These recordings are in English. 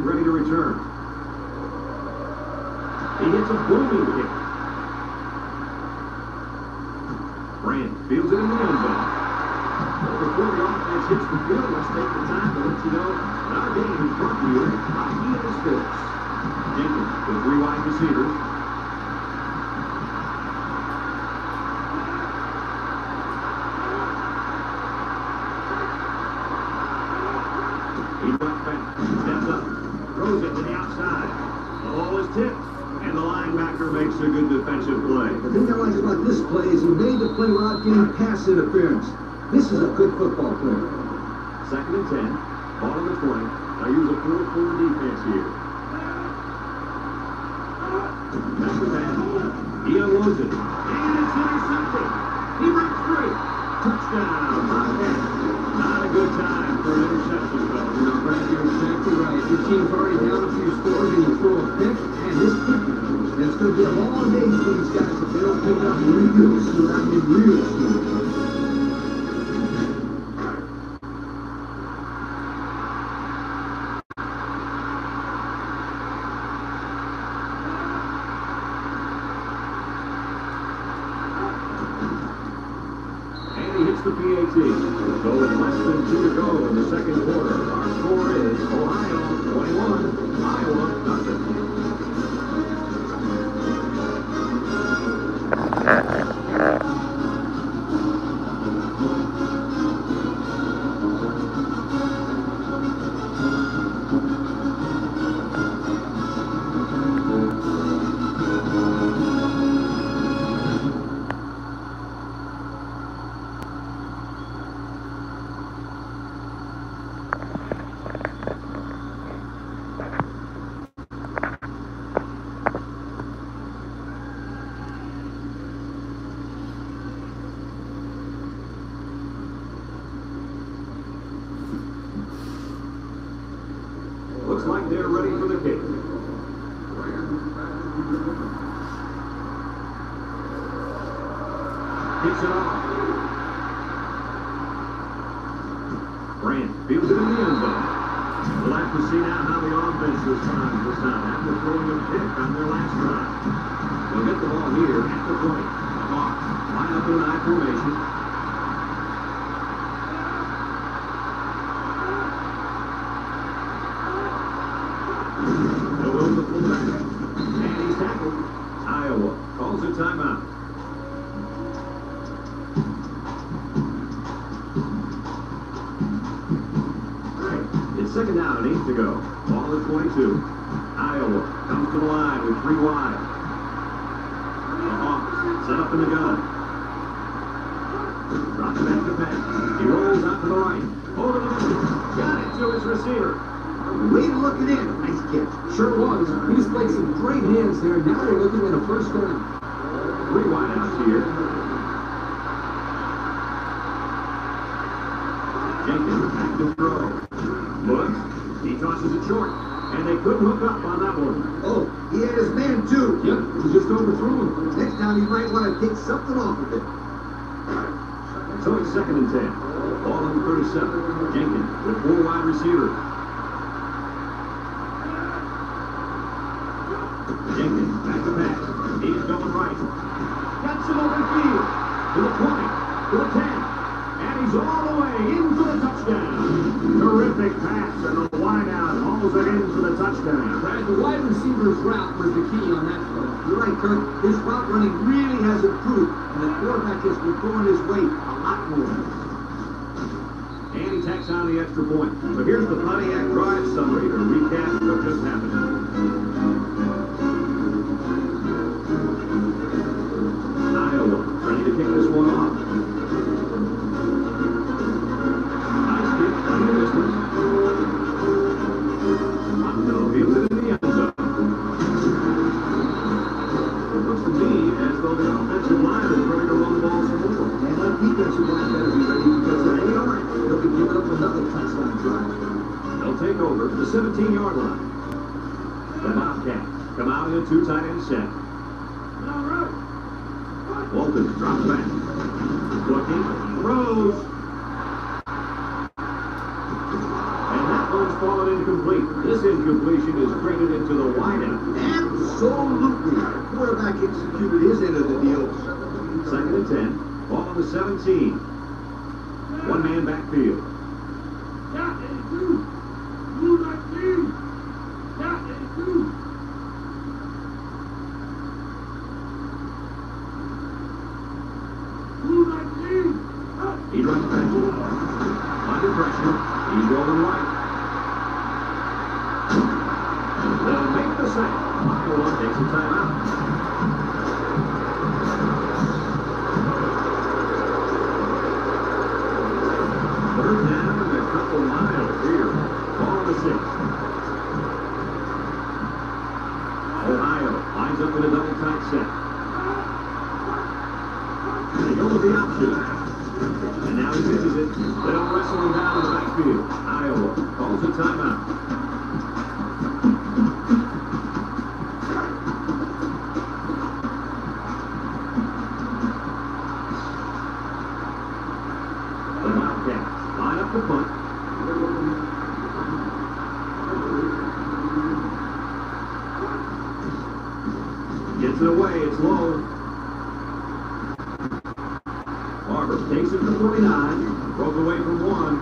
and ready to return. He hits a booming kick. Brand fields it in the end zone. Well, before the offense hits the field, let's take the time to let you know that our game is brought to you by EA Sports. Jenkins with 3 wide receivers. He drops back, steps up, throws it to the outside. The ball is tipped, and the linebacker makes a good defensive play. The thing I like about this play is he made the play without getting pass interference. This is a good football play. 2nd and 10, ball on the 20. Now use a 4-4 defense here. Back to pass. He unloads it, and it's intercepted. He breaks free. Touchdown, Bobcats. Not a good time for an interception, fellas. You know, Brad, you're exactly right. Your team's already down a few scores, and you throw a pick, and this kicker. And it's going to be a long day for these guys if they don't pick it up and reuse it without being real skilled. The PAT. So with less than 2 to go in the second quarter, our score is Ohio 21, Iowa nothing. Looks like they're ready for the kick. Kicks it off. Brand fields it in the end zone. We'll have to see now how the offense responds this time after throwing a pick on their last drive. They'll get the ball here at the 20. The Hawks line up in an I formation. And he's tackled. Iowa calls a timeout. It's 2nd down and 8 to go. Ball at 22. Iowa comes to the line with 3 wide. The Hawks set up in the gun. Drops back to pass. He rolls out to the right. Over the middle. Got it to his receiver. Way to look it in. Nice catch. Sure was. He displayed some great hands there. Now they're looking at a first down. 3 wide outs here. Jenkins back to throw. Looks. He tosses it short. And they couldn't hook up on that one. Oh, he had his man too. Yep, he just overthrew him. Next time he might want to take something off of it. So it's 2nd and 10. Ball on the 37. Jenkins with 4 wide receivers. Jenkins back to pass. He's going right. Got some open field. To the 20. To the 10. And he's all the way into the touchdown. Terrific pass, and the wideout hauls it in for the touchdown. Brad, the wide receiver's route was the key on that play. You're right, Kirk. His route running really has improved, and the quarterback has been throwing his weight a lot more. And he tacks on the extra point. So here's the Pontiac drive summary to recap what just happened. Iowa ready to kick this one off. Nice kick from the distance. Mondo fields it in the end zone. It looks to me as though the offensive line is ready to run the ball some more. And that defensive line better be ready because if they aren't, they'll be giving up another touchdown drive. They'll take over the 17-yard line. The Bobcats come out in a 2 tight end set. Walton drops back. Looking, throws. And that one one's fallen incomplete. This incompletion is graded into the wideout. Absolutely. The quarterback executed his end of the deal. 2nd and 10. Ball on the 17. One man backfield. He runs back. Under pressure. He's rolling right. They'll make the sack. Iowa takes a timeout. Third down and a couple miles here. Ball on the 6. Ohio lines up in a double tight set. They go with the option. And now he pitches it. They don't wrestle him down in the backfield. Iowa calls a timeout. The Wildcats line up the punt. Gets it away. It's low. Barber takes it to 49. Broke away from 1.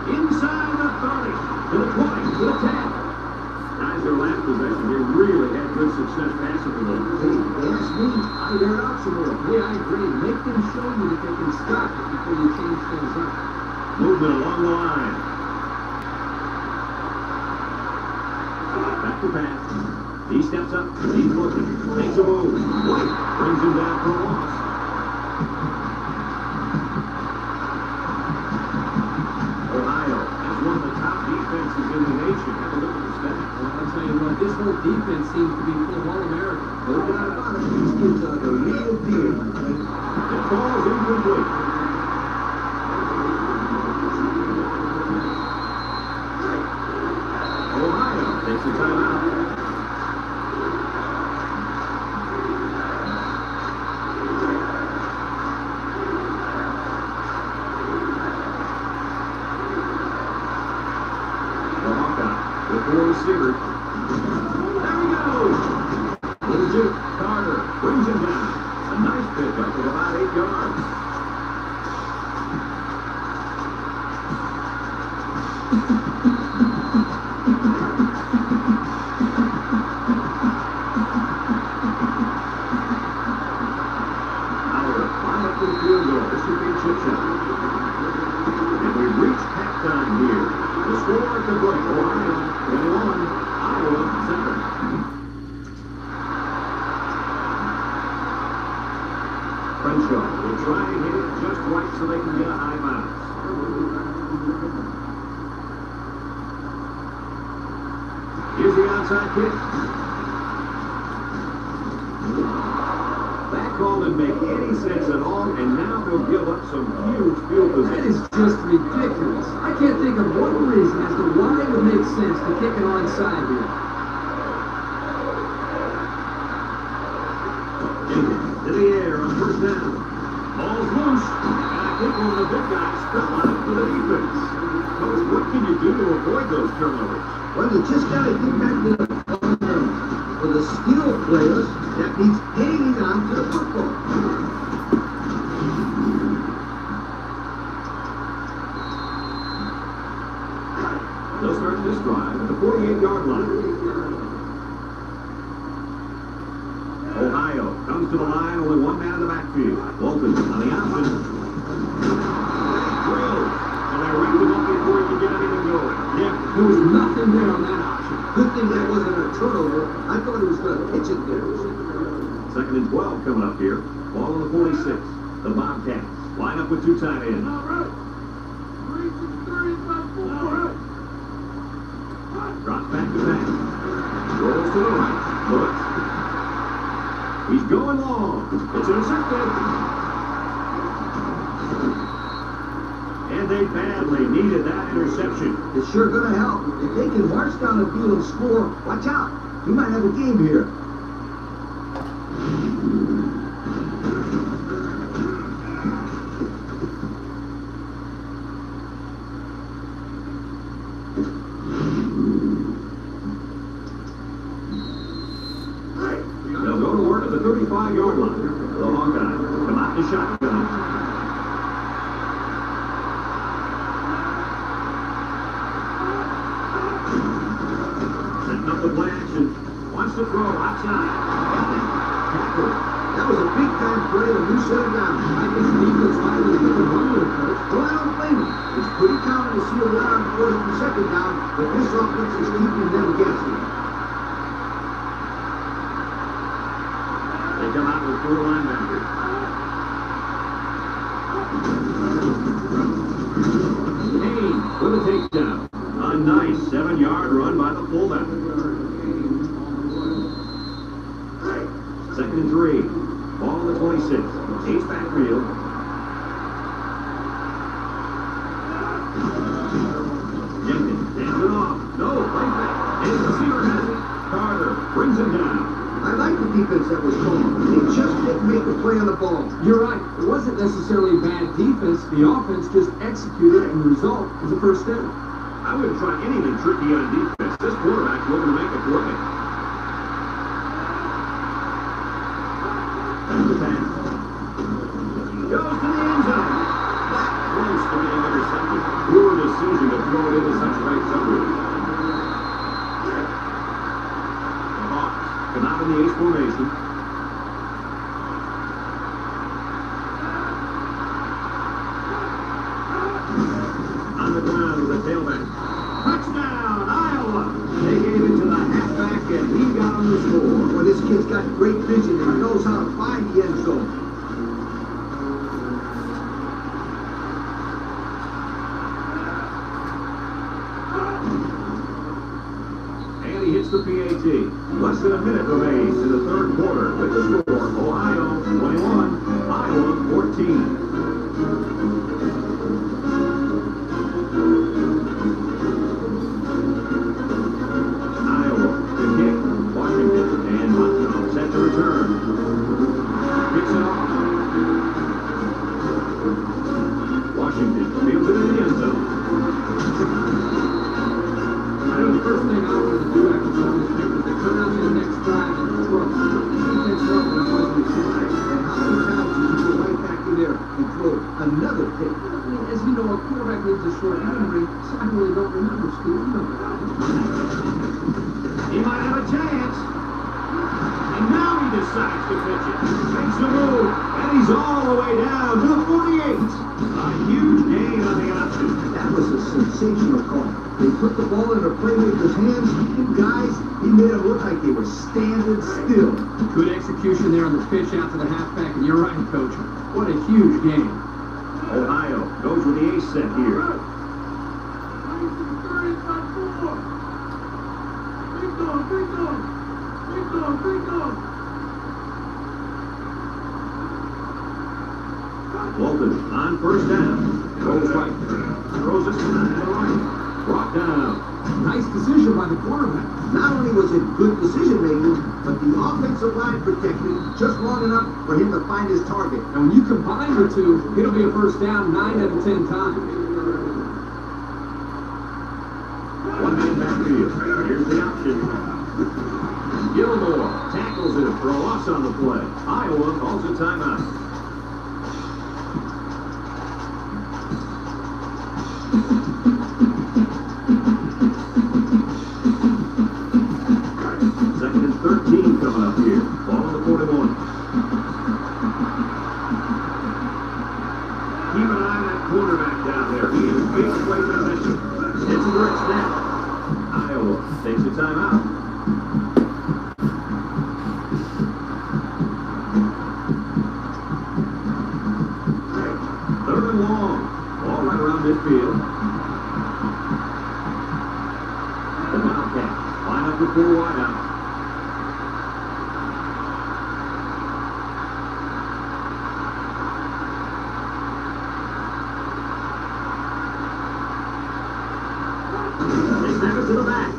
Inside the 30. To the 20. To the 10. Guys, their last possession, they really had good success passing the ball. Hey, ask me. I hear it out some more. Yeah, I agree. Make them show you that they can stop it before you change things up. Movement along the line. Back to pass. He steps up. He's looking. Makes a move. White brings him down for a loss. Ohio has one of the top defenses in the nation. Have a look at the stats. Well, I'll tell you what, this whole defense seems to be full of All-America. No doubt about it. These kids are the real deal, my friend. The ball is incomplete. Ohio takes a timeout. The Hawkeye with 4 receivers. There he goes. Little Duke Carter brings him down. A nice pickup of about 8 yards. Howard line up for the field goal. This would be a chip shot. And we've reached halftime here. The score at the break, Ohio 21, Iowa 7. Crenshaw will try and hit it just right so they can get a high bounce. Here's the onside kick. That call didn't make any sense at all, and now they'll give up some huge field That position. is just ridiculous. I can't think of one reason as to why it would make sense to kick it onside here. To the air on first down. Ball's loose. And I think one of the big guys fell on it for the defense. Coach, what can you do to avoid those turnovers? Well, you just got to get back to the for the skill players that needs hanging on to the football. They'll start this drive at the 48-yard line. Ohio comes to the line, only one man in the backfield. Walton on the option. Drills. And they wrapped him up before he could get anything going. Yeah, there was nothing there on that option. Good thing that wasn't a turnover. I thought he was going to pitch it there. 2nd and 12 coming up here. Ball on the 46. The Bobcats line up with 2 tight ends. Drops back to pass. Rolls to the right. Looks. He's going long. It's intercepted. And they badly needed that interception. It's sure going to help. If they can march down the field and score, watch out. We might have a game here. score at the 35-yard line. The Hawkeyes come out to shotgun. Setting up the play action. Wants to throw outside. Tackle. That was a big-time play when you set it down. I guess the defense finally hit the run with it, coach. Well, I don't blame him. It's pretty common to see a run on fourth and second down, but this offense is keeping them guessing. They come out with 4 linebackers. Haynes with a takedown. A nice 7-yard run by the fullback. 2nd and 3. Ball on the 26. Ace backfield. Jenkins hands it off. No, right back. And the receiver has it. Carter brings him down. I like the defense that was called. They just didn't make a play on the ball. You're right. It wasn't necessarily bad defense. The offense just executed, and the result was a first down. I wouldn't try anything tricky on defense. This quarterback's looking to make a play. The pass. Goes to the end zone. Close to being intercepted. Poor decision to throw it into such tight coverage. The Hawks come out in the ace formation. On the ground with a tailback. Touchdown, Iowa! They gave it to the halfback, and he got on the score. Well, this kid's got great vision and he knows how to find the end zone. And he hits the PAT. Less than a minute remains in the 3rd quarter with the score, Ohio 21, Iowa 14. Iowa to kick. Washington and Montreal set to return. Kicks it off. Washington fields it in the end zone. I know the first thing I wanted to do after throwing this pick was to come out to the next drive and throw. The defense wrote when I wasn't tonight. And how many times did you go right back in there and throw another pick? I mean, as you know, a quarterback needs a short memory, so I really don't remember, Steve. You know that. He might have a chance. And now he decides to pitch it. Makes the move. And he's all the way down to the 48. A huge gain on the option. That was a sensational call. They put the ball in their playmaker's hands, and guys, he made it look like they were standing still. Good execution there on the pitch out to the halfback, and you're right, Coach. What a huge game. Ohio goes with the ace set here. Walton on 1st down. Goes right. Throws it to the right. Brought down. Nice decision by the quarterback. Not only was it good decision-making, but the offensive line protected just long enough for him to find his target. And when you combine the two, it'll be a first down 9 out of 10 times. One man backfield. Here's the option. Gilmore tackles it for a loss on the play. Iowa calls a timeout. Second and 13 coming up here. Ball on the 41. Keep an eye on that quarterback down there. He is big play position. It's a direct snap. Iowa takes a timeout. Third and long. Ball right around midfield. The Wildcats line up with 4 wideouts. They snap it to the back.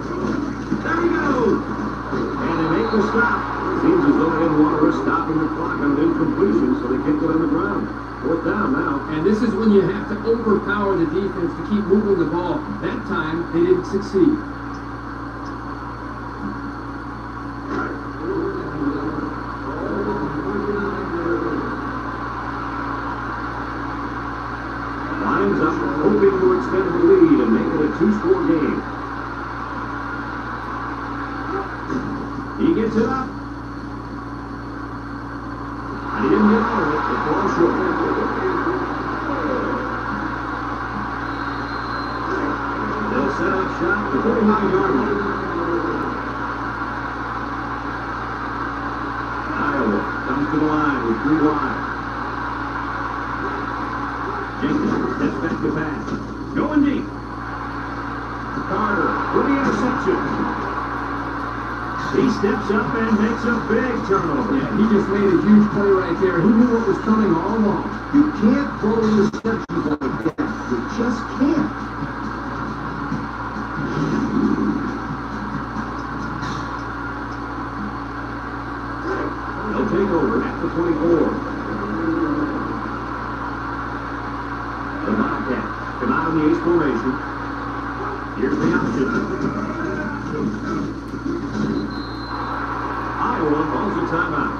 There he goes. And they make the stop. Seems as though they didn't want to risk stopping the clock on an incompletion, so they kicked it on the ground. 4th down now. And this is when you have to overpower the defense to keep moving the ball. That time, they didn't succeed. extend the lead and make it a two-score game. He gets it up. And he didn't get all of it. The ball short. They'll set up shot at the 49-yard line. Iowa comes to the line with 3 wide. Jenkins steps back to pass. Going deep. Carter with the interception. He steps up and makes a big turnover. Yeah, he just made a huge play right there. He knew what was coming all along. You can't throw interceptions like that. You just can't. They'll take over at the 24. The Bobcats come out in the ace formation. Here's the option. Iowa calls a timeout.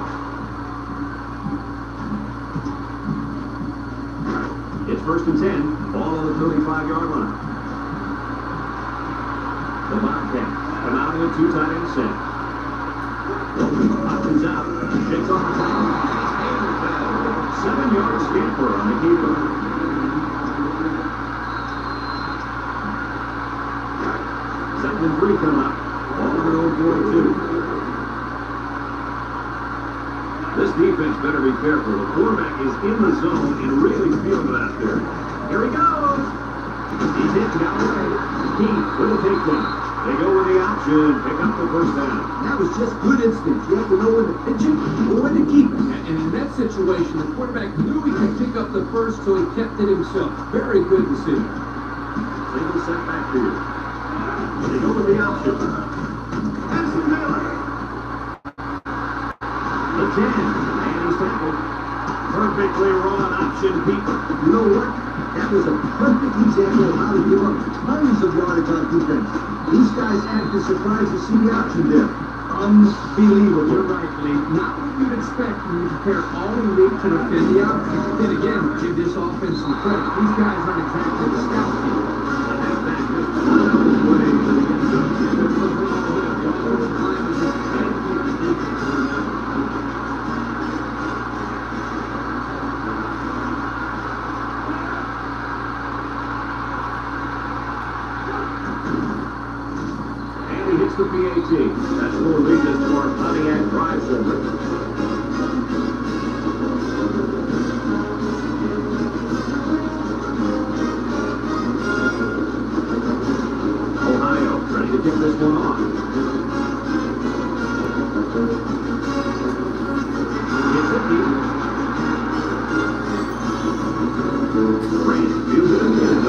It's 1st and 10. Ball on the 35-yard line. The Bobcats come out in a 2 tight end set. Options out. Shakes off the clock. 7-yard scamper on the keeper. Second and 3 come up. Ball on the 42. This defense better be careful. The quarterback is in the zone and really feeling it out there. Here he goes. He's hit down the way. Keith with a takedown. They go with the option, pick up the first down. That was just good instincts. You have to know when to pitch it or when to keep it. And in that situation, the quarterback knew he could pick up the first, so he kept it himself. Very good decision. Single set back here. They go with the option. Madison Miller. The 10. And he's tackled. Perfectly run option, Pete. You know what? That was a perfect example of how to give up tons of yardage on defense. These guys acted surprised to see the option there. Unbelievable. You're right, Lee. Not what you'd expect when you prepare all you need to defend the option. Then again, give this offense some credit. These guys aren't exactly the scout team. The halfback just one out of his way to the end zone. The PAT. That's what leads us to our Pontiac drive segment. Ohio ready to kick this one off. It's a deep. Grant fields it again.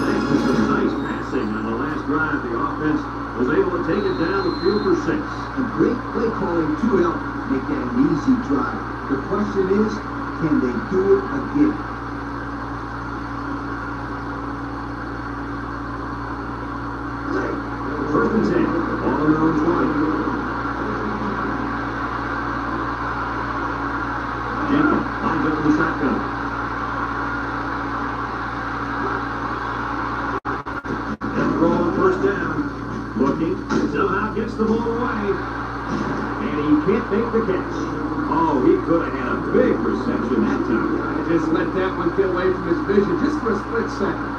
Thanks to some nice passing on the last drive, the offense was able to take it down the field for 6. And great play calling to help make that an easy drive. The question is, can they do it again? First and 10. Ball on their own 20. Jenkins lines up in the shotgun. And throw on first down. Looking, somehow gets the ball away. And he can't make the catch. Oh, he could have had a big reception that time. Just let that one get away from his vision just for a split second.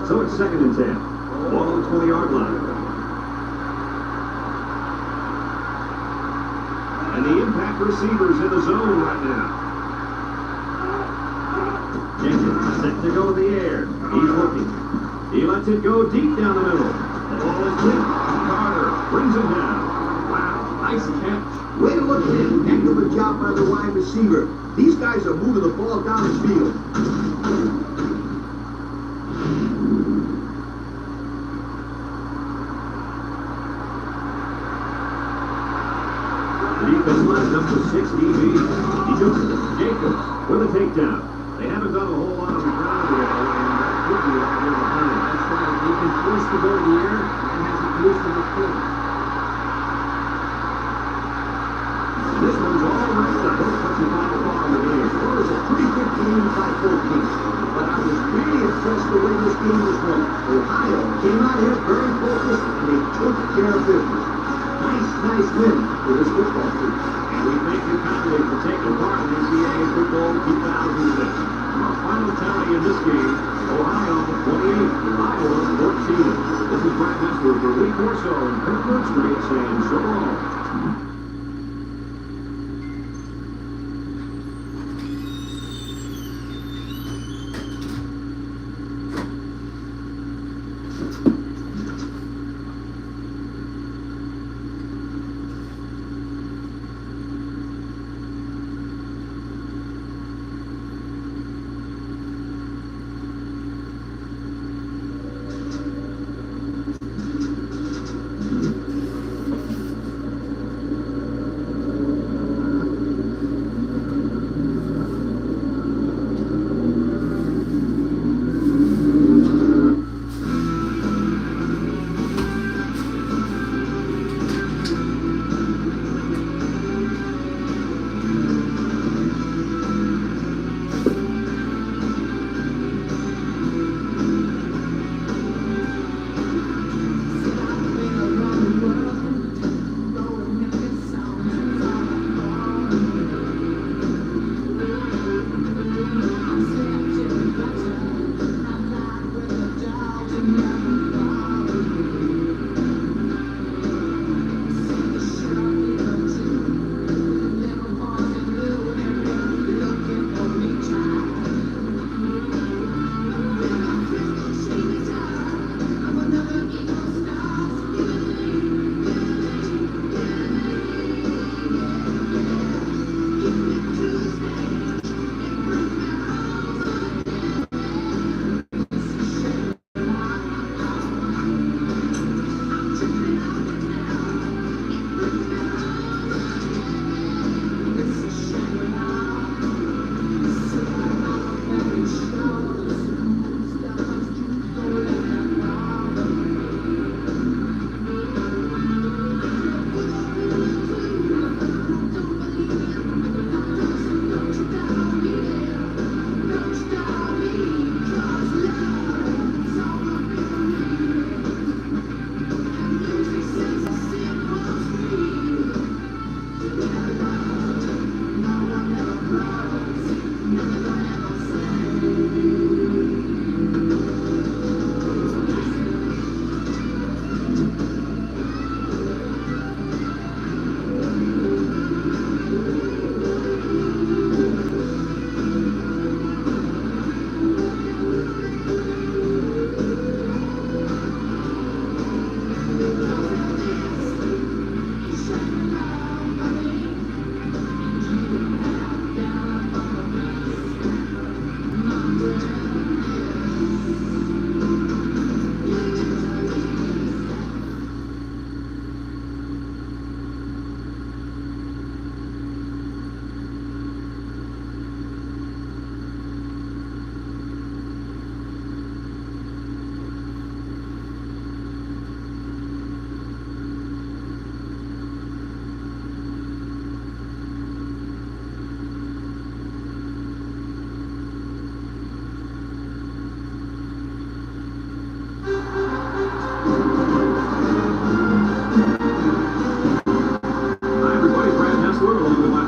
So it's 2nd and 10. Ball on the 20-yard line. And the impact receivers in the zone right now. Jenkins set to go in the air. He's looking. He lets it go deep down the middle. The ball is tipped. Carter brings him down. Wow, nice catch. Way to look at it. Heck of a job by the wide receiver. These guys are moving the ball down the field. The defense lines up with 6 DBs. Jacobs with a takedown. They haven't done a whole lot on the ground today, and that could be what they're behind. That's right. They can force the ball in the air and hasn't produced enough points. This one's all wrapped up. Don't touch the final ball in the game. Well, it was a pretty good game by both teams. But I was really impressed the way this game was won. Ohio came out here very focused and they took care of business. Nice win for this football team. And we thank you kindly for taking part in NCAA Football 2006. Our final tally in this game, Ohio 28, Iowa 14. This is Brad Nessler for Lee Corso and Kirk Herbstreit saying so long.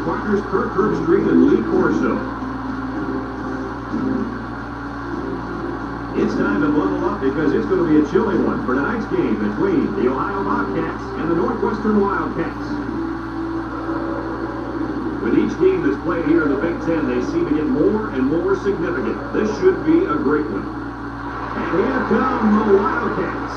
partners Kirk Herbstreit and Lee Corso. It's time to bundle up because it's going to be a chilly one for tonight's game between the Ohio Bobcats and the Northwestern Wildcats. With each game that's played here in the Big Ten, they seem to get more and more significant. This should be a great one. And here come the Wildcats.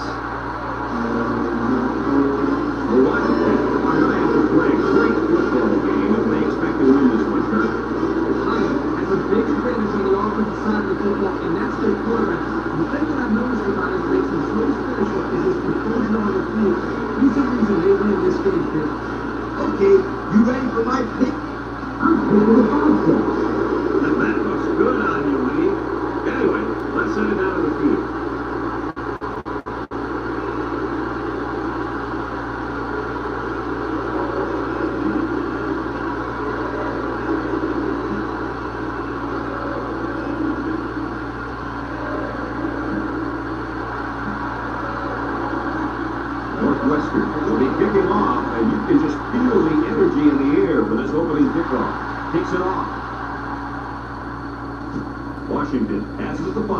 The Wildcats are going to have to play a great football game if they expect to win this one, Kirk. Ohio has a big advantage on the offensive side of the football, and that's their quarterback. The thing that I've noticed about him makes him so special is his composure on the field. He's the reason they win this game, Kirk. Okay, you ready for my pick? I'm picking the Bobcats. And that looks good on Anyway, let's send it down to the field. Northwestern will be kicking off, and you can just feel the energy in the air for this opening kickoff. Kicks it off. Washington passes at the 5. If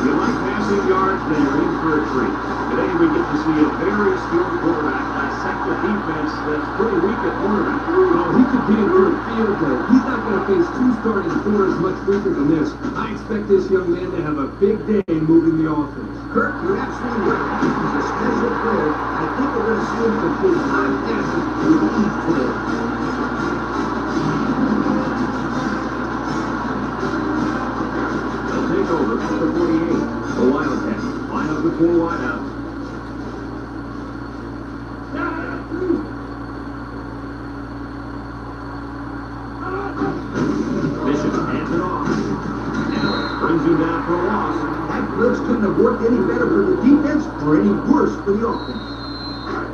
you like passing yards, then you're in for a treat. Today we get to see a very skilled quarterback dissect a defense that's pretty weak at quarterback. Well, he could be in for a field day. He's not going to face two starting quarters much weaker than this. I expect this young man to have a big day moving the offense. Kirk, you're absolutely right. He's a special player. I think we're going to see him complete 5 passes with ease today. They'll take over at the 48. The Wildcats line up with 4 wideouts. Bishop hands it off. Now brings him down for a loss. That blitz couldn't have worked any better for the defense or any worse for the offense.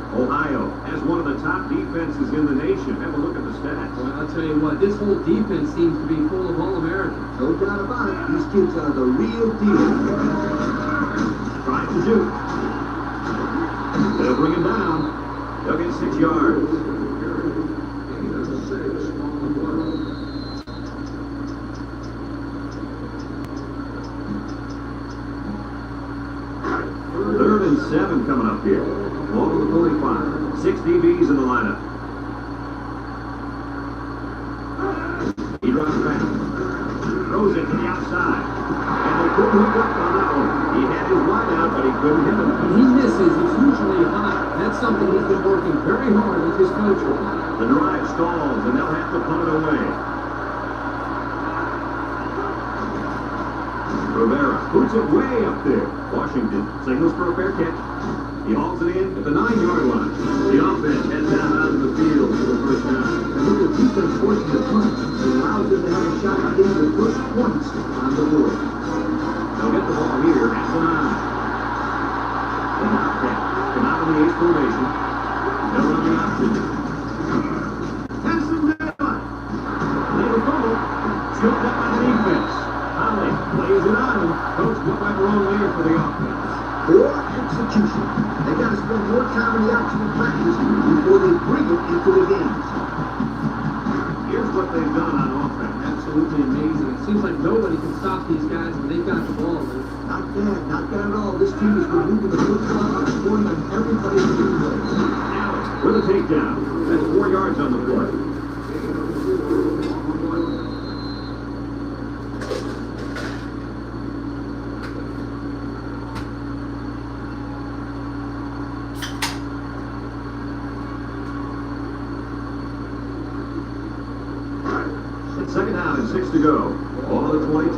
Ohio has one of the top defenses in the nation. Have a look at the stats. Well, I'll tell you what, this whole defense seems to be full of All-Americans. No doubt about it. These kids are the real deal. Trying to shoot. They'll bring him down. They'll get 6 yards. Third and 7 coming up here. Ball to the 45. 6 DBs in the lineup. He drops back. Throws it to the outside. And they couldn't hook up on that one. He had his line out, but he couldn't hit him. When he misses, it's usually high. That's something he's been working very hard with his coach on. The drive stalls, and they'll have to punt it away. Rivera puts it way up there. Washington signals for a fair catch. He hauls it in at the 9-yard line. The offense heads down out of the field for the first down. And with the defense forcing the punt, it allows them to have a shot at getting the first points on the board. They'll get the ball here at the 9. The Wildcats come out in the ace formation. They'll run the option. Pass him down. They were fumble. Scooped up by the defense. Holly plays it on him. Coach, what went wrong there for the offense? Poor execution. They got to spend more time in the actual practice before they bring it into the games. Here's what they've done on offense. Absolutely amazing. It seems like nobody can stop these guys when they've got the ball. Not bad at all. This team has been moving the football and scoring on everybody's team plays. Allen with a takedown. That's 4 yards on the play. Second down and 6 to go. Ball to the 22.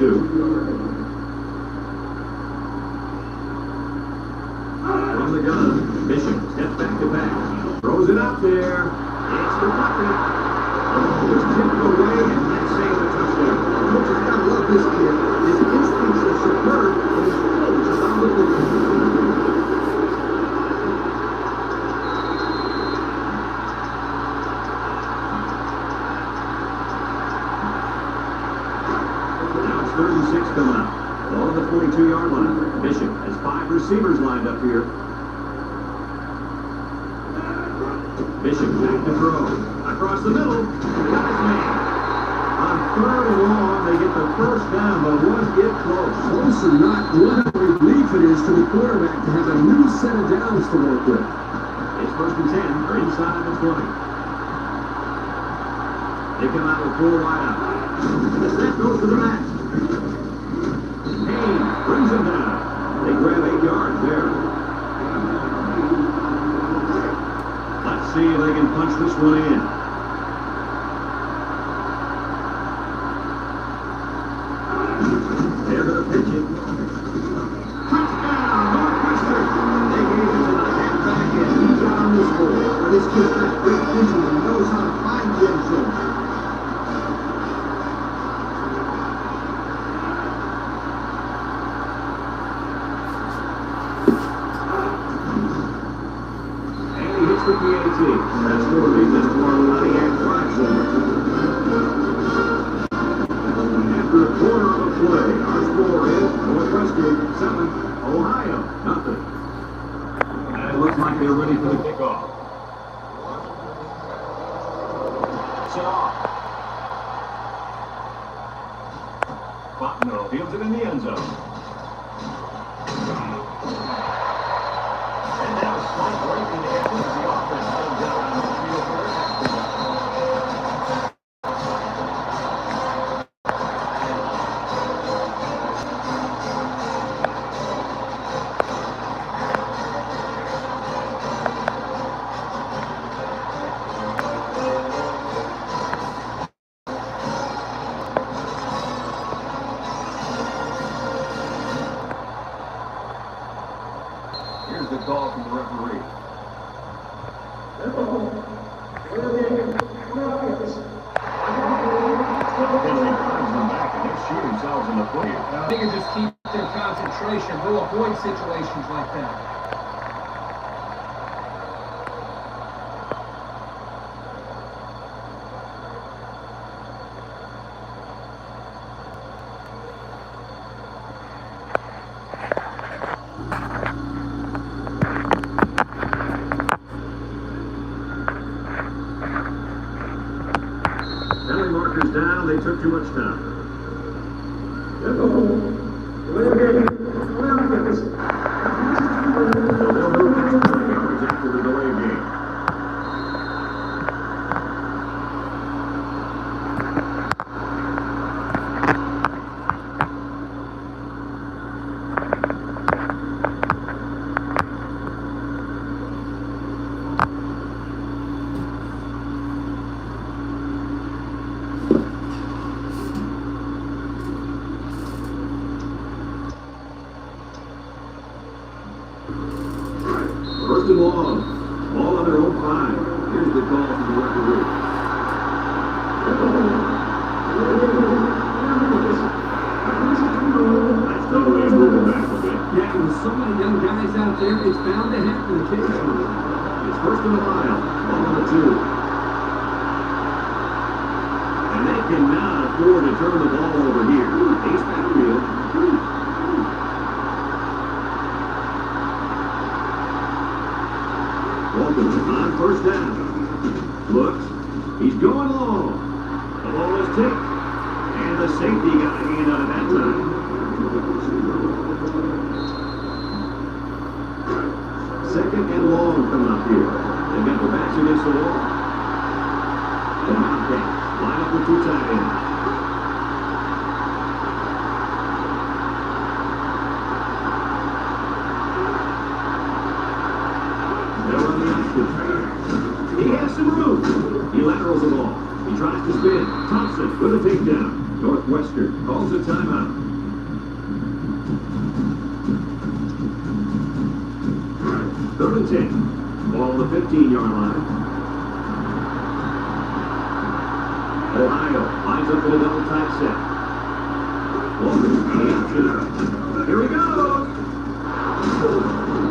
From the gun, Bishop steps back to back. Throws it out there. It's deflected. The ball was tipped away, and let's say the touchdown. Coach has got to love this kid. His instincts are superb, and his coach is on the board. Third and 6 coming up. Ball to the 42-yard line. Bishop has 5 receivers lined up here. Bishop back to throw. Across the middle. Got his man. On 3rd and long, they get the first down, but won't get close. Close or not, what a relief it is to the quarterback to have a new set of downs to work with. It's 1st and 10. They're inside the 20. They come out with 4 wideouts. And the snap goes to the max. Haynes brings him down. They grab 8 yards there. Let's see if they can punch this one in. They're going to pitch it. Touchdown! Tennessee. That score leads us to our Pontiac Drive Zone. After a quarter of a play, our score is Northwestern 7, Ohio nothing. And it looks like they're ready for the kickoff. Set off. Fontenot fields it in the end zone. And now a slight break in the action as the offense comes out on the field for their next possession. Here's the call from the referee. Offensive linesman back and they shoot themselves in the foot here. I think it just keep their concentration. They'll avoid situations like that. Penalty markers down, they took too much time. So they'll move to 20 yards after the delay game. First and long, ball on their own 5. Here's the call from the referee. That's the way to move it back a bit. Yeah, with so many young guys out there, it's bound to happen occasionally. It's first and a mile, ball on the 2. And they cannot afford to turn the ball over here. Ace backfield. Walton on first down. Looks. He's going long. The ball is tipped. And the safety got a hand on it that time. Second and long coming up here. They've got their backs against the wall. The Bobcats line up with 2 tight ends. They're on the action. He has some room. He laterals the ball. He tries to spin. Thompson with a takedown. Northwestern calls a timeout. Third and 10. Ball on the 15-yard line. Ohio lines up in a double tight set. Walton on the option. Here he goes.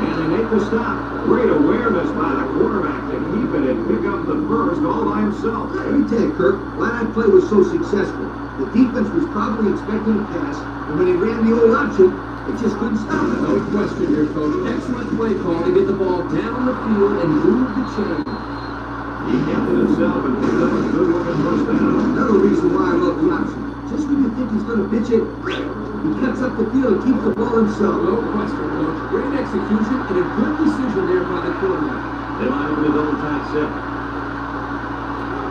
And they make the stop. Great awareness by the quarterback to keep it and pick up the first all by himself. Let me tell you, Kirk, why that play was so successful. The defense was probably expecting a pass, and when he ran the old option, it just couldn't stop it. No question here, Coach. Excellent play call to get the ball down the field and move the chain. He kept it himself and picked up a good-looking first down. Another reason why I love the option. Just when you think he's going to pitch it, he cuts up the field and keeps the ball himself. No question, Coach. Great execution and a good decision there by the quarterback. They line up in a double tight set.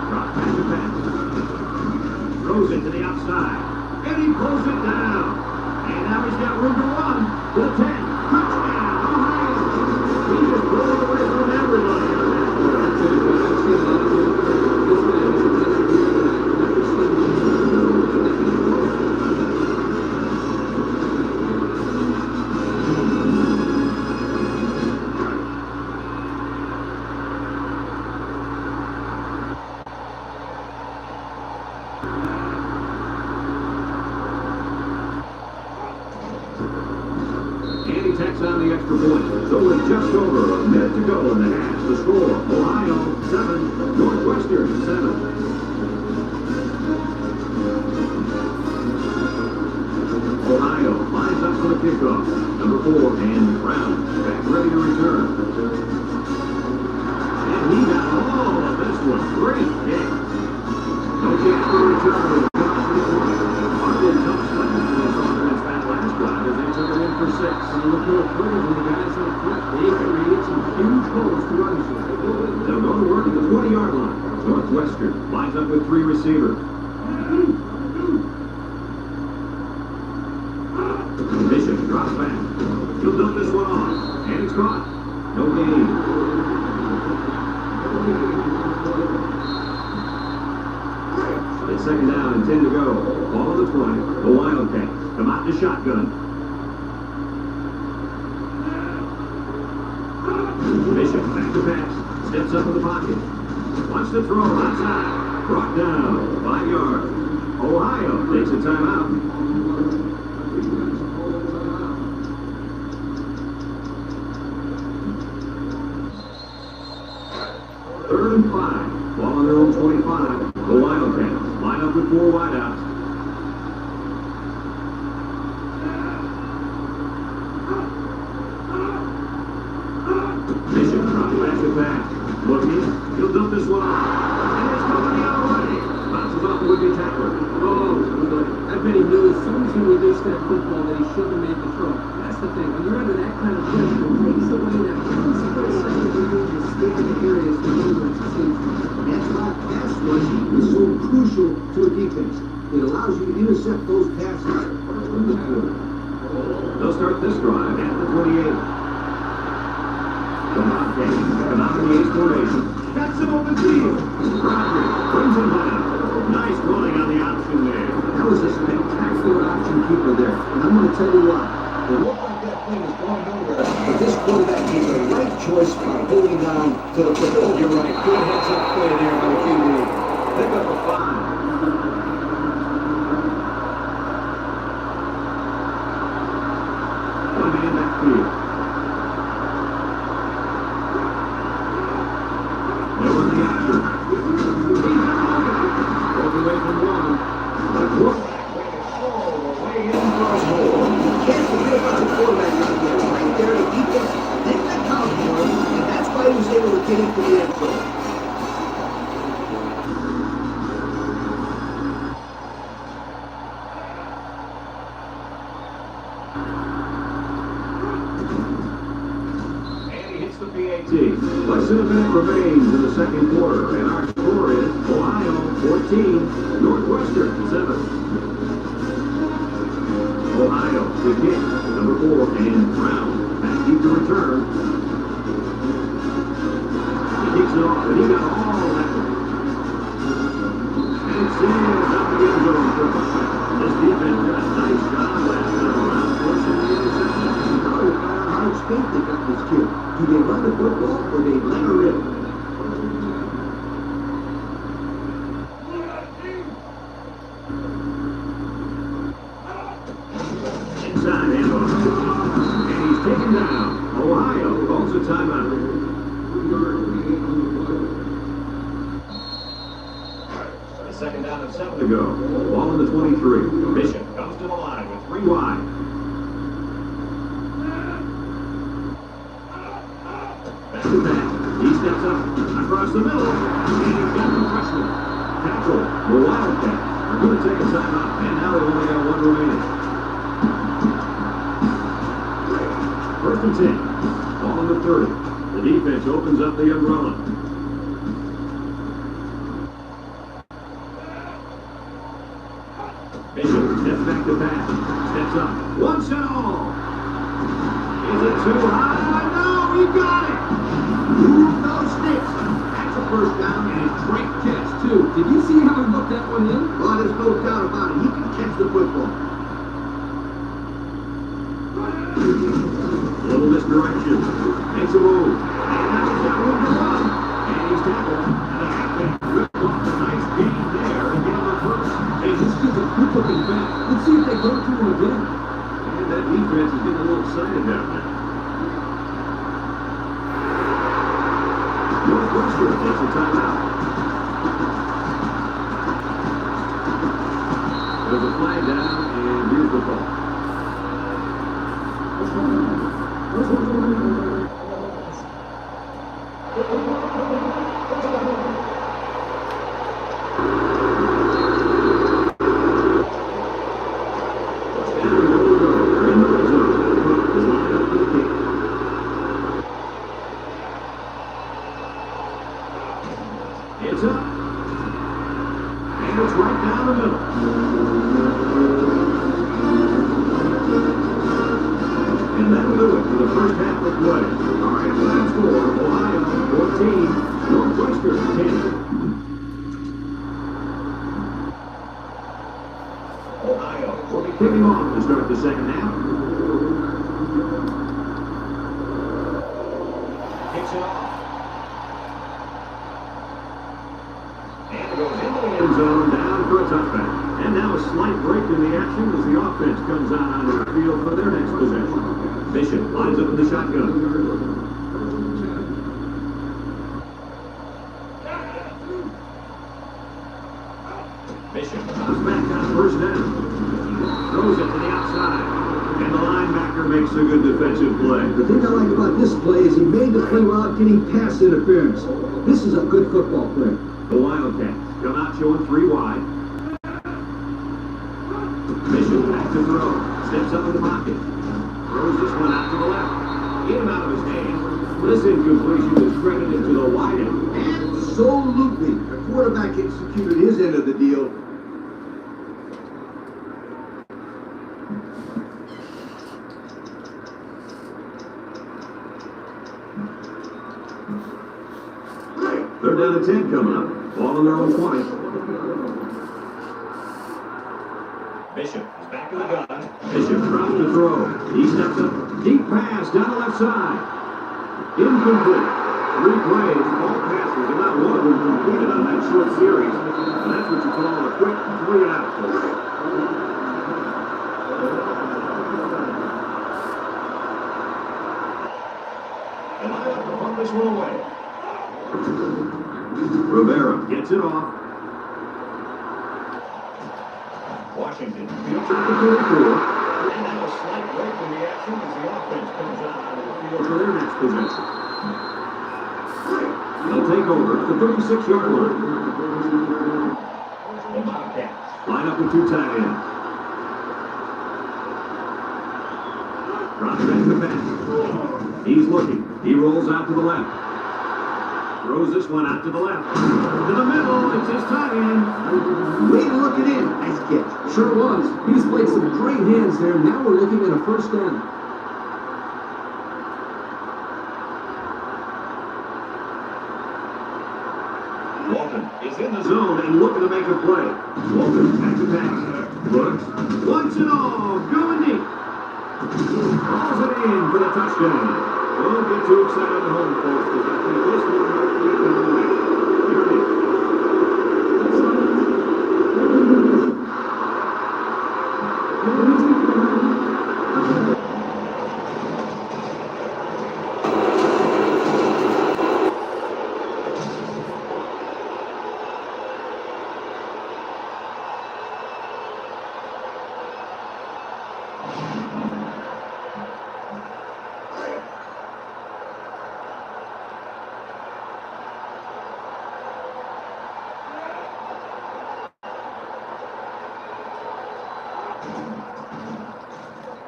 Drop back to pass. Throws it to the outside. And he pulls it down. And now he's got room to run to the 10. Touchdown, Ohio! He just pulled away from everybody. Andy Texas knocks down the extra point. So with just over a minute to go in the half, the score, Ohio 7, Northwestern 7. Ohio lines up for the kickoff. Number 4, and Brown, back ready to return. And he got all of this one. Great kick. No chance for return. Hardly tough sledding for this offense that last drive as they took it in for 6. And look real pretty when the guys up front. They created some huge holes to run through. They'll go to work at the 20-yard line. Northwestern lines up with 3 receivers. Bishop drops back. He'll dump this one off. And it's caught. No gain. It's second down and 10 to go. Ball on the 20. The Wildcats come out in the shotgun. Bishop back to pass. Steps up in the pocket. Wants to throw outside. Brought down. 5 yards. Ohio takes a timeout. Third and 5. Ball on their own 25. The Wildcats line up with 4 wideouts. Bishop drops back to pass. Looking. He'll dump this one off. And it's coming the other way. Bounces off the wicked tackler. Oh, I bet he knew as soon as he released that football that he shouldn't have made the throw. That's the thing. When you're under that kind of pressure, it takes away that one split second when you just stay in the areas to move it. That's why pass rushing is so crucial to a defense. It allows you to intercept those passes from the quarter. They'll start this drive at the 28. The Bobcats come out in the ace formation. Got some open field. Roderick brings him down. Nice running on the option there. That was a spectacular option keeper there. And I'm going to tell you what, it looked like that thing was going nowhere, but this quarterback made the right choice by holding on to the football. You're right. Good heads-up play there by the QB. Pick up a 5. One man backfield. They run the option. Broke away from one. But a quarterback way to throw away in cross hole. Can't forget about the quarterback right there. Right there, the defense did that count for him, and that's why he was able to get into the end zone. And he hits the PAT. Less than a minute remains in the second quarter, and our score is Ohio 14, Northwestern 7. Ohio, the kick, number 4, and Brown. Back deep to return. He kicks it off, and he got all that one. And it's sails out the end zone for a touchdown. This defense did a nice job last time around, forcing the interception. Now no matter how much faith they got this kid, do they run the football or they let her rip? Inside handoff. And he's taken down. Ohio calls a timeout. A second down and 7 to go. Ball in the 23. Bishop comes to the line with 3 wide. Back to back. He steps up across the middle. And he's got the freshman. Tackle. The Wildcats are going to take a timeout. And now they've only got 1 remaining. First and 10. Ball on the 30. The defense opens up the umbrella. Bishop steps back to pass. Steps up. Once and all. Is it too high? No, he got it. Move those sticks. That's a first down and a great catch, too. Did you see how he looked that one in? Well, there's no doubt about it. He can catch the football. Little misdirection. Makes a move. And now he's got room to run. And he's tackled. And the halfback ripped off a nice gain there and gave him a first. Hey, this kid's a quick-looking back. Let's see if they go to him again. And that defense is getting a little excited down there. Northwestern takes a timeout. There's a flag down, and here's the call. It's up. And it's right down the middle. And that'll do it for the first half of play. All right, final score, Ohio 14, Northwestern 10. Ohio will be kicking off to start the second half. Kicks it off. And goes into the end zone, down for a touchback. And now a slight break in the action as the offense comes out onto the field for their next possession. Bishop lines up in the shotgun. Bishop comes back on first down. Throws it to the outside. And the linebacker makes a good defensive play. The thing I like about this play is he made the play without getting pass interference. This is a good football play. The Wildcats come out showing 3 wide. Bishop back to throw. Steps up in the pocket. Throws this one out to the left. Get him out of his hands. This incompletion is credited to the wide end. Absolutely. The quarterback executed his end of the deal. They're down to 10 coming up. Ball on their own 20. Bishop is back in the gun. Bishop drops to throw. He steps up. Deep pass down the left side. Incomplete. 3 plays, all passes, and not one of them completed on that short series. And that's what you call a quick 3 and out. And I have to pump this one away. Rivera gets it off. Washington fields it to 34. And now a slight break in the action as the offense comes out onto the field for their next possession. They'll take over at the 36-yard line. The Bobcats line up with 2 tight ends. Drops back to pass. He's looking. He rolls out to the left. Throws this one out to the left. To the middle, it's his tight end. Way to look it in. Nice catch. Sure was. He's played some great hands there. Now we're looking at a first down. Walton is in the zone and looking to make a play. Walton back to pass. Looks. Once and all. Going deep. Calls it in for the touchdown. Don't get too excited at home, folks, because I think this one might be coming away. Here it is.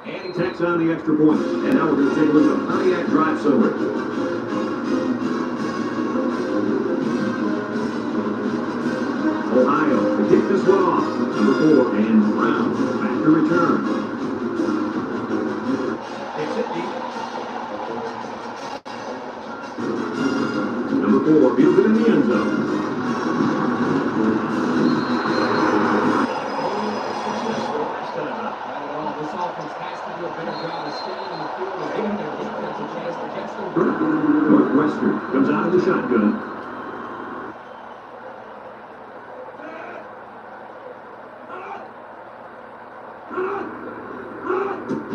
And he tacks on the extra point. And now we're going to take a look at the Pontiac drive summary. Ohio to kick this one off. Number 4, and Brown back to return. Takes it deep. Number 4 fields it in the end zone. Northwestern comes out of the shotgun.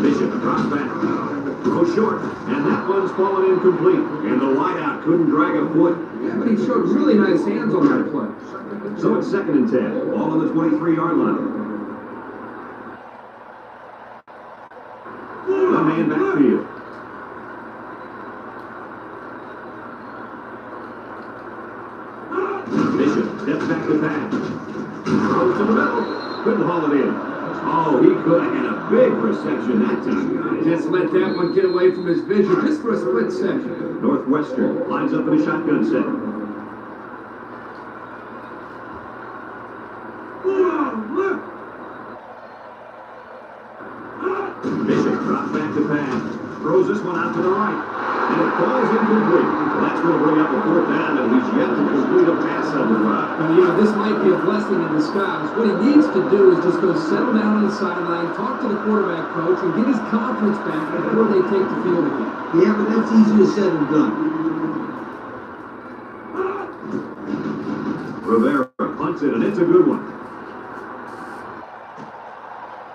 Bishop drops back. Throw short, and that one's fallen incomplete. And the wideout couldn't drag a foot. Yeah, but he showed really nice hands on that play. So it's 2nd and 10. Ball on the 23-yard line. The man backfield. Bishop steps back to pass. Throws to the middle. Couldn't haul it in. Oh, he could have had a big reception that time. Just let that one get away from his vision just for a split second. Northwestern lines up in a shotgun set. Bishop drops back to pass. Throws this one out to the right. And it falls incomplete. That's going to bring up a 4th down, and he's yet to complete a pass on the drive. Well, you know, this might be a blessing in disguise. What he needs to do is just go settle down on the sideline, talk to the quarterback coach, and get his confidence back before they take the field again. Yeah, but that's easier said than done. Rivera punts it, and it's a good one.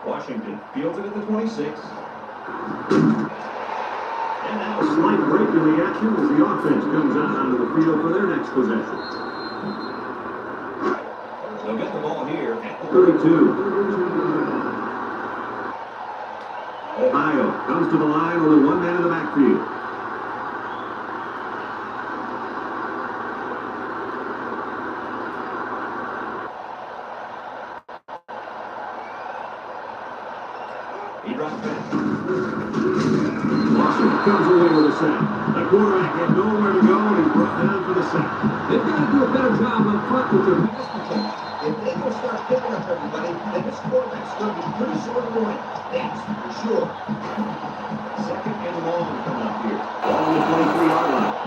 Washington fields it at the 26. And now a slight break in the action as the offense comes out onto the field for their next possession. They'll get the ball here at the 32. Ohio comes to the line, only one man in the backfield. He drops back. Lawson comes away with a sack. The quarterback had nowhere to go, and he's brought down for the sack. They've got to do a better job up front with their pass protection. If they don't start picking up everybody, then this quarterback's going to be pretty short of the way. That's for sure. 2nd and long coming up here. Ball on the 23-yard line.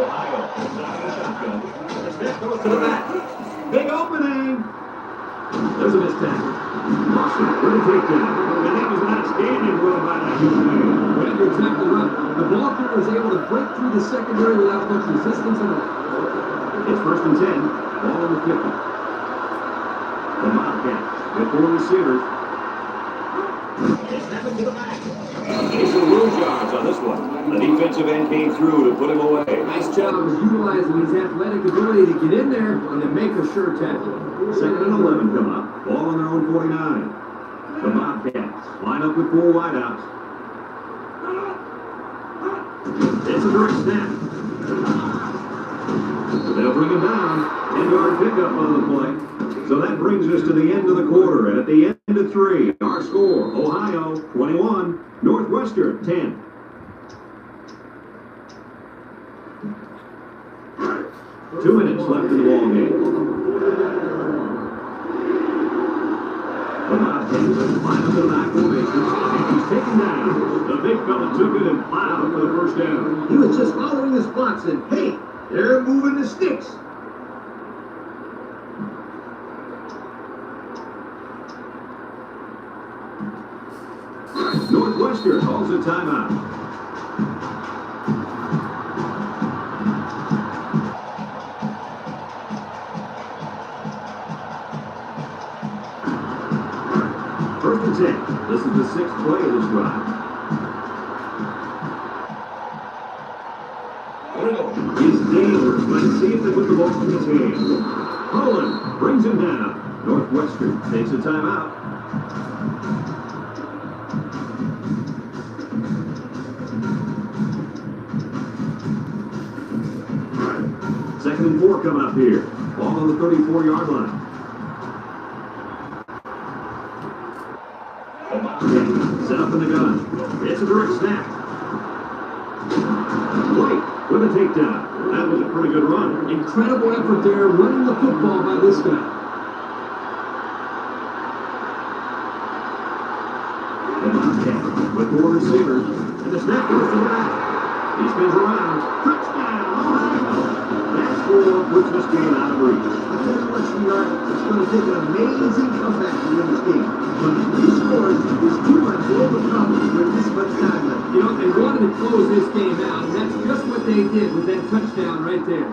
Ohio comes out of the shotgun. The snap goes to the back. Big opening. There's a missed tackle. Lawson with a takedown. And that was an outstanding run by that young man. Well, you're exactly right. The ball carrier was able to break through the secondary without much resistance at all. It's 1st and 10. Ball on the 50. The Bobcats with 4 receivers. Snap it to the back. He's some room yards on this one. The defensive end came through to put him away. Nice job of utilizing his athletic ability to get in there and to make a sure tackle. 2nd and 11 come up. Ball on their own 49. The Bobcats line up with 4 wideouts. It's a direct snap. They'll bring him down. 10-yard pickup on the play. So that brings us to the end of the quarter. And at the end of 3, our score, Ohio 21, Northwestern 10. Two minutes left in the ball game. The Bobcats line up in the back formation. And he's taken down. The big fella took it and plowed for the 1st down. He was just following his blocks, and hey, they're moving the sticks. Northwestern calls a timeout. First and 10. This is the 6th play of this drive. He's dangerous. Let's see if they put the ball in his hand. Holland brings him down. Northwestern takes a timeout. Second and 4 coming up here. Ball on the 34-yard line. Set up in the gun. It's a direct snap. White with a takedown. That was a pretty good run. Incredible effort there, running the football by this guy. The Bobcats with 4 receivers. And the snap goes to the back. He spins around. Touchdown! That's 4 puts this game out of reach. I'll tell you what, sweetheart, it's going to take an amazing comeback to win this game. But if he scores, there's too much to overcome with this much time left. You know, they wanted to close this game out, and that's just what they did with that touchdown right there.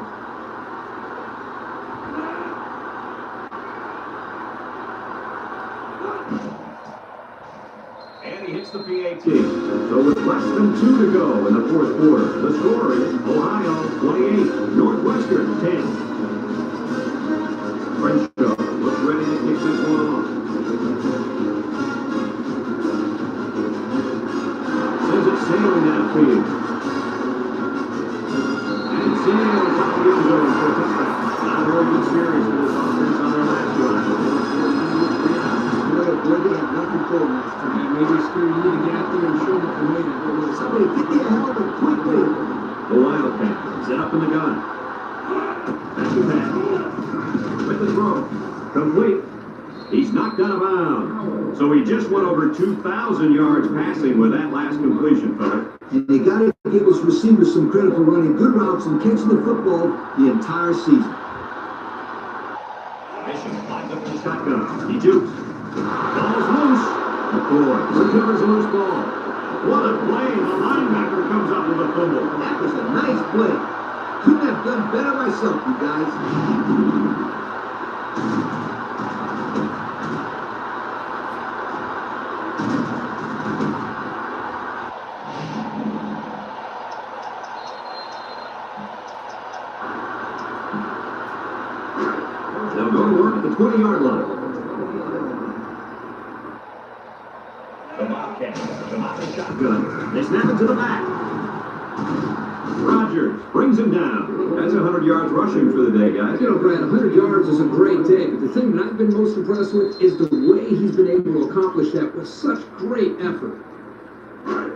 And he makes the PAT. So with less than 2 to go in the fourth quarter, the score is Ohio 28, Northwestern 10. Crenshaw looks ready to kick this one off. Sends it sailing downfield. And sails up the end zone for a touchdown. Not a very good series for this offense on their last drive. Boy, they had nothing for him last time. Maybe screw you to get out there and show what they're made of. Somebody get the hell of it quickly. The Wildcats set up in the gun. Back to back. With the throw. Complete. He's knocked out of bounds. So he just went over 2,000 yards passing with that last completion, fella. And they got to give his receivers some credit for running good routes and catching the football the entire season. Bishop lines up in the shotgun. He jukes. Ball's loose. McCoy recovers a loose ball. What a play. The linebacker comes up with a fumble. That was a nice play. Couldn't have done better myself, you guys. They'll go to work at the 20-yard line. The Bobcats come out the shotgun. They snap it to the back. Rodgers brings him down. That's 100 yards rushing for the day, guys. You know, Brad, 100 yards is a great day, but the thing that I've been most impressed with is the way he's been able to accomplish that with such great effort.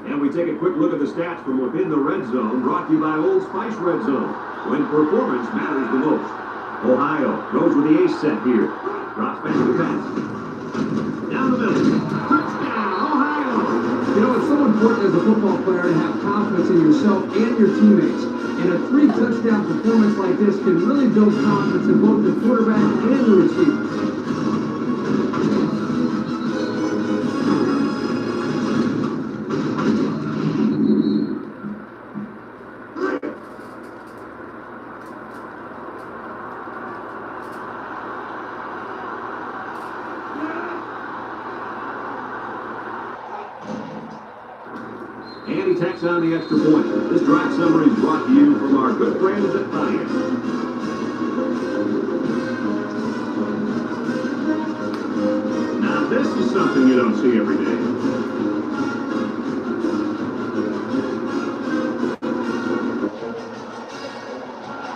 And we take a quick look at the stats from within the red zone, brought to you by Old Spice Red Zone, when performance matters the most. Ohio goes with the ace set here. Drops back to the pass. Down the middle. Touchdown, Ohio! You know, it's so important as a football player to have confidence in yourself and your teammates. And a 3-touchdown performance like this can really build confidence in both the quarterback and the receiver. And he tacks on the extra point. This drive summary is brought to you from our good friends at Pioneer. Now this is something you don't see every day.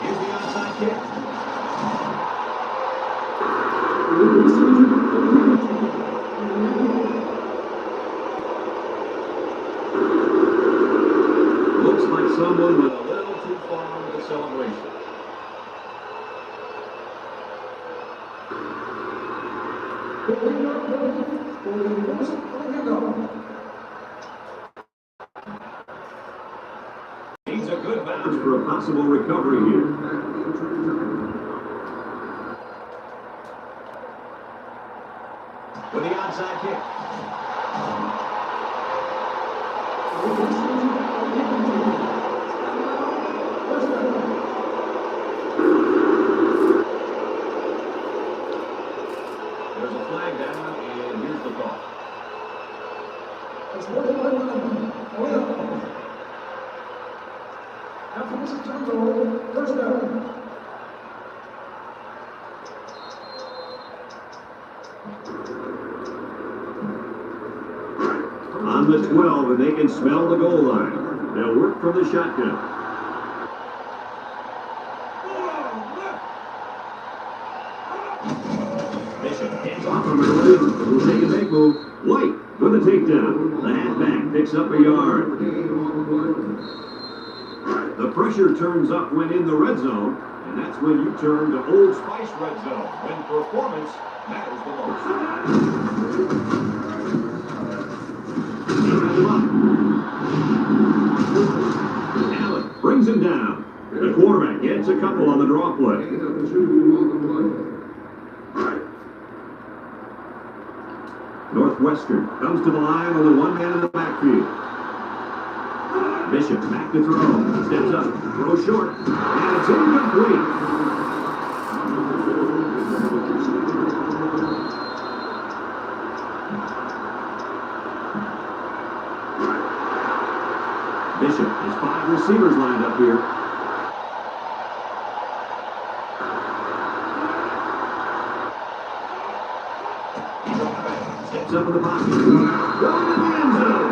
Here's the onside kick. Looks like someone went a little too far with the celebration. Needs a good bounce for a possible recovery here. With the onside kick. There's a flag down, and here's the call. On the 12, and they can smell the goal line. They'll work from the shotgun. Bishop hands off from early. Will take a big move. White with a takedown. The halfback picks up a yard. The pressure turns up when in the red zone, and that's when you turn to Old Spice Red Zone, when performance matters the most. Allen brings him down. The quarterback gets a couple on the draw play. Northwestern comes to the line, only one man in the backfield. Bishop back to throw. Steps up, throws short, and it's incomplete. wide receivers lined up here. Steps up in the pocket. Going to the end zone.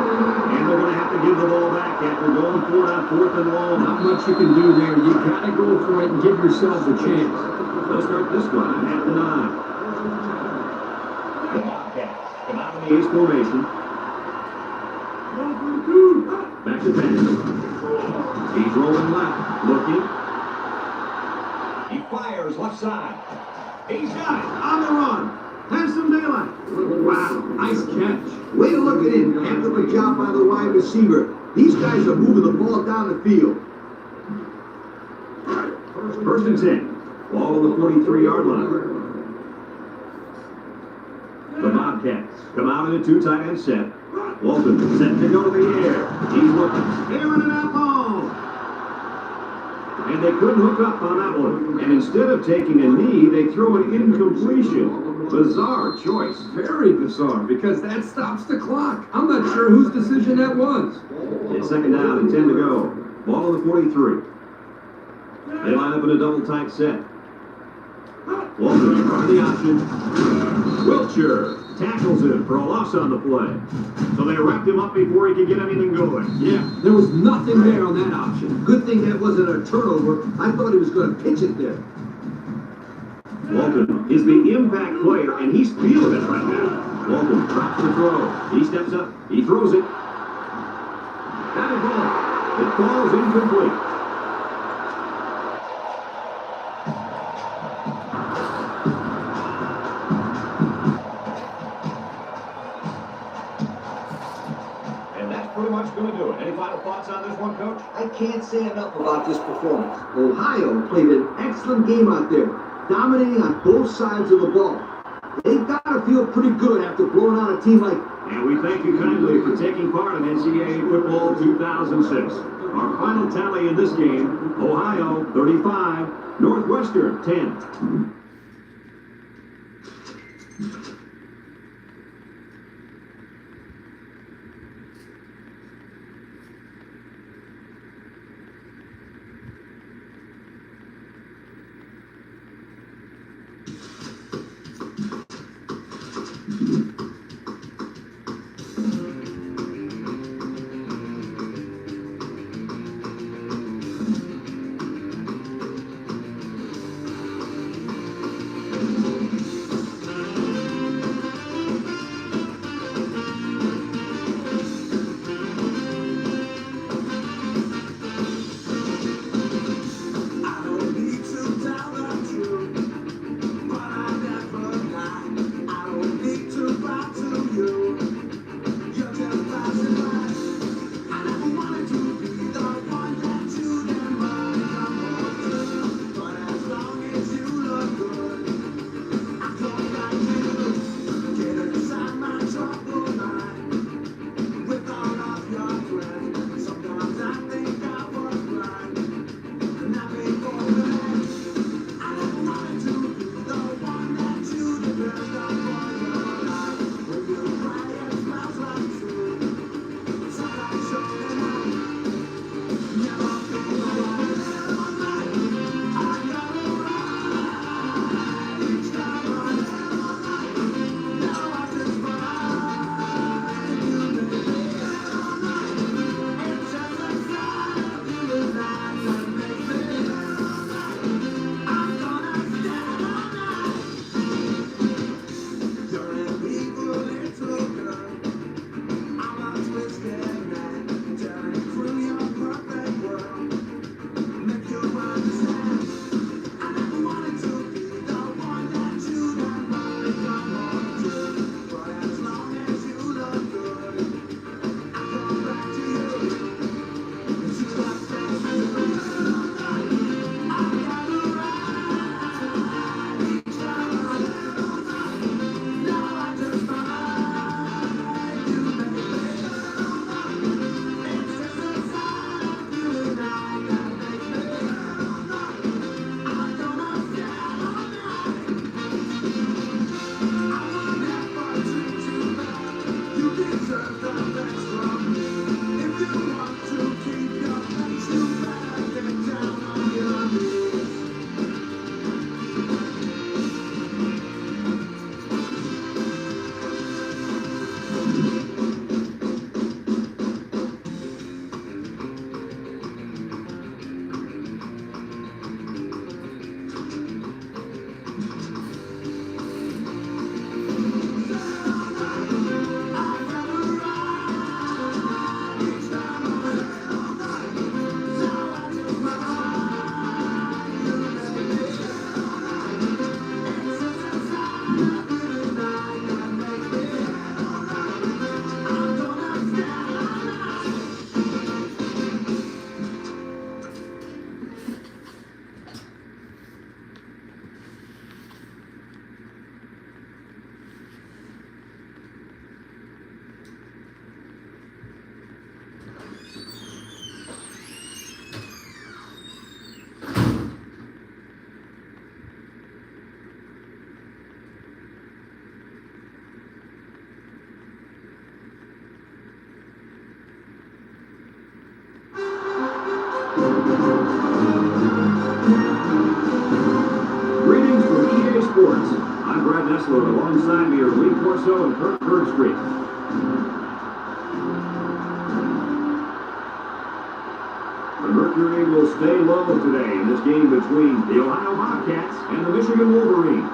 And they're going to have to give the ball back after going for it on 4th and long. Not much you can do there. You gotta go for it and give yourselves a chance. They'll start this one at the 9. The Bobcats come out in the ace formation. Back to pass. He's rolling left, looking. He fires left side. He's got it on the run. Has some daylight. Wow, nice catch. Way to look at him. Heck of a job by the wide receiver. These guys are moving the ball down the field. First and 10. Ball on the 43-yard line. The Bobcats come out in a 2 tight end set. Walton set to go to the air. He's looking. Airing it out long. And they couldn't hook up on that one. And instead of taking a knee, they throw an incompletion. Bizarre choice. Very bizarre, because that stops the clock. I'm not sure whose decision that was. It's 2nd down and 10 to go. Ball on the 43. They line up in a double tight set. Walton in front of the option. Wiltshire tackles him for a loss on the play. So they wrapped him up before he could get anything going. Yeah, there was nothing there on that option. Good thing that wasn't a turnover. I thought he was going to pitch it there. Walton is the impact player, and he's feeling it right now. Walton drops the throw. He steps up. He throws it. Batted ball. It falls incomplete. And that's pretty much going to do it. Any final thoughts on this one, Coach? I can't say enough about this performance. Ohio played an excellent game out there, dominating on both sides of the ball. They've got to feel pretty good after blowing out a team like. And we thank you kindly for taking part in NCAA Football 2006. Our final tally in this game, Ohio 35, Northwestern 10. Kessler alongside me are Lee Corso and Kurt Bergstreet. The Mercury will stay low today in this game between the Ohio Bobcats and the Michigan Wolverines.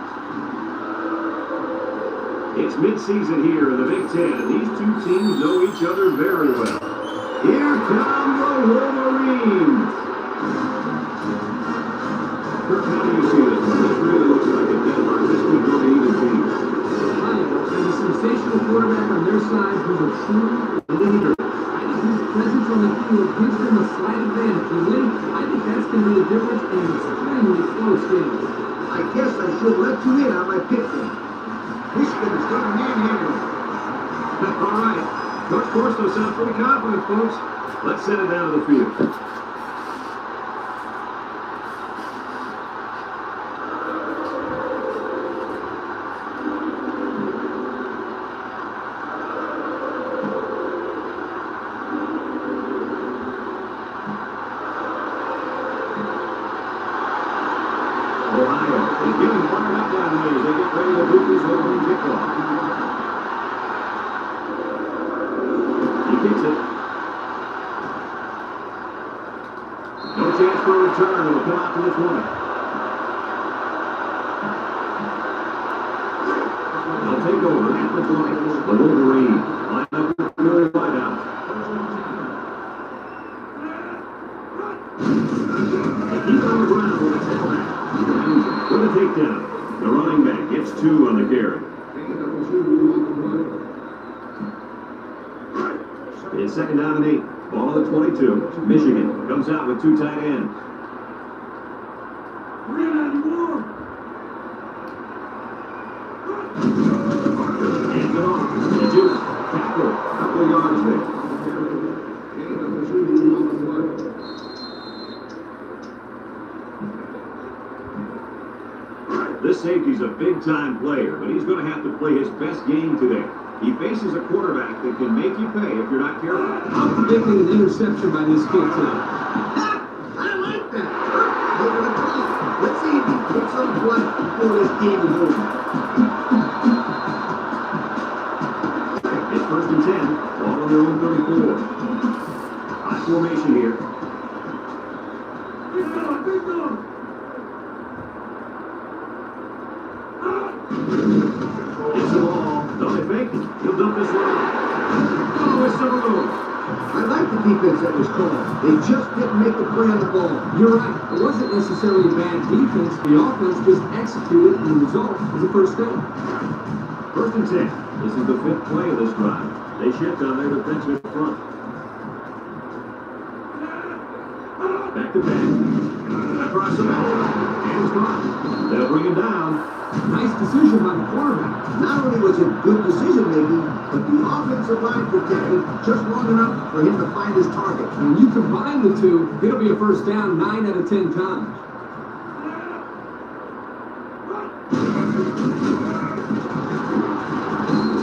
It's midseason here in the Big Ten, and these two teams know each other very well. Here come the Wolverines! Kirk, how do you see this one? This really looks like a deadline. This could go to even teams. Ohio has a sensational quarterback on their side who's a true leader. I think his presence on the field gives them a slight advantage. And Lee, I think that's going to be the difference in an extremely close game. I guess I should let you in on my pick there. Michigan's going to manhandle. All right. Coach Corso sounds pretty confident, folks. Let's send it down to the field. Ohio is getting fired up down here as they get ready to boot this opening kickoff. He kicks it. No chance for a return. It'll come out to the 20. They'll take over at the 20. The Wolverine line up with Curry wide out. They keep on the ground with a tailback. With a takedown. The running back gets 2 on the carry. It's second down and 8. Ball on the 22. Michigan comes out with 2 tight ends. Hands it off. The Juice. Tackle. Couple of yards there. This safety's a big-time player, but he's going to have to play his best game today. He faces a quarterback that can make you pay if you're not careful. I'm predicting an interception by this kid today. I like that. Look at the clock. Let's see if he puts some blood before this game is over. It's first and 10. Ball on their own 34. High formation here. Gets the ball. Don't they fake? He'll dump this one off. Oh, it's so low. I like the defense that was called. They just didn't make the play on the ball. You're right. It wasn't necessarily a bad defense. The offense just executed, and the result was a first down. First and 10. This is the 5th play of this drive. They shift on their defensive front. Back to back. Across the middle. And it's gone. They'll bring him down. Nice decision by the quarterback. Not only was it good decision making, but the offensive line protected just long enough for him to find his target. When you combine the two, it'll be a first down 9 out of 10 times.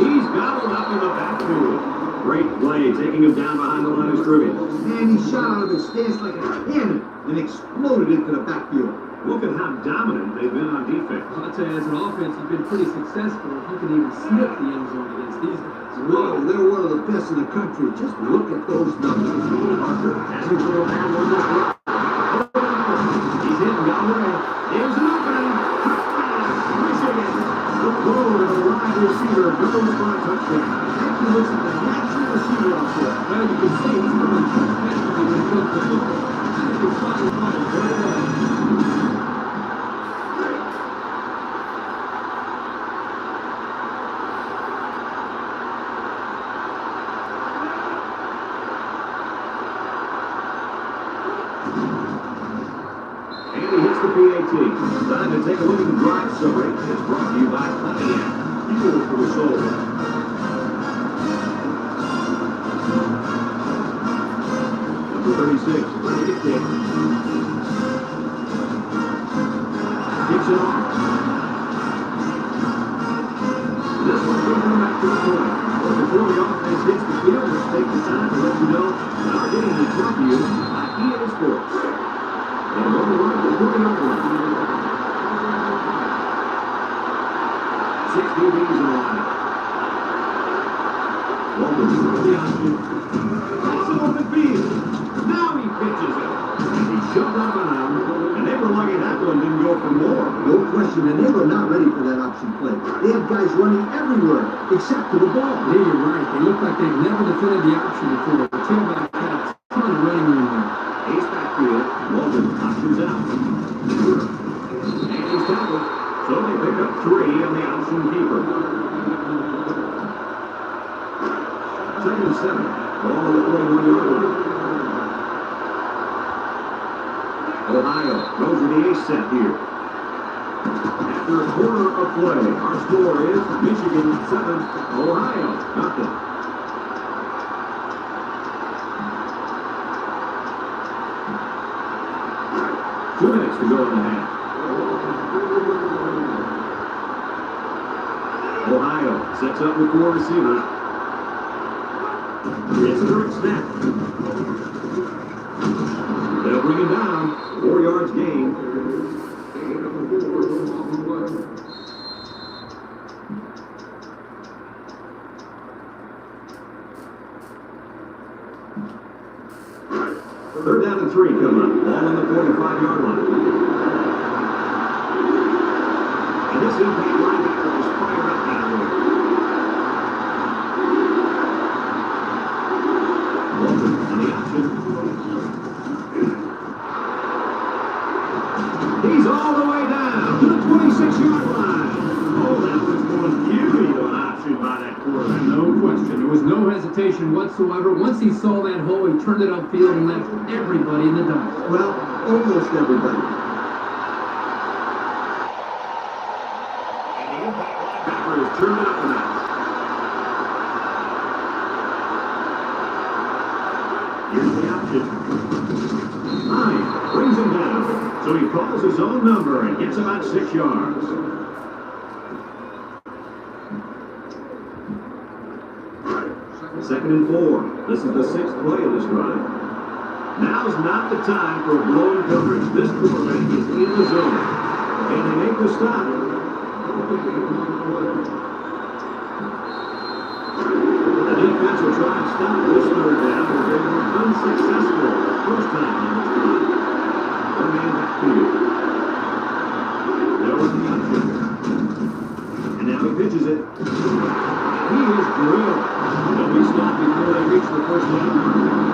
He's gobbled up in the backfield. Great play, taking him down behind the line of scrimmage. Man, he shot out of his stance like a cannon and exploded into the backfield. Look at how dominant they've been on defense. I'll tell you, as an offense, you've been pretty successful. You can even sniff the end zone against these guys. Whoa, they're one of the best in the country. Just look at those numbers. As we throw down one more play. He's hit and got away. There's an opening. Michigan. The throw to the wide receiver goes for a touchdown. Heck, he looks like a natural receiver out there. Well, you can see he's coming defensively when it comes to football. I think he's trying to find a great way. PAT. Time to take a look at the drive summary. It's brought to you by Pontiac. Fuel for the soul. Number 36, ready to kick. Kicks it off. This one's going to come back to the point. But before the offense hits the field, let's take the time to let you know that our game is brought to you by EA Sports. And on the right, we're moving on. 6 DBs in the lineup. Walton through the option. That's an open field. Now he pitches it. And he shoved out of bounds. And they were lucky that one didn't go for more. No question, and they were not ready for that option play. They had guys running everywhere except to the ball. Yeah, you're right. They look like they've never defended the option before. The tailback had a ton of running room there. Ace backfield. Walton options out. And he's tackled. So they pick up 3 on the option keeper. 2nd and 7. Ball on the 41-yard line. Ohio goes with the ace set here. After a quarter of play, our score is Michigan 7, Ohio nothing. Two minutes to go in the half. Ohio sets up with 4 receivers. It's a direct snap. They'll bring him down. 4 yards gain. Third down and 3 coming up. Ball on the 45-yard line. And this impact linebacker is fired up that way. Walton on the option. He's all the way down to the 26-yard line. Oh, that was one beauty of an option by that quarterback. No question. There was no hesitation whatsoever. Once he saw that hole, he turned it upfield and left everybody in the dust. Well, almost everybody. And the impact linebacker is turned it up a notch. Here's the option. Hines brings him down. So he calls his own number and gets about 6 yards. Second and 4. This is the 6th play of this drive. Now's not the time for blown coverage. This quarterback is in the zone. And they make the stop. The defense will try and stop this third down, but they were unsuccessful first time on this drive. One man backfield. They'll run the option. And now he pitches it. He is drilled. They'll be stopped before they reach the first down.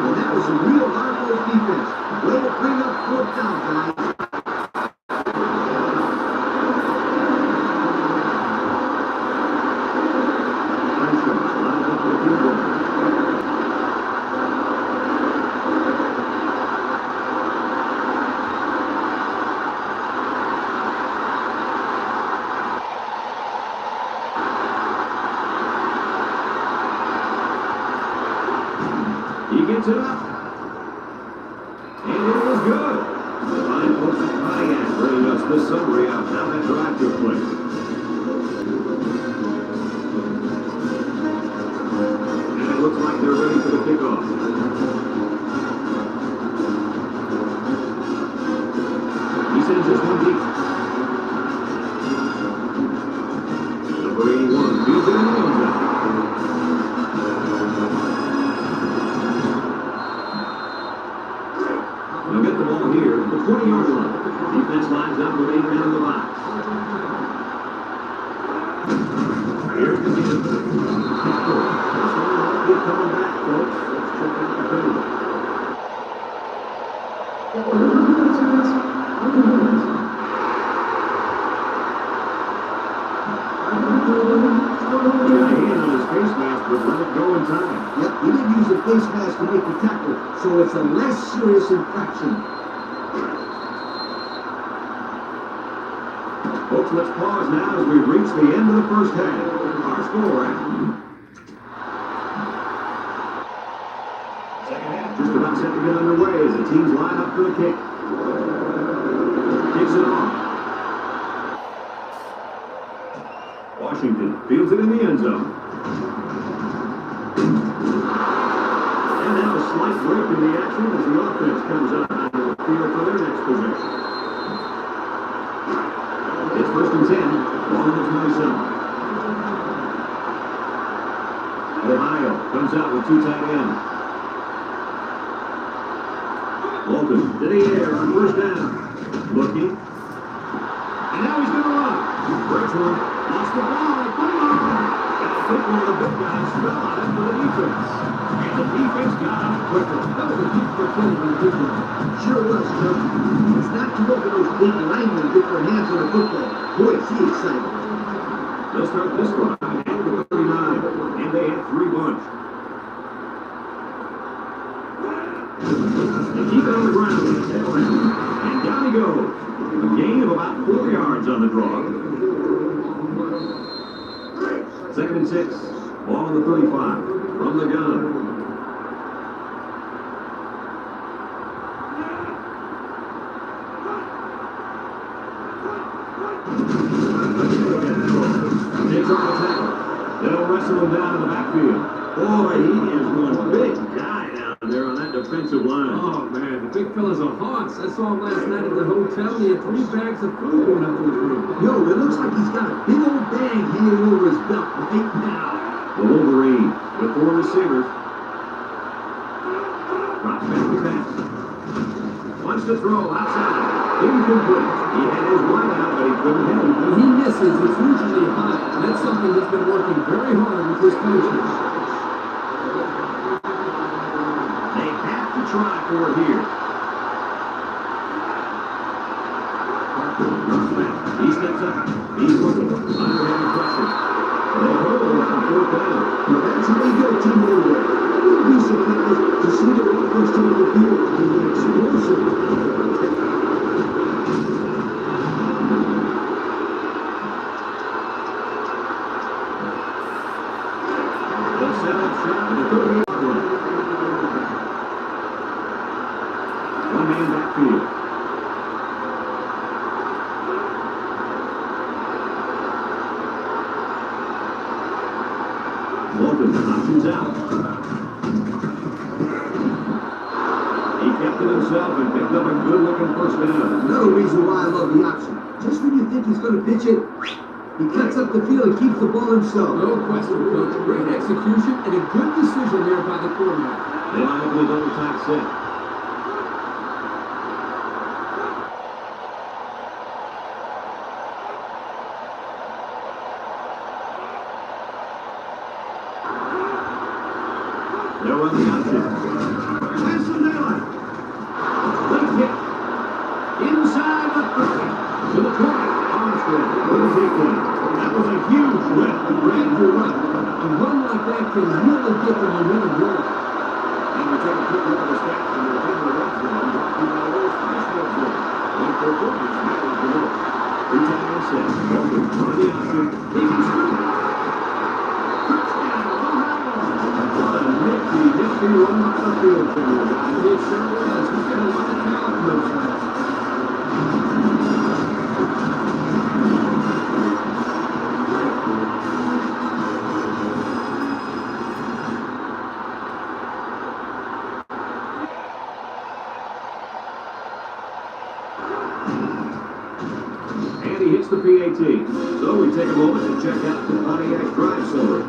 Well, that was a real hard-nosed defense. Way to bring up 4th down, guys. Pressure. Line up for the field goal. He gets it up. And it is good. The fine folks at Pontiac bringing us this summary of how that drive took place. And it looks like they're ready for the kickoff. He sends this one deep. Number 81 feeds it in the end zone. They'll get the ball here at the 20-yard line. Defense lines up with 8 men in the box. Here's the game. This one won't be coming back, folks. Let's check out the penalty. He got a hand on his face mask, but let it go in time. Yep, he didn't use the face mask to make the tackle, so it's a less serious infraction. Folks, let's pause now as we reach the end of the first half. Our score at second half just about set to get underway as the teams line up for the kick. Kicks it off. Washington fields it in the end zone. And now a slight break in the action as the offense comes out onto the field for their next possession. It's 1st and 10, ball on the 27. Ohio comes out with two tight ends. Walton to the air on first down. Looking. And now he's going to run. Breaks one. Lost the ball. Put him on. Got to pick one of the big guys. Fell on it for the defense. And the defense got out quickly. That was a huge percentage of the defense. Sure was, Chuck. It's not too often those big linemen get their hands on the football. Boy, is he excited. They'll start this one at the 39, and they have three bunch. They keep it on the ground, and down he goes. A gain of about 4 yards on the draw. 2nd and 6, ball on the 35, from the gun. Takes on the tackle. They'll wrestle him down in the backfield. Boy, he is one big guy down there on that defensive line. Oh, man, the big fella's a hoss. I saw him last night at the hotel. He had 3 bags of food going up to his room. Yo, it looks like he's got a big old bag hanging over his belt right now. The Wolverine with 4 receivers. Drops back to pass. Wants to throw outside. Incomplete. He had his wide out, but he couldn't hit him. When he misses, it's usually high. And that's something he's been working very hard with his coaches. They have to try for it here. Runs back. He steps up. He's looking. Underhand pressure. They hold on 4th down. Now that's how you get a team anywhere. I wouldn't be surprised to see their offense take the field and be explosive. They'll set up shot in the 38-yard line. One man backfield. Walton options out. He kept it himself and picked up a good-looking first down. Another reason why I love the option. Just when you think he's going to pitch it, he cuts up the field and keeps the ball himself. No question, Coach. Great execution and a good decision there by the quarterback. They line up with a double tight set. They'll run the option. Hanson Dillon. The kick. Inside the 30. To the 20. Armstead will take one. That was a huge lift. A brand new run. A run like that can really get the momentum going. And we take a quick look at the stats and we'll take the rest of them. Brought to you by Lowe's Fishbowl Group. When performance matters the most. 3 tight end set. Walton on the option. He can shoot. Touchdown, Ohio. What a nifty run by the field general, guys. It sure was. He's got a lot of talent, those guys. And he hits the PAT. So we take a moment to check out the Pontiac Drive Center.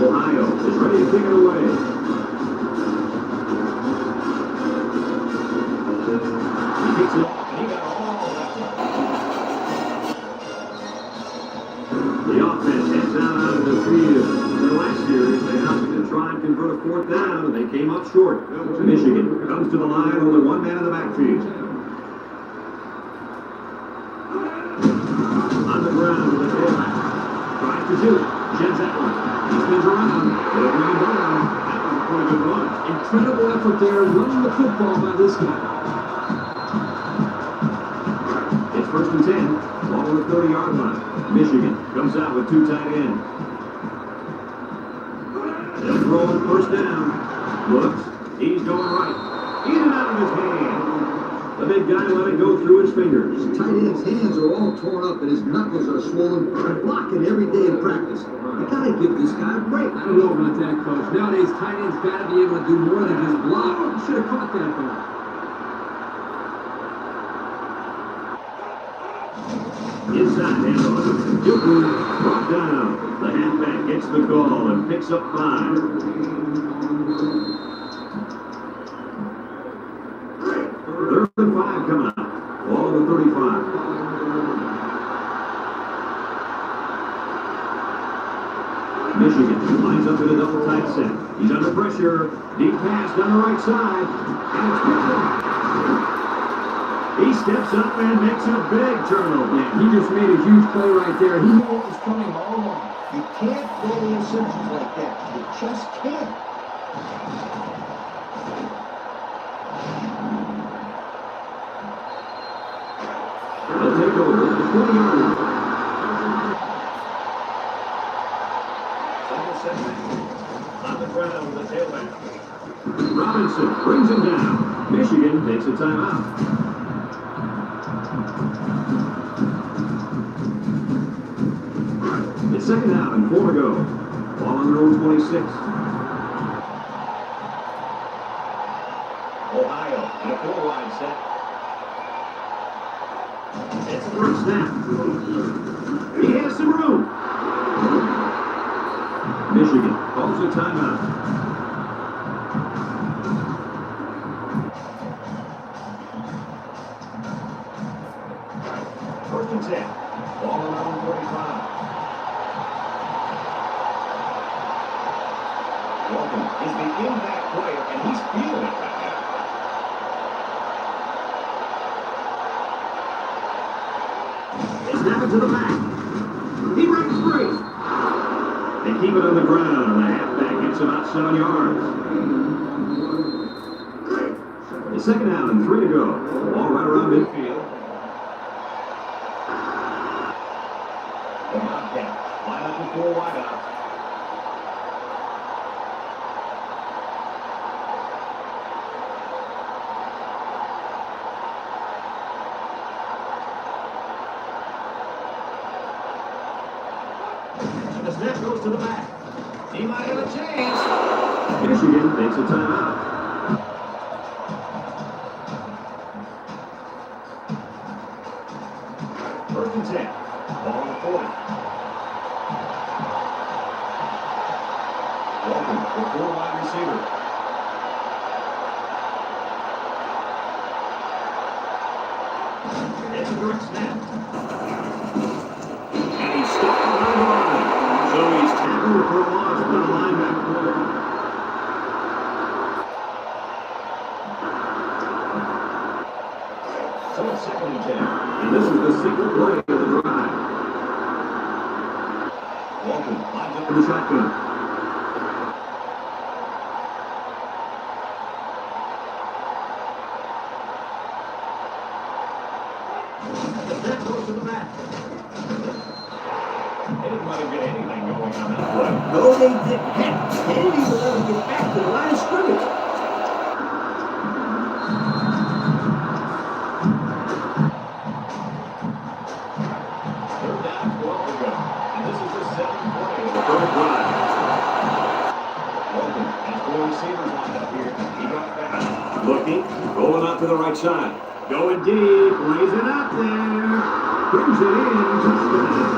Ohio is ready to kick it away. He kicks it. He got all that. The offense heads out onto the field. Their last series, they opted to try and convert a 4th down, and they came up short. Michigan comes to the line, only one man in the backfield. On the ground with a tailback. Tries to shoot. Sheds that one. He spins around. They'll bring him down. That was a pretty good run. Incredible effort there running the football by this guy. It's 1st and 10. Ball on the 30-yard line. Michigan comes out with 2 tight ends. They'll throw on 1st down. Looks. He's going right. In and out of his hand. The big guy let it go through his fingers. Tight end's hands are all torn up and his knuckles are swollen from blocking every day in practice. You gotta give this guy a break. I don't know about that, Coach. Nowadays, tight ends got to be able to do more than just block. You should have caught that ball. Inside handoff. Newton brought down. The halfback gets the call and picks up 5. Third and 5 coming up. Ball on the 35. Michigan lines up in a double tight set. He's under pressure. Deep pass down the right side. And it's picked up. He steps up and makes a big turnover. Yeah, he just made a huge play right there. He knew what was coming all along. You can't throw interceptions like that. You just can't. They'll take over the 20-yard line. Second setback. On the ground with the tailback. Robinson brings him down. Michigan takes a timeout. It's second down and 4 to go. Ball on their own 26. Ohio in a 4-wide set. It's a first snap. He has some room. Michigan calls a timeout. First and 10. Ball on their own 45. Walton is the impact player, and he's feeling it right now. They snap it to the back. He breaks free. They keep it on the ground, and the halfback gets about 7 yards. It's second down and 3 to go. Ball right around midfield. The Bobcats line up with 4 wideouts. The snap goes to the back. He might have a chance. Michigan takes a timeout. First and 10. Ball on the 40. Walton with 4 wide receivers. It's a direct snap. And he's stopped on the line. So he's tackled for a loss by the linebacker. So it's second and 10. And this is the secret play of the drive. Walton lines up in the shotgun. The snap goes to the back. They didn't let him get anything going on that play. No, they didn't. Heck, they didn't even let him get back to the line of scrimmage. Third down, 12 to go. And this is the 7th play of the third drive. Walton has 4 receivers lined up here. He drops back. Looking, rolling out to the right side. Going deep, lays it out there. Brings it in, touchdown.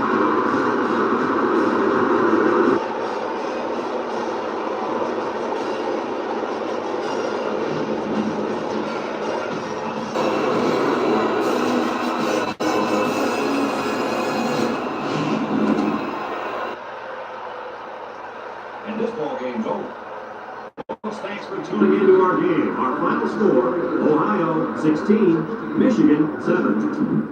And this ball game's over. Folks, thanks for tuning into our game. Our final score, Ohio 16, Michigan 7.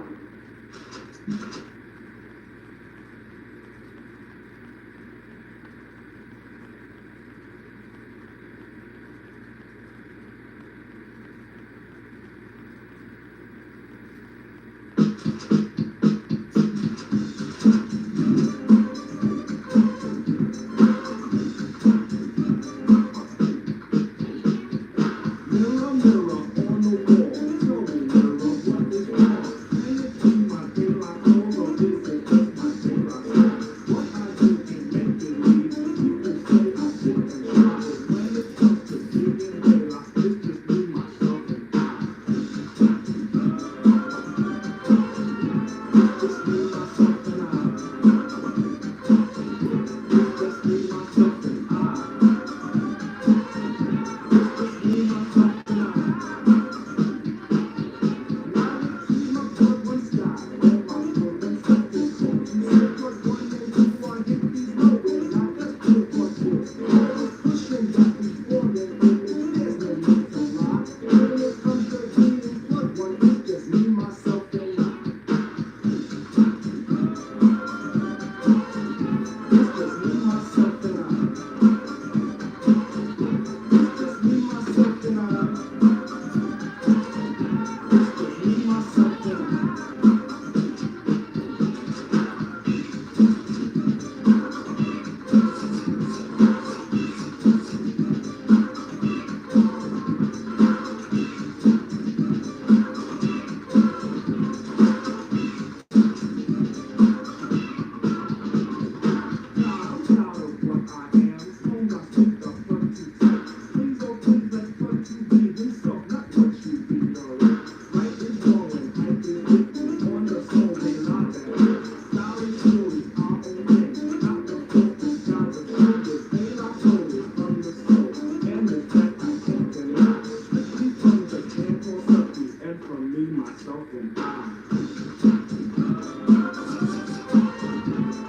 and I.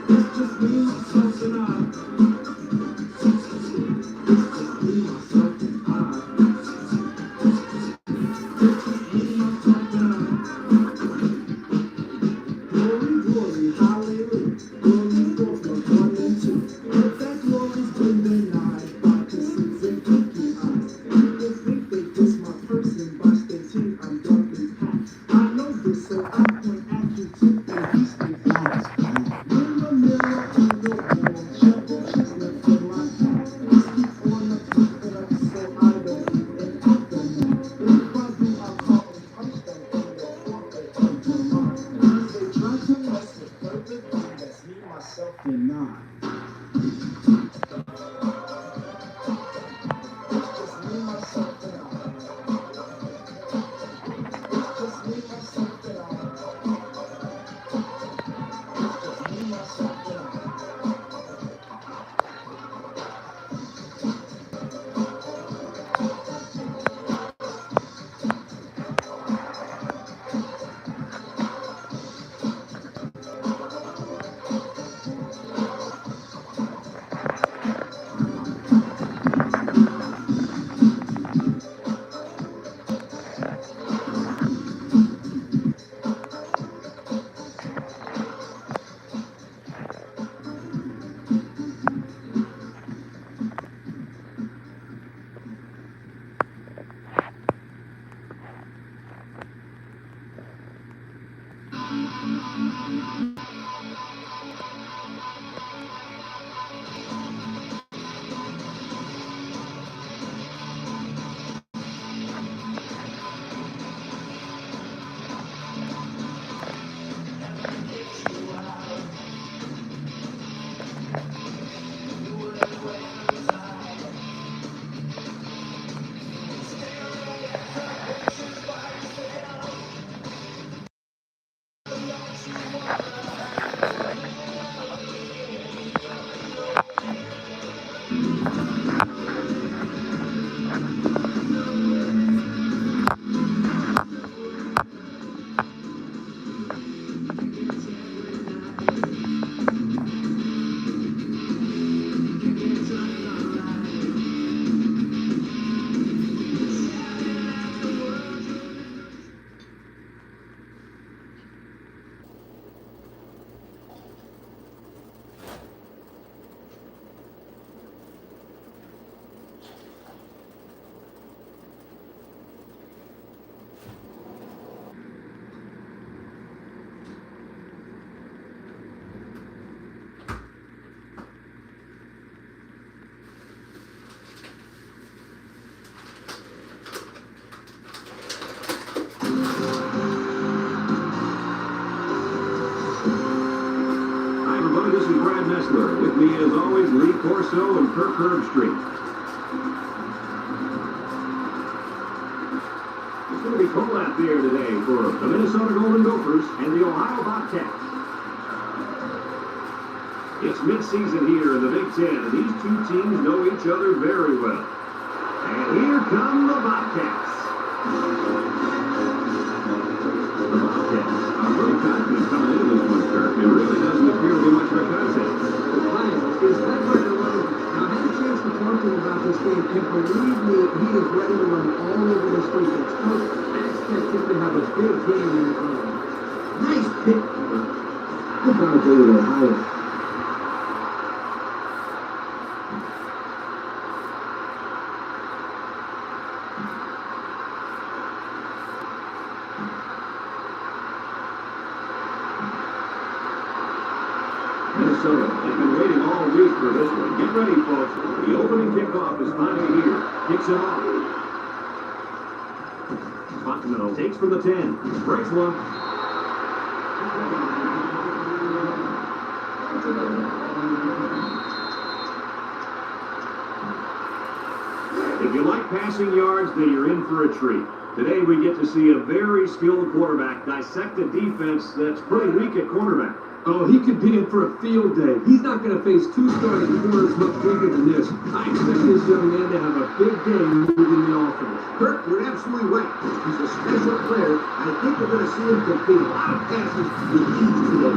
It's just me, myself, and I. It's just me, myself, and I. It's just me, myself, and I. Glory, glory, hallelujah. Glory, forth, my 1 and 2. If that glory's been denied by pursuits and cookie eyes, people think they diss my person by stating I'm dark and packed. I know this, so I point at you too, and he stays lies. Mirror, mirror on the wall, shuffle chestnut for my cat. This keeps on the pumping up, so I don't even pump them now. If I do, I'll call and punch them in the forehead of your mind. Cause they try to mess with everything that's me, myself, and I. It's just me, myself, and I. It's just me, myself, and I. It's just me, myself, and I. Hi, everybody. This is Brad Nessler. With me, as always, Lee Corso and Kirk Herbstreit. It's going to be cold out there today for the Minnesota Golden Gophers and the Ohio Bobcats. It's midseason here in the Big Ten, and these two teams know each other very well. And here come the Bobcats. The Bobcats are really confident coming into this one, Kirk. It really doesn't appear to be much of a contest. Ohio is led by DeLone. Now, I had a chance to talk to him about this game, and believe me, he is ready to run all over the street. It's tough. I expect him to have a big game in the game. Nice pick. Good ball played, Ohio. Minnesota, they've been waiting all week for this one. Get ready, folks. The opening kickoff is finally here. Kicks it off. Fontenot takes from the 10. Breaks one. If you like passing yards, then you're in for a treat. Today we get to see a very skilled quarterback dissect a defense that's pretty weak at cornerback. Oh, he could be in for a field day. He's not going to face two starting corners much weaker than this. I expect this young man to have a big day moving the offense. Kirk, you're absolutely right. He's a special player. I think we're going to see him complete a lot of passes with ease today.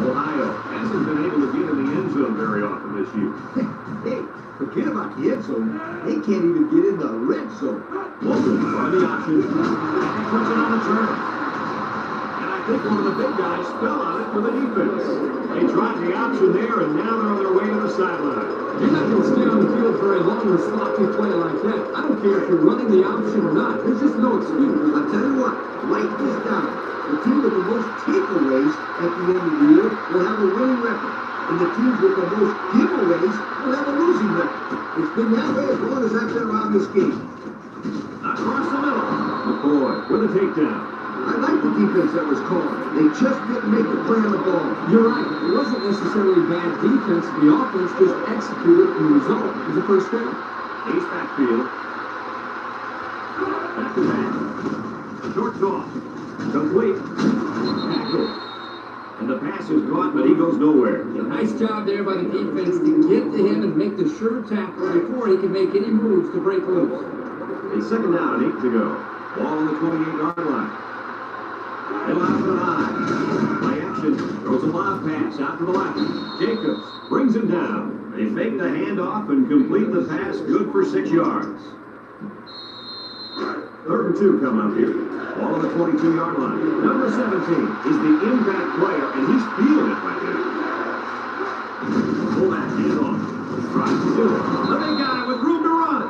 Ohio hasn't been able to get in the end zone very often this year. Hey, forget about the end zone. They can't even get in the red zone. Walton on the option. And puts it on the turn. And I think one of the big guys fell on it for the defense. They tried the option there, and now they're on their way to the sideline. You're not going to stay on the field very long with a sloppy play like that. I don't care if you're running the option or not. There's just no excuse. I'll tell you what, write this down. The team with the most takeaways at the end of the year will have a winning record. And the teams with the most giveaways will have a losing record. It's been that way as long as I've been around this game. Across the middle. McCoy with a takedown. I like the defense that was called. They just didn't make the play on the ball. You're right. It wasn't necessarily bad defense. The offense just executed, and the result is a first down. Ace backfield. Back to back. Short toss. Complete. Tackle. And the pass is caught, but he goes nowhere. Nice job there by the defense to get to him and make the sure tackle before he can make any moves to break loose. A second down and 8 to go. Ball on the 28-yard line. They line for an eye. Play action. Throws a lob pass out to the left. Jacobs brings him down. They fake the handoff and complete the pass. Good for 6 yards. 3rd and 2 come up here. Ball on the 22-yard line. Number 17 is the impact player, and he's feeling it right now. Pull that hand off. Tries to do it. The big guy with room to run.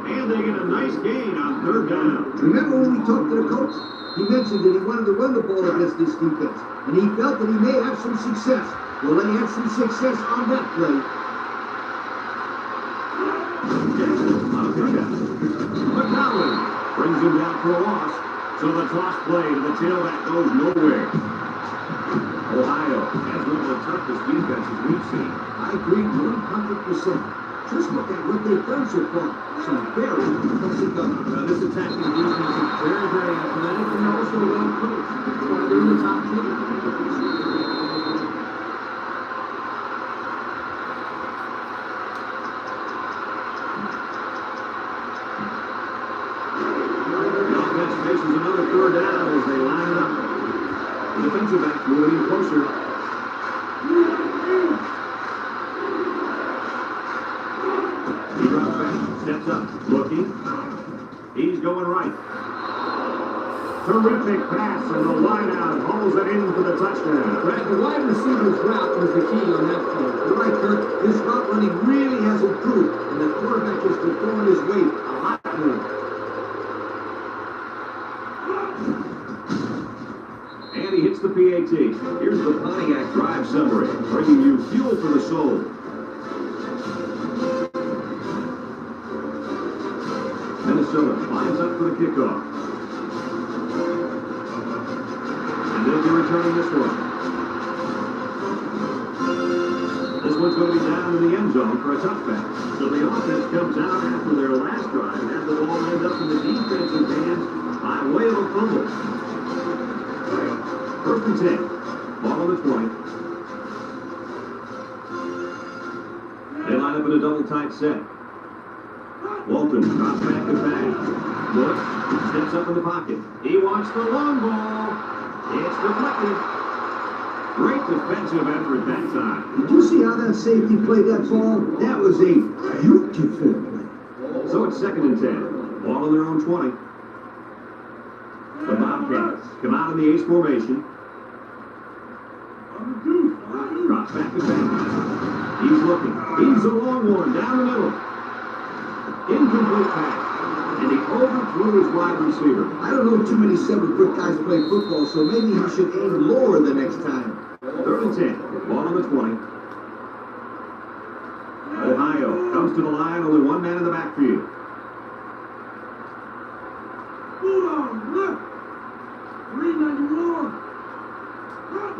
And they get a nice gain on 3rd down. Remember when we talked to the coach? He mentioned that he wanted to run the ball against this defense, and he felt that he may have some success. Well, they had some success on that play. Jackson on a pickup. McCollum brings him down for a loss. So the toss play to the tailback goes nowhere. Ohio has one of the toughest defenses we've seen. I agree 100%. Just look at what they've done so far. Some very impressive guns. Now, this attacking defense is very, very athletic and also well coached. That's why they're in the top 10. Faces another 3rd down as they line it up. The defensive back moving in closer. He drops back, steps up, looking. He's going right. Terrific pass, and the wideout hauls it in for the touchdown. Brad, the wide receiver's route was the key on that play. You're right, Kirk. This route running really has improved, and the quarterback has been throwing his weight a lot more. And he hits the PAT. Here's the Pontiac drive summary, bringing you fuel for the soul. Minnesota lines up for the kickoff. And they'll be returning this one. This one's going to be down in the end zone for a touchback. So the offense comes out after their last drive, and the ball ends up in the defensive hands by way of a fumble. 1st and 10. Ball on the 20. They line up in a double tight set. Walton drops back to back. Looks, steps up in the pocket. He wants the long ball. It's deflected. Great defensive effort that time. Did you see how that safety played that ball? That was a beautiful play. So it's 2nd and 10. Ball on their own 20. The Bobcats come out in the ace formation. Drops back to back. He's looking. He's a long one down the middle. Incomplete pass. And he overthrew his wide receiver. I don't know too many 7-foot guys play football, so maybe he should aim lower the next time. 3rd and 10. Ball on the 20. Ohio comes to the line. Only one man in the backfield.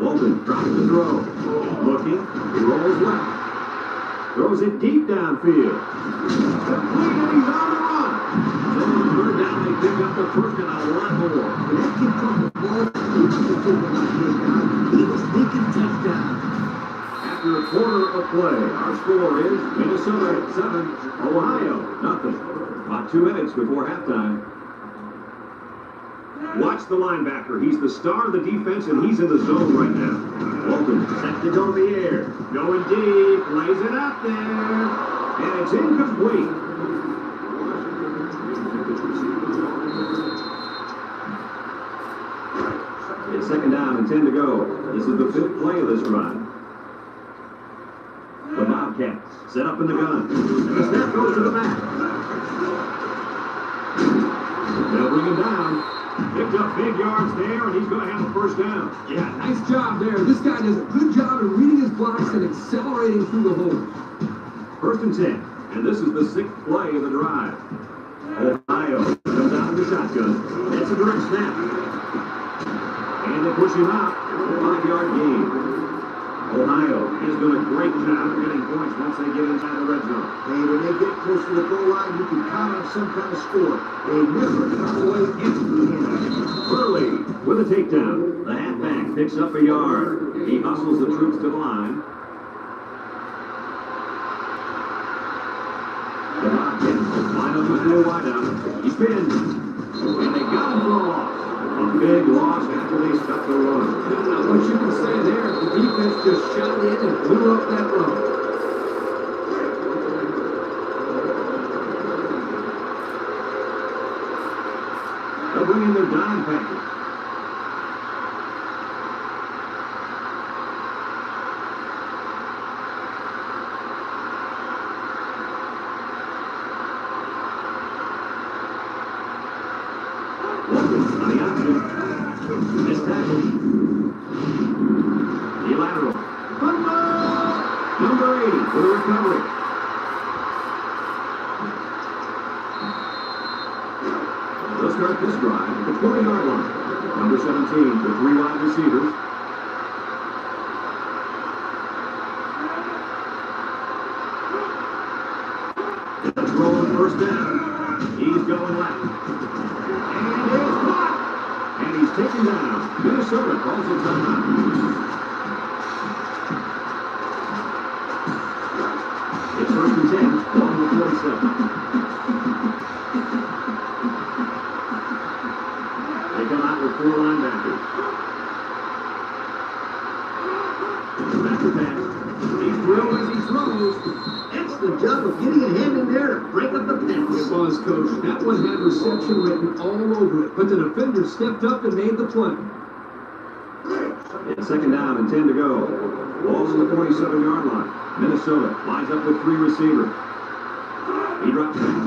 Walton drops the throw. Looking. He rolls left. Throws it deep downfield. Complete, and he's on the run. Third down, they pick up the first and a lot more. When that kid caught the ball, he wasn't thinking about his down. He was thinking touchdown. After a quarter of play, our score is Minnesota 7, Ohio 0. About 2 minutes before halftime. Watch the linebacker. He's the star of the defense, and he's in the zone right now. Walton set to go in the air. Going deep. Lays it out there. And it's incomplete. It's second down and 10 to go. This is the 5th play of this drive. The Bobcats set up in the gun. And the snap goes to the back. They'll bring him down. Picked up big yards there, and he's going to have a first down. Yeah, nice job there. This guy does a good job of reading his blocks and accelerating through the holes. First and 10. And this is the 6th play of the drive. Ohio comes out of the shotgun. It's a direct snap. And they push him out. 5-yard gain. Ohio is doing a great job of getting points once they get inside the red zone. Hey, when they get close to the goal line, you can count on some kind of score. They never come away empty-handed. Early with a takedown. The halfback picks up a yard. He hustles the troops to the line. The Bobcats line up with their wideout. He spins. And they got him for a loss. A big loss after they stopped the run. What you can say there, the defense just shut in and blew up that run. They'll bring in their dime package. On the option. Missed tackle. The lateral. Number 80 for the recovery. They'll start this drive at the 20-yard line. Number 17, the 3 wide receivers. Let's roll on first down. He's going left. And it's blocked. And he's taken down. Minnesota calls it timeout. It's first and 10, along the 47. They come out with 4 linebackers. Back to pass. He's drilled as he throws. Excellent job of getting a hand in there to break up the pass. It was, Coach. That one had reception written all over it, but the defender stepped up and made the play. It's second down and 10 to go. Ball's on the 47-yard line. Minnesota lines up with 3 receivers. He drops back.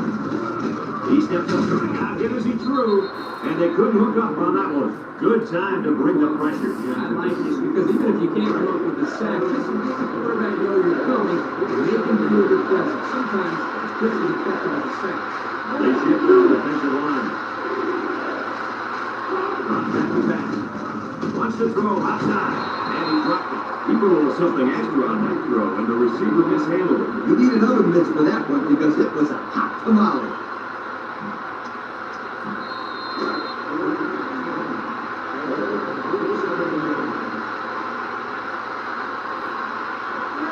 He steps up to the guy. Hit as he threw, and they couldn't hook up on that one. Good time to bring the pressure. Yeah, I like this because even if you can't come up with the sack, just make the quarterback know you're coming and make him feel your presence. Sometimes it's just as effective as a sack. They shift down the defensive line. Run back to back. Wants to throw outside, and he dropped it. He put a little something extra on that throw, and the receiver mishandled it. You need another miss for that one because it was a hot tamale.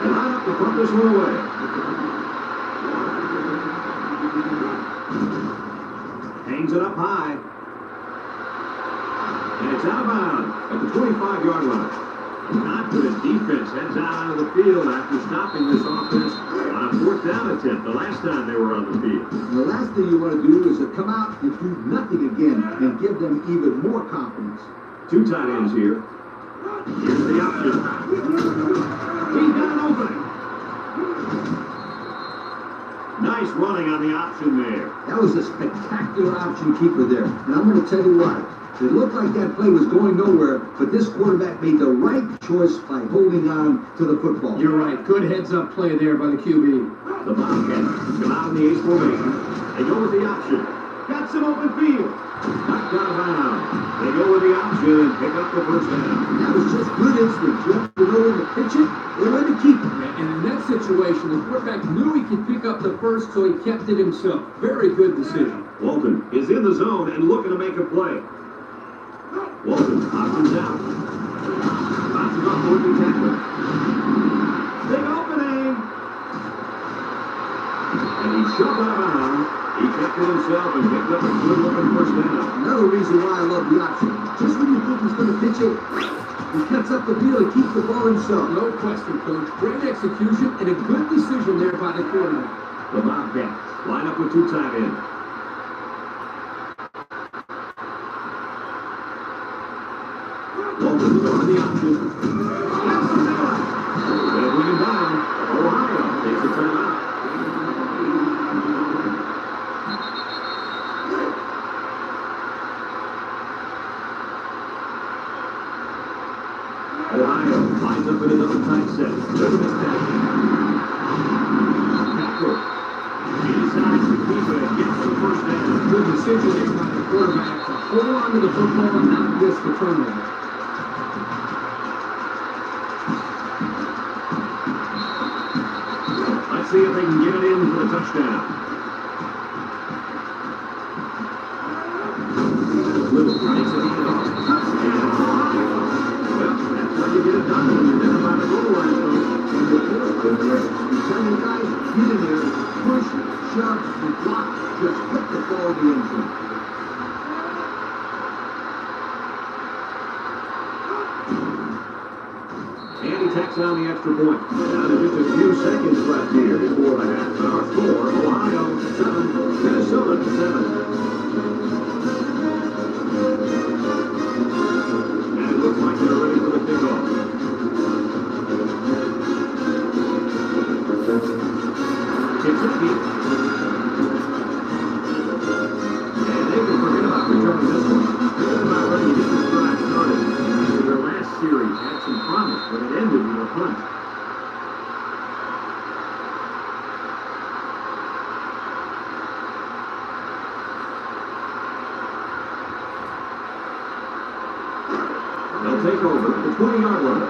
They line up to pump this one away. Hangs it up high. And it's out of bounds at the 25-yard line. Confident defense heads out of the field after stopping this offense on a 4th down attempt the last time they were on the field. And the last thing you want to do is to come out and do nothing again and give them even more confidence. 2 tight ends here. Here's the option. He's got an opening. Nice running on the option there. That was a spectacular option keeper there. And I'm going to tell you what. It looked like that play was going nowhere, but this quarterback made the right choice by holding on to the football. You're right. Good heads-up play there by the QB. The Bobcats come out in the ace formation. They go with the option. Got some open field. Knocked out of bounds. They go with the option and pick up the first down. That was just good instinct. You have to know when to pitch it or when to keep it. And in that situation, the quarterback knew he could pick up the first, so he kept it himself. Very good decision. Walton is in the zone and looking to make a play. Walton options out. Bounces off the rookie tackle. Big opening. And he shoved out of bounds. He kept it himself and picked up a good-looking first down. Another reason why I love the option. Just when you think he's going to pitch it, he cuts up the field and keeps the ball himself. No question, Coach. Great execution and a good decision there by the quarterback. The Bobcats line up with two tight ends. Walton on the option. They'll bring him down. Ohio takes a timeout. Ohio lines up in another tight set. There's this tackle. He decides to keep it and gets the first down. Good decision there by the quarterback to hold on to the football and not miss the turnover. Let's see if they can get it in for the touchdown. Little makes it handoff. Touchdown, Ohio. Well, that's how you get it done when you're down by the goal line, folks. And the fourth quarter, you tell your guys, get in there, push, shove, and block. Just put the ball in the end zone. And he tacks on the extra point. Down to just a few seconds left here before the half. Our score, Ohio 7, Minnesota 7. And it looks like they're ready for the kickoff. Kentucky. And they can forget about returning this one. They're about ready to get this drive started. After their last series had some promise, but it ended with a punt. They'll take over at the 20-yard line.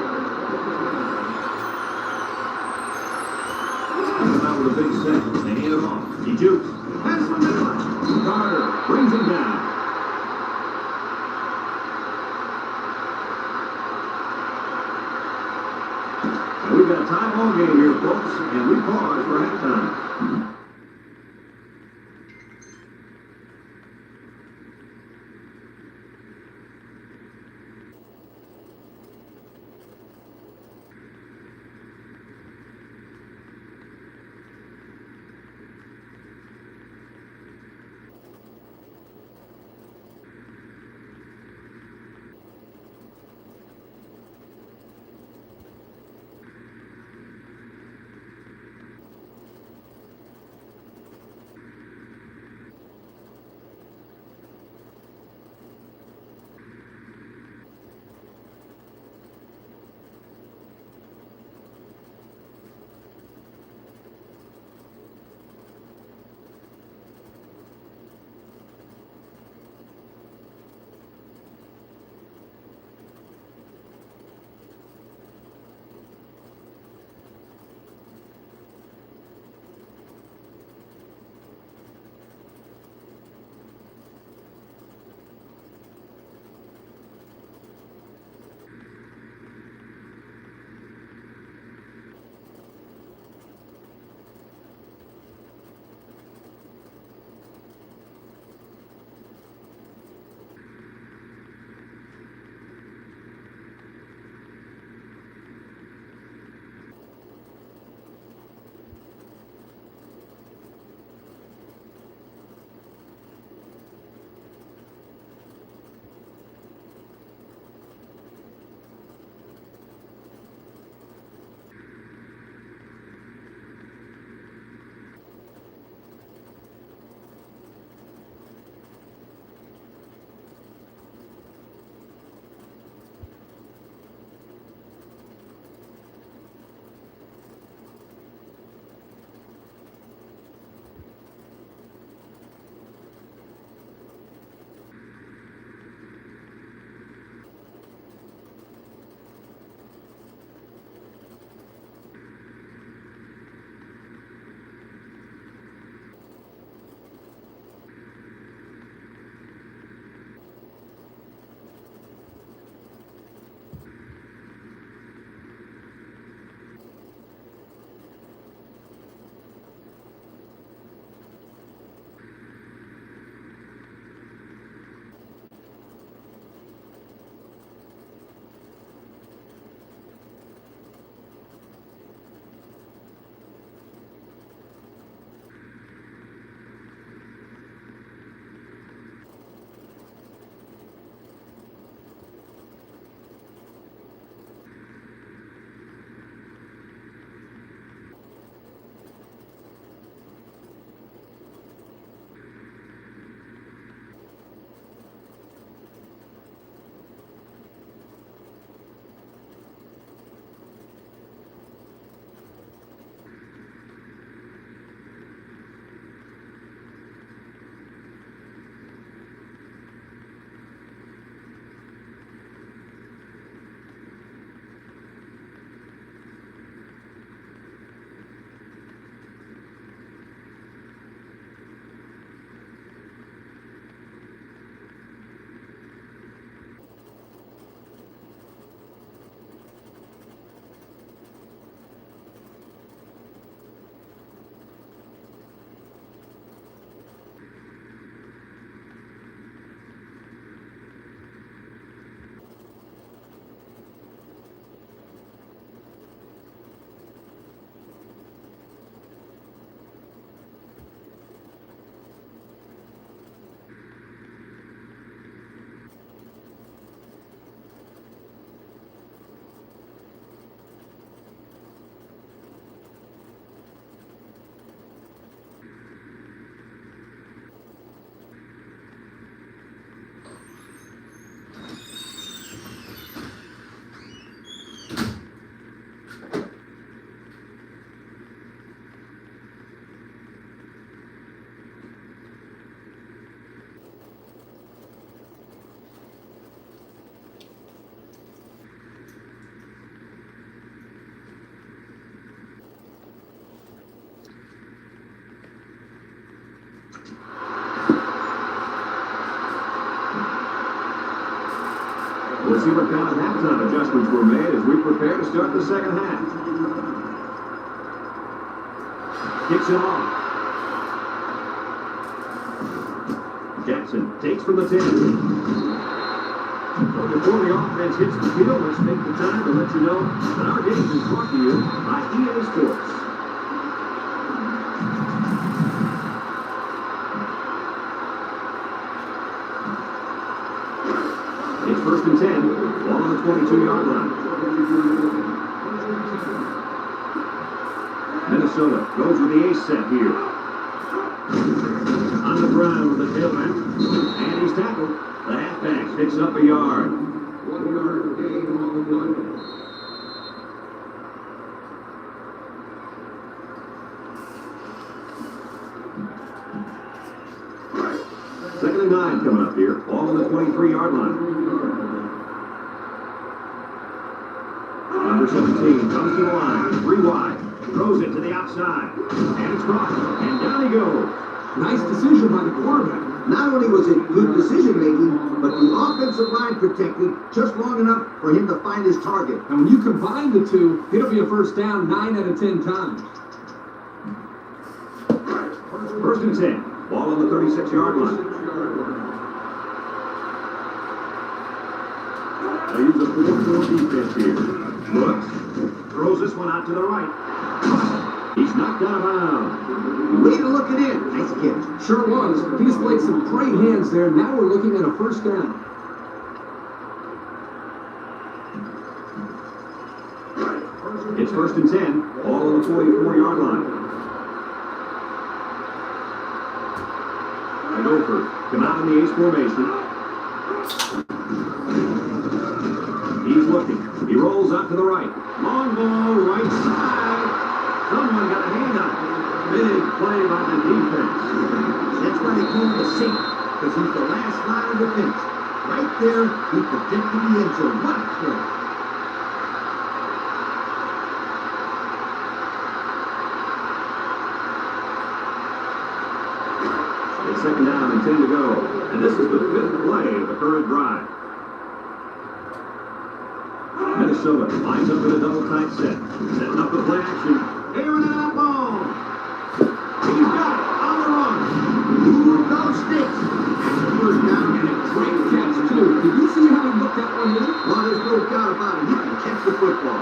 Coming out with a big set. They hand it off. He jukes. Pass from the middle. Carter brings him down. And we've got a tie ball game here, folks, and we pause for halftime. We'll see what kind of halftime adjustments were made as we prepare to start the second half. Kicks it off. Jackson takes from the 10. Well, before the offense hits the field, let's take the time to let you know that our game is brought to you by EA Sports. It's 1st and 10, ball on the 22-yard line. Minnesota goes with the ace set here. On the ground with the tailback, and he's tackled. The halfback picks up a yard. 1 yard gain on the one. Second and 9 coming up here. Ball on the 23-yard line. Number 17 comes to the line. 3 wide. Throws it to the outside. And it's caught. And down he goes. Nice decision by the quarterback. Not only was it good decision-making, but the offensive line protected just long enough for him to find his target. And when you combine the two, it'll be a first down 9 out of 10 times. 1st and 10. Ball on the 36-yard line. They use a 4-4 defense here. Brooks throws this one out to the right. He's knocked out of bounds. Way to look it in. Nice catch. Sure was. He displayed some great hands there. Now we're looking at a first down. It's 1st and 10. Ball on the 44-yard line. And over. Come out in the ace formation. He's looking. He rolls out to the right. Long ball, right side. Someone got a hand on it. Big play by the defense. That's why they call him the saint, because he's the last line of defense. Right there, he protected the end zone. What a play. It's 2nd down and 10 to go. And this is the 5th play of the current drive. Minnesota lines up in a double tight set. Setting up the play action. Airing it out ball. He's got it on the run. Ooh, those sticks. That's the first down. And a great catch, too. Did you see how he looked that one in? Well, there's no doubt about it. He can catch the football.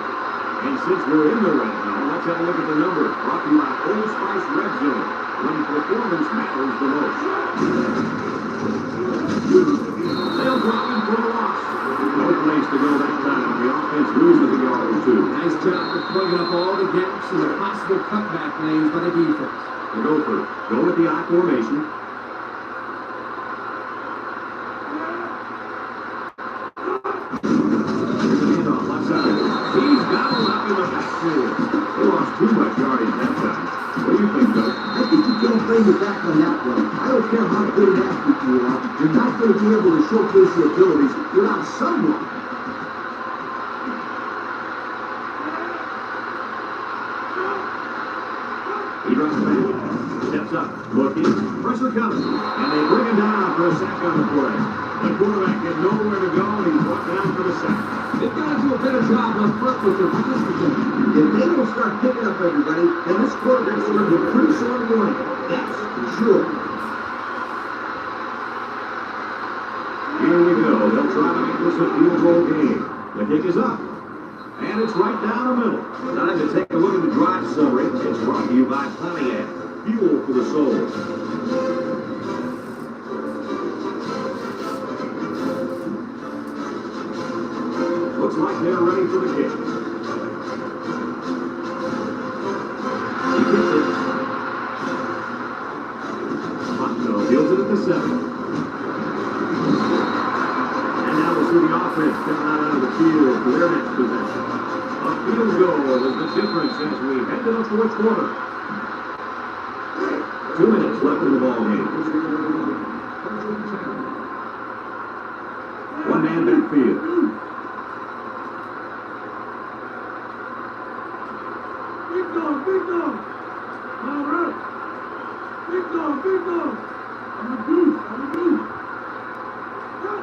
And since we're in the red zone, let's have a look at the numbers. Brought to you by Old Spice Red Zone. When performance matters the most. They'll drop him for a loss. No place to go that time. The offense loses a yard or two. Nice job of plugging up all the gaps and the possible cutback lanes by the defense. The Gophers go with the I formation. Here's the handoff, left side. He's got him up in the backfield. They lost too much yardage that time. What do you think, Doug? I think you can't blame your back on that one. I don't care how good an athlete you are. You're not going to be able to showcase your abilities without someone. He runs back. Steps up. Looking. Pressure coming. And they bring him down for a sack on the play. The quarterback had nowhere to go, and he's brought down for the sack. They've got to do a better job up front with their pass protection. If they don't start picking up everybody, then this quarterback's going to be pretty short morning. That's for sure. Here we go. They'll try to make this a field goal game. The kick is up. And it's right down the middle. Time to take a look at the drive summary. It's brought to you by Pontiac. Fuel for the soul. Looks like they're ready for the kick. He gets it. Bucknell deals it at the 7. And now we'll see the offense coming out of the field for their next possession. A field goal is the difference as we head to the 4th quarter. 2 minutes left in the ball game. One man backfield. Big dog. All right. Big dog. I'm a dude.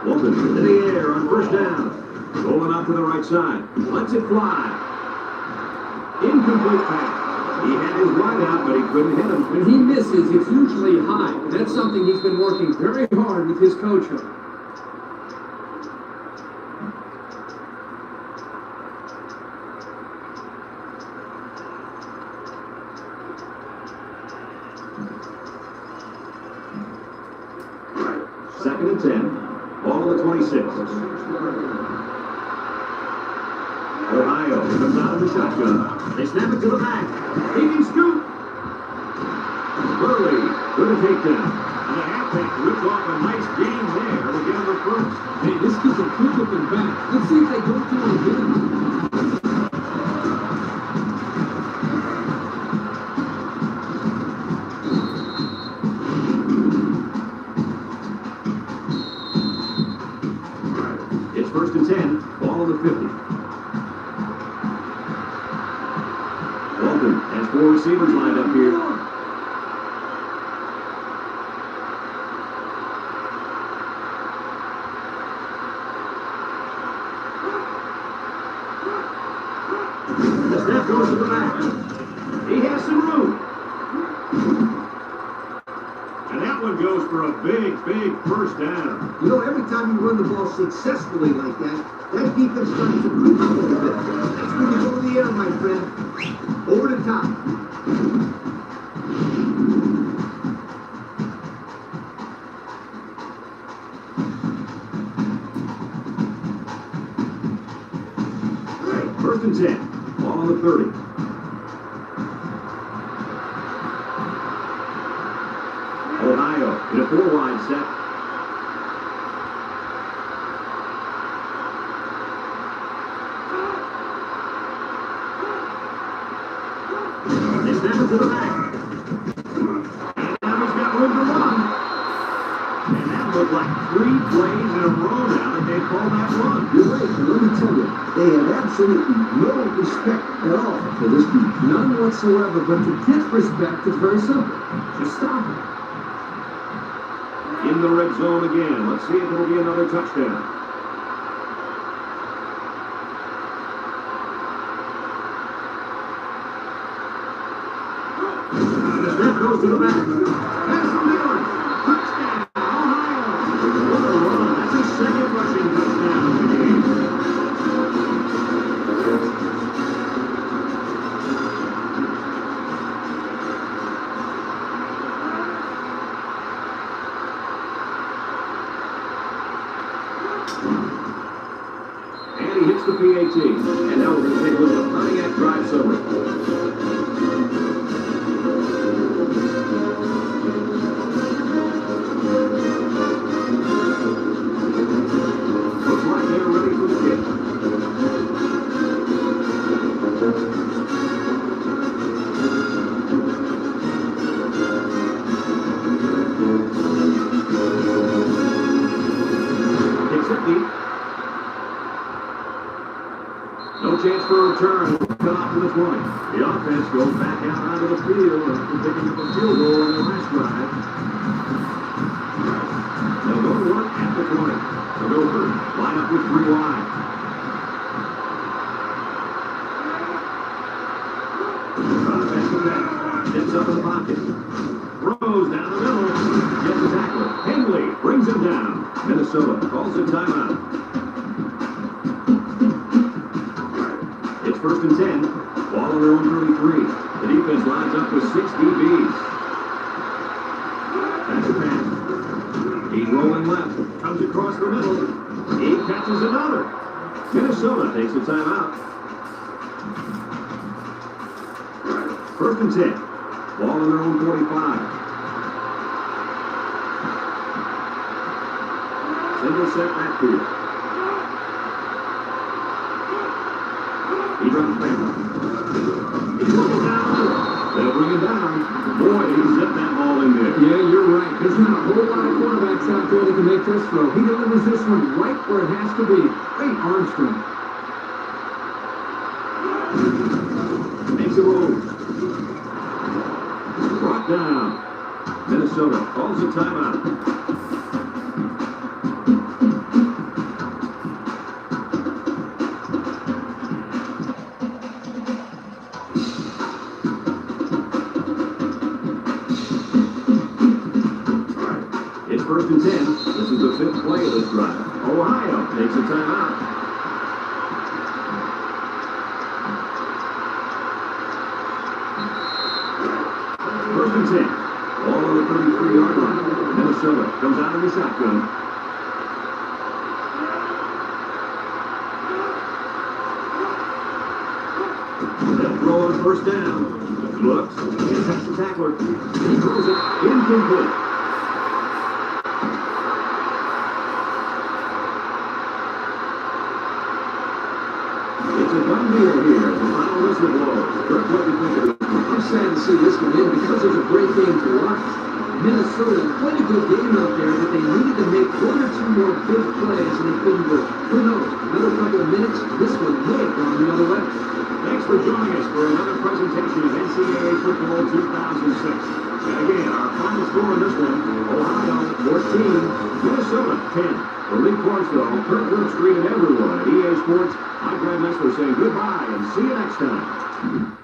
Walton into the air on first down. Rolling out to the right side. Lets it fly. Incomplete pass. He had his wide out, but he couldn't hit him. When he misses, it's usually high. That's something he's been working very hard with his coach on. Second and 10. Ball on the 26. Ohio comes out of the shotgun. They snap it to the back. He can scoop. Burley with a takedown. And the halfback rips off a nice gain there to get him the first. Hey, this kid's a good looking back. Let's see if they go through and get him. It's first and 10. Ball on the 50. Walton has 4 receivers lined up here. The snap goes to the back. He has some room. And that one goes for a big first down. You know, every time you run the ball successfully like that, that defense starts to creep up a little bit. That's when you go to the air, my friend. Over the top. First and 10. Ball on the 30. Ohio in a 4-wide set. They snap it to the back. And now he's got room to run. And that looked like 3 plays in a row now that they called that run. You're right, and let me tell you, they have absolutely no respect at all for this dude. None whatsoever, but to get respect is very simple. Just stop it. In the red zone again. Let's see if it'll be another touchdown. The snap goes to the back. Pass Miller. Touchdown. Ohio. What a run. That's his second rushing touchdown of the game. And he hits the PAT. And now we're going to take a look at the Pontiac drive summary. Looks like they're ready for the kick. Kicks it deep. No chance for a return. Cut off to the 20. The offense goes back out onto the field after picking up a field goal on the last drive. They'll go to work at the 20. They'll go for line up with 3 wide. Offensive back. Gets up in the pocket. Throws down the middle. Gets the tackler. Henley brings him down. Minnesota calls a timeout. It's first and 10. Ball on their own 33. The defense lines up with 6 DBs. That's a pass. He's rolling left. Comes across the middle. He catches another. Minnesota takes a timeout. First and 10. Ball on their own 45. Single set backfield. He drops back. He's looking down. They'll bring it down. Boy, he zipped that ball in there. Yeah, you're right. There's not a whole lot of quarterbacks out there that can make this throw. He delivers this one right where it has to be. Great arm strength. Makes a move. Brought down. Minnesota calls a timeout. first and 10. This is the 5th play of this drive. Ohio takes a timeout. First and 10. All on the 33-yard line. Minnesota comes out in the shotgun. They'll throw on first down. Looks. Intercepts the tackler. He throws it. Incomplete. It's a done deal here. The final whistle blows. Kirk, what do you think of this one? I'm sad to see this one in because it was a great game to watch. Minnesota played a good game out there, but they needed to make one or two more big plays and they couldn't do it. Who knows? Another couple of minutes, this one may have gone the other way. Thanks for joining us for another presentation of NCAA Football 2006. And again, our final score in this one, Ohio 14, Minnesota 10. For Lee Corso, Kurt Woodstreet, and everyone at EA Sports, I'm Greg Nessler saying goodbye and see you next time.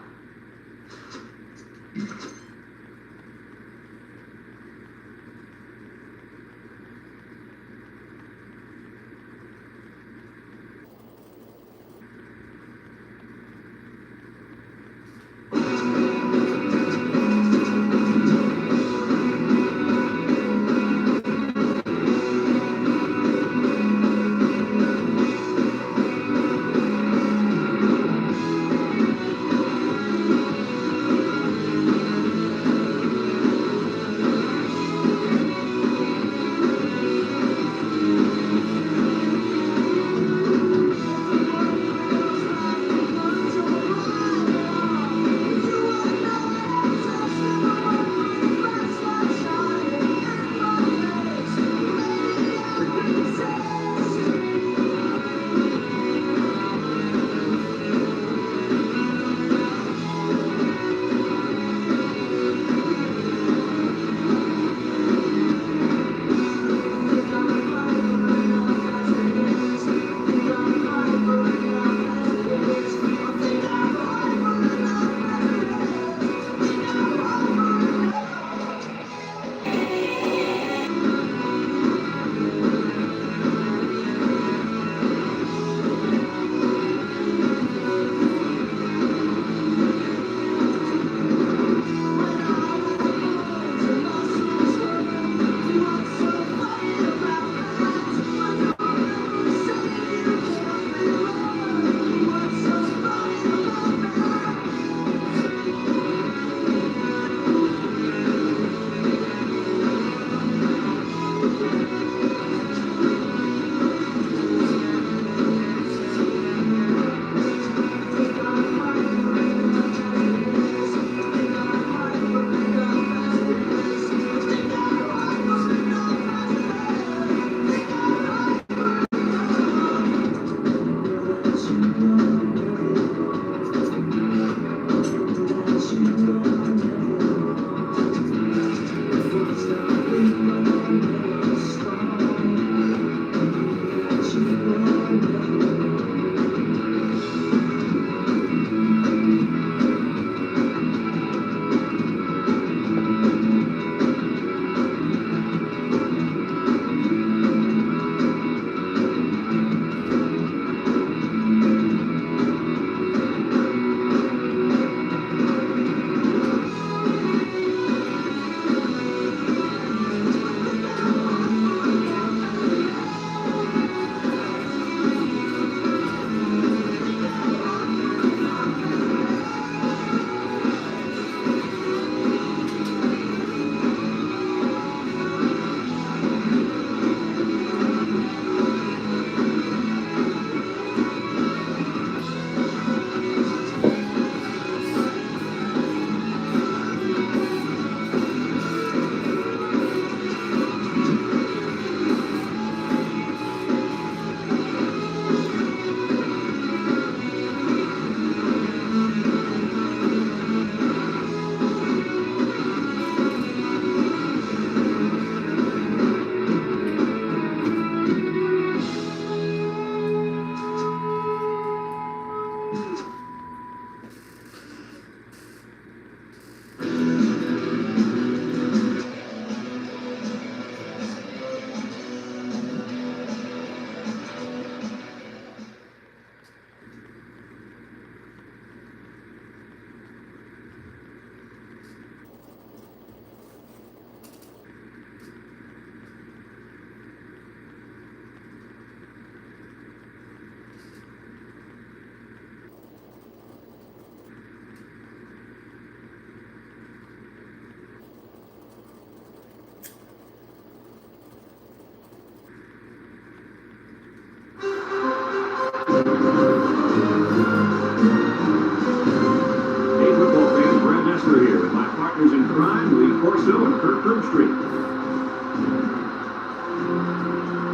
partners in crime, Lee Corso and Kirk Herbstreit.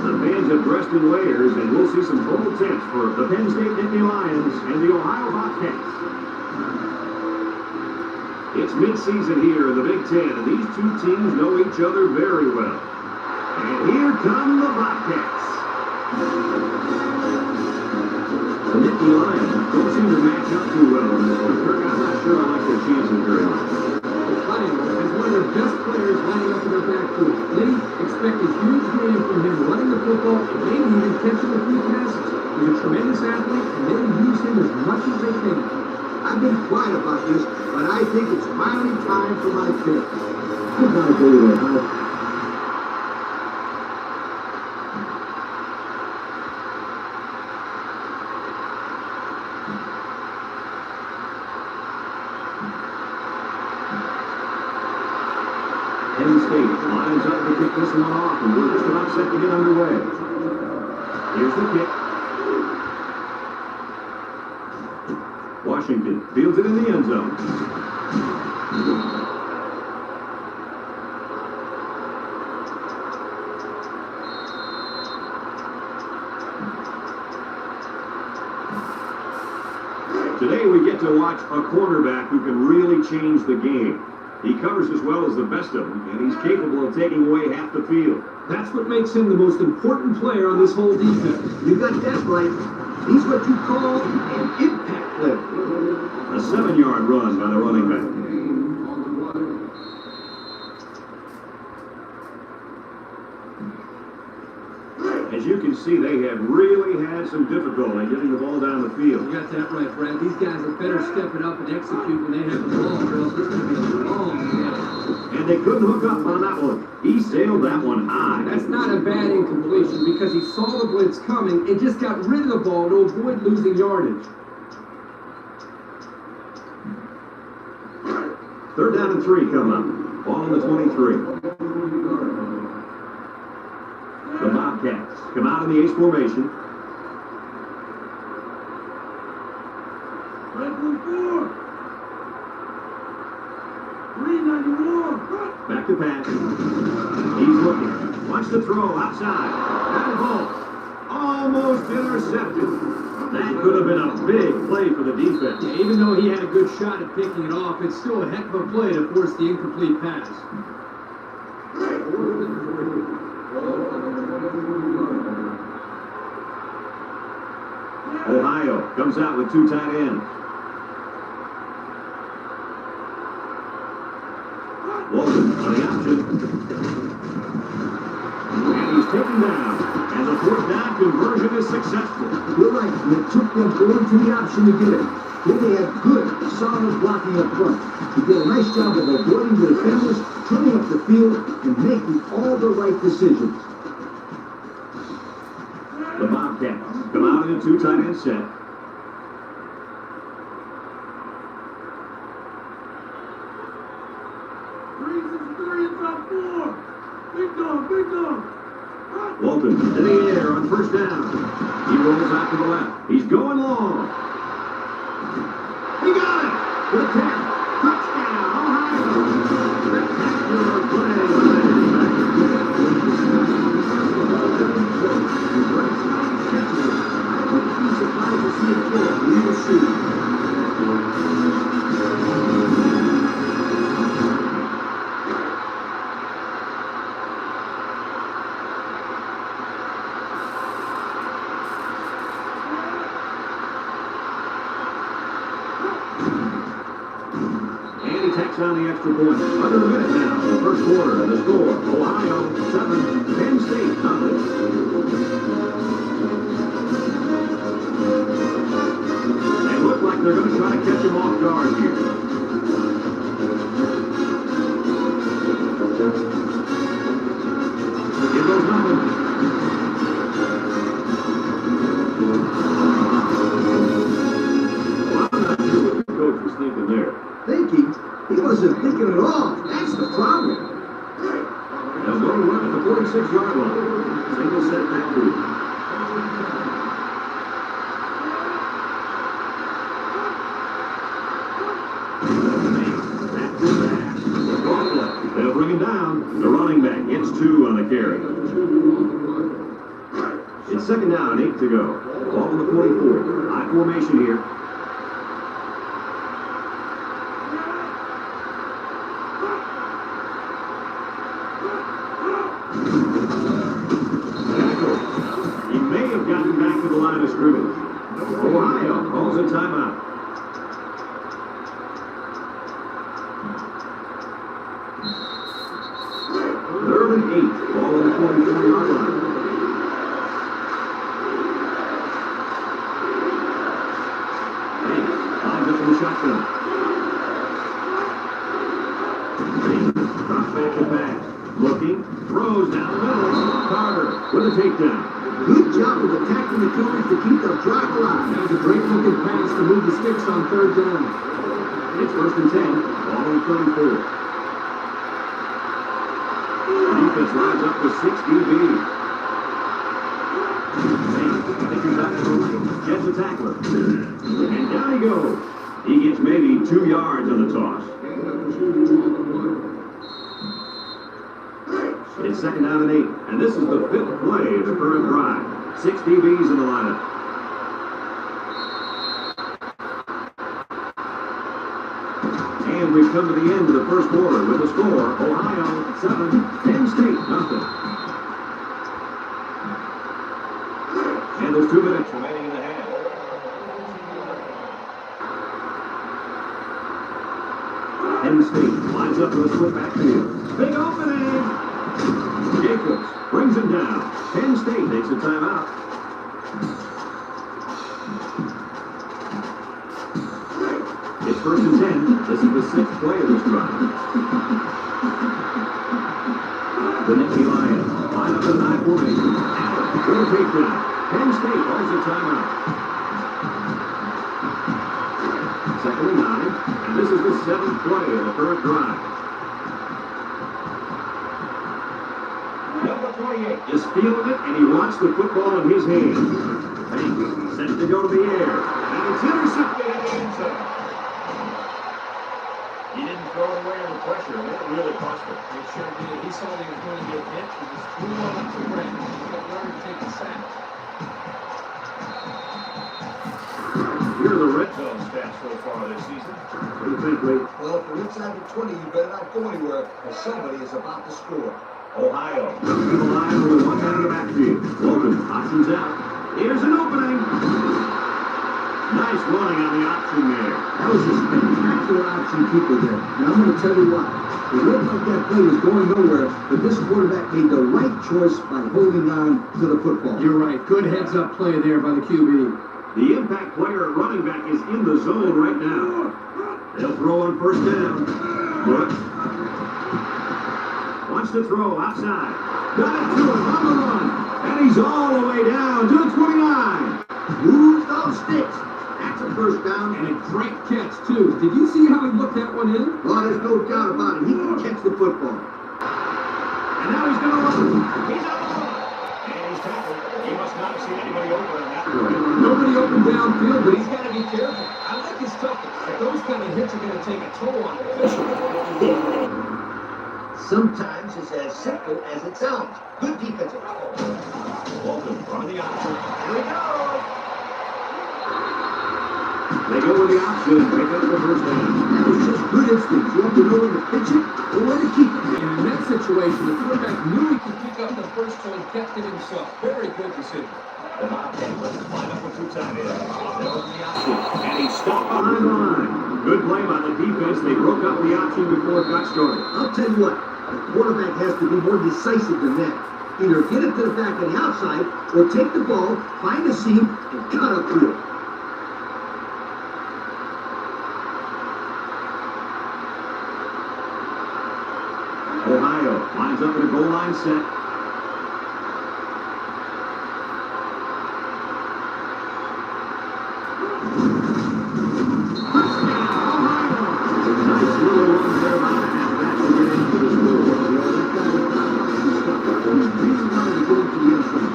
The fans have dressed in layers, and we'll see some bold tents for the Penn State Nittany Lions and the Ohio Bobcats. It's midseason here in the Big Ten, and these two teams know each other very well. And here come the Bobcats. The Nittany Lions don't seem to match up too well in this one. Kirk, I'm not sure I like their chances very much. Lions has one of their best players lining up in their backfield. They expect a huge game from him running the football and maybe even catching a few passes. He's a tremendous athlete, and they will use him as much as they can. I've been quiet about this, but I think it's finally time for my pick. Goodbye, Billy Ohio. Penn State lines up to kick this one off, and we're just about set to get underway. Here's the kick. Washington fields it in the end zone. Today we get to watch a quarterback who can really change the game. He covers as well as the best of them, and he's capable of taking away half the field. That's what makes him the most important player on this whole defense. You got that right. He's what you call an impact player. A 7-yard run by the running back. As you can see, they have really had some difficulty getting the ball down the field. You got that right, Brad. These guys are better stepping up and execute when they have the ball, or else it's going to be a long game. And they couldn't hook up on that one. He sailed that one high. That's not a bad incompletion because he saw the blitz coming and just got rid of the ball to avoid losing yardage. 3rd down and 3 come up. Ball on the 23. The Bobcats come out in the ace formation. Back to pass. He's looking. Wants to throw outside. That ball almost intercepted. That could have been a big play for the defense. Yeah, even though he had a good shot at picking it off, it's still a heck of a play to force the incomplete pass. Ohio comes out with 2 tight ends. Walton on the option. And he's taken down. And the 4th down conversion is successful. You're right. It took them going to the option to get it. Then they had good, solid blocking up front. He did a nice job of avoiding the defenders, turning up the field, and making all the right decisions. The Bobcats come out in a 2 tight end set. Walton in the air on 1st down. He rolls out to the left. He's going long. He got it! To the 10. Touchdown, Ohio! Spectacular play by the I wouldn't be surprised to see it go. We will see. On the extra point. Under a minute now in the 1st quarter, and the score, Ohio 7, Penn State nothing. They look like they're going to try to catch him off guard here. Here goes nothing. Well, I'm not sure what the coach was thinking there. Thinking? He wasn't thinking at all. That's the problem. They'll go to run at the 46-yard line. Single set back move. carry. It's second down, 8 to go. Ball on the 44. High formation here. He may have gotten back to the line of scrimmage. Ohio calls a timeout. Third and 8. Ball on the 44-yard line. Lines up in the shotgun. Drops back and back. Looking. Throws down the middle. Carter with a takedown. Good job of attacking the Cougars to keep their drive alive. That was a great looking pass to move the sticks on third down. It's first and 10. Ball on 34. Defense lines up with 6 DBs. Gets a tackler. And down he goes. He gets maybe 2 yards on the toss. It's second down and 8. And this is the 5th play of the current drive. 6 DBs in the lineup. And we've come to the end of the first quarter with the score, Ohio 7, Penn State nothing. And there's 2 minutes remaining in the half. Penn State lines up with a split backfield. Big opening! Jacobs brings him down. Penn State takes a timeout. It's first and 10. This is the 6th play of this drive. The Nittany Lions line up in high formation. Allen with a takedown. Penn State calls a timeout. Second and 9. And this is the 7th play of the current drive. Number 28 is feeling it, and he wants the football in his hands. Banks set to go to the air. And it's intercepted in the end zone. He didn't throw it away under pressure, and it really cost him. It sure did. He saw that he was going to get hit. He just threw one up the ground. He kept learning to take the sack. Here are the red zone stats so far this season. What do you think, Lee? Well, if you're inside the 20, you better not go anywhere, or somebody is about to score. Ohio comes to the line with one man in the backfield. Logan options out. Here's an opening. Nice running on the option there. That was a spectacular option keeper there. Now, I'm going to tell you what. It looked like that play was going nowhere, but this quarterback made the right choice by holding on to the football. You're right. Good heads-up play there by the QB. The impact player at running back is in the zone right now. They'll throw on first down. Brooks wants to throw outside. Got it to him on the run. And he's all the way down to the 29. Use those sticks. That's a first down. And a great catch, too. Did you see how he looked that one in? Oh, there's no doubt about it. He can catch the football. And now he's going to run. He's on the run. And he's tackled. He must not have seen anybody open on that play. Nobody open downfield, but he's got to be careful. I like his toughness. But those kind of hits are going to take a toll on him. Sometimes it's as simple as it sounds. Good defensive call. Walton running the option. Here we go. They go with the option. Pick up the first down. That was just good instincts. You have to know when to pitch it or when to keep it. And in that situation, the quarterback knew he could pick up the first one, kept it himself. Very good decision. The Bobcats line up with 2 tight ends. They're over the option. And he's stopped behind the line. Good play by the defense. They broke up the option before it got started. I'll tell you what. The quarterback has to be more decisive than that. Either get it to the back of the outside or take the ball, find a seam, and cut up through it. Ohio lines up in a goal line set. Nice little run there by the halfback to get into the score. That guy was not about to stop it. He really wanted to go into the end zone.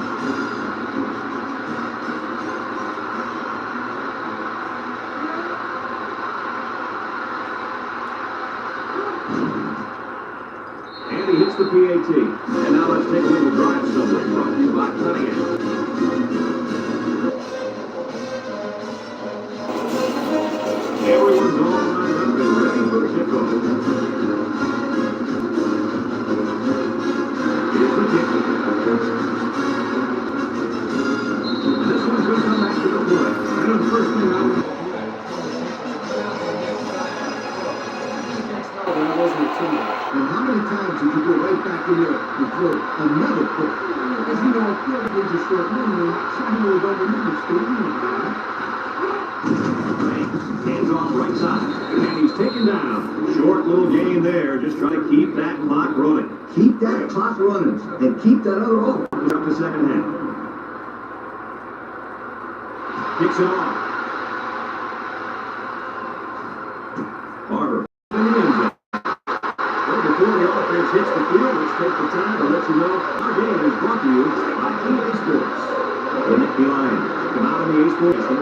And he hits the PAT. And now let's Let's take a little drive somewhere. Brought to you by Cunningham. Everyone's all lined up and ready for the kickoff. Here's the kick. This one's going to come back to the play. I know the first thing I would... And how many times did you go right back in there and throw another pick? As you know, field is a short memory. Some people don't remember Steve. Hands off right side. And he's taken down. Short little gain there. Just trying to keep that clock running. Keep that clock running and keep that other off. Up the second half. Kicks it off. Barber. Before the offense hits the field, let's take the time to let you know our game is brought to you by EA Sports. The Nicky Lions come out in the EA Sports system.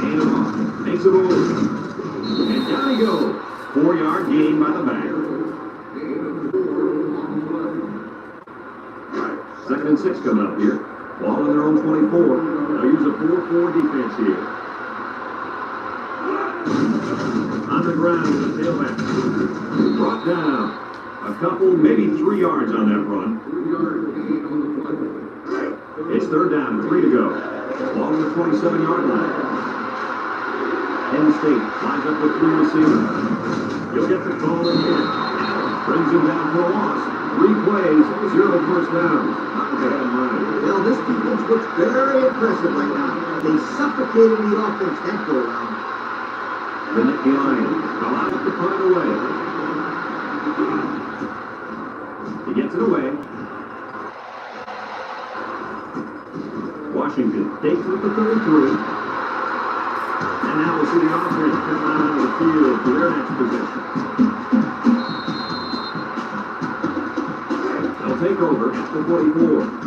And off. Takes it over. And down he goes. 4-yard gain by the back. 2nd and 6 coming up here. Ball in their own 24. They'll use a 4-4 defense here. On the ground with the tailback. Brought down. A couple, maybe 3 yards on that run. It's 3rd down and 3 to go. Ball on the 27-yard line. Penn State lines up with 3 receivers. He'll get the call again. Brings him down for a loss. 3 plays, 0 first downs. Not bad line. Well, this defense looks very impressive right now. They suffocated the offense that go around. The Nicky Lions allow it to punt it away. He gets it away. Washington takes it at the 33. And now we'll see the offense come out onto the field for their next possession. They'll take over at the 44.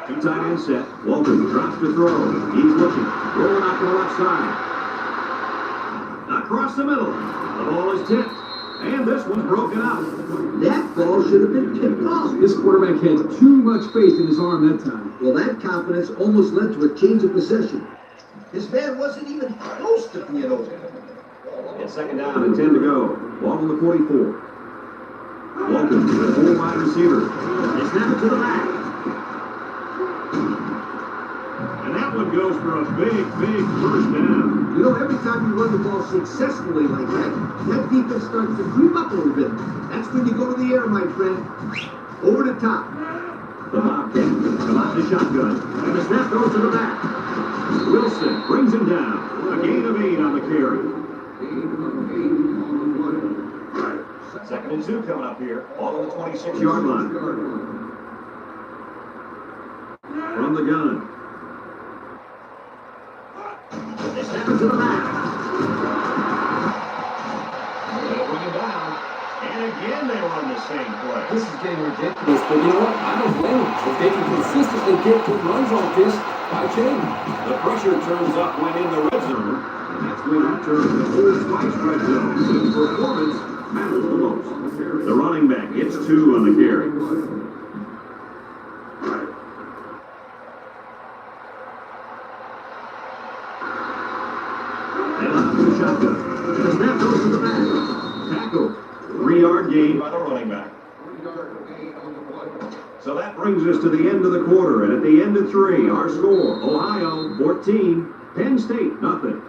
Two tight end set. Walton drops to throw. He's looking. Rolling out to the left side. Across the middle. The ball is tipped. And this one's broken up. That ball should have been tipped off. This quarterback had too much faith in his arm that time. Well, that confidence almost led to a change of possession. His man wasn't even close to being open. It's 2nd down and 10 to go. Ball on the 44. Walton, the 4 wide receiver. They snap it to the back. And that one goes for a big, big first down. You know, every time you run the ball successfully like that defense starts to creep up a little bit. That's when you go to the air, my friend. Over the top. The Bobcats come out in the shotgun. And the snap goes to the back. Wilson brings him down. A gain of 8 on the carry. 2nd and 2 coming up here. All on the 26-yard line. From the gun. They snap it to the back. They'll bring him down. And again they run the same play. This is getting ridiculous, but you know what? I don't blame them. If they can consistently get good runs like this, why change? The pressure turns up when in the red zone. And that's when you turn the whole Spice red zone. His performance matters the most. The running back gets 2 on the carry. They line up the shotgun. The snap goes to the back. Tackle. 3-yard gain by the running back. So that brings us to the end of the quarter. And at the end of 3, our score, Ohio 14, Penn State nothing.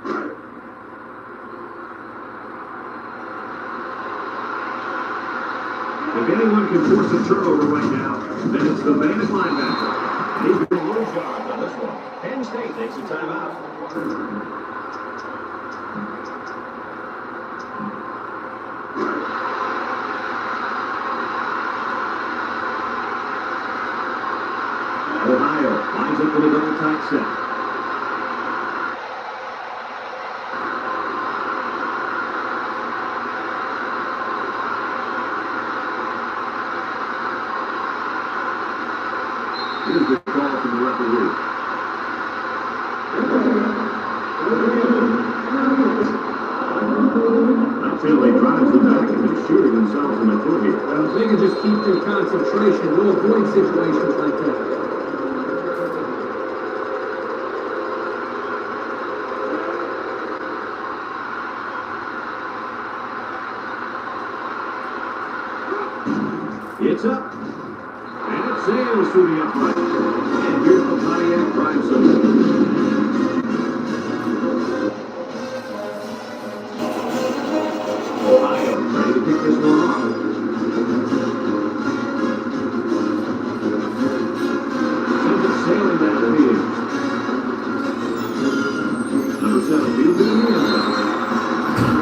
If anyone can force a turnover right now, then it's the Bandit linebacker. And he's been low yards on this one. Penn State takes a timeout. Ohio lines up with a double tight set. Here's the call from the referee. drives them back and they're shooting themselves in the foot here. Well, they can just keep their concentration. They'll avoid situations like that. It's up. And it sails through the upright. And here's the Pontiac drive zone. Ohio trying to pick this one off. Sends it sailing down the field. Number 7 fields in the end zone.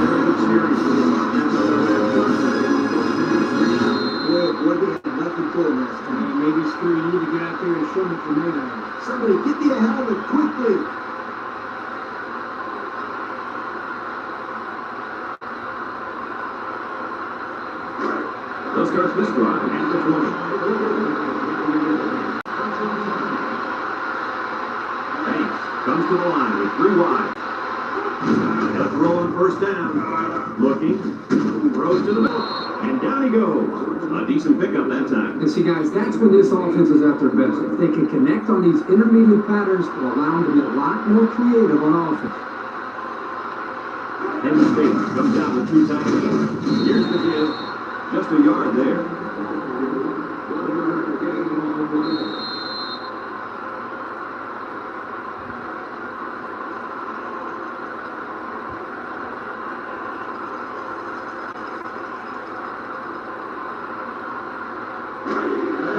Very good series for this Boy, they had nothing for him last time. Maybe Screw, you need to get out there and show them what you're made out of. Somebody get me a helmet quickly. Those starts this drive at the 20. Banks comes to the line with 3 wide. And a throw on first down. Looking, throws to the middle, and down he goes. A decent pickup that time. And see, guys, that's when this offense is at their best. If they can connect on these intermediate patterns, it'll allow them to be a lot more creative on offense. Henry State comes down with 2 tight ends. Here's the give. Just a yard there.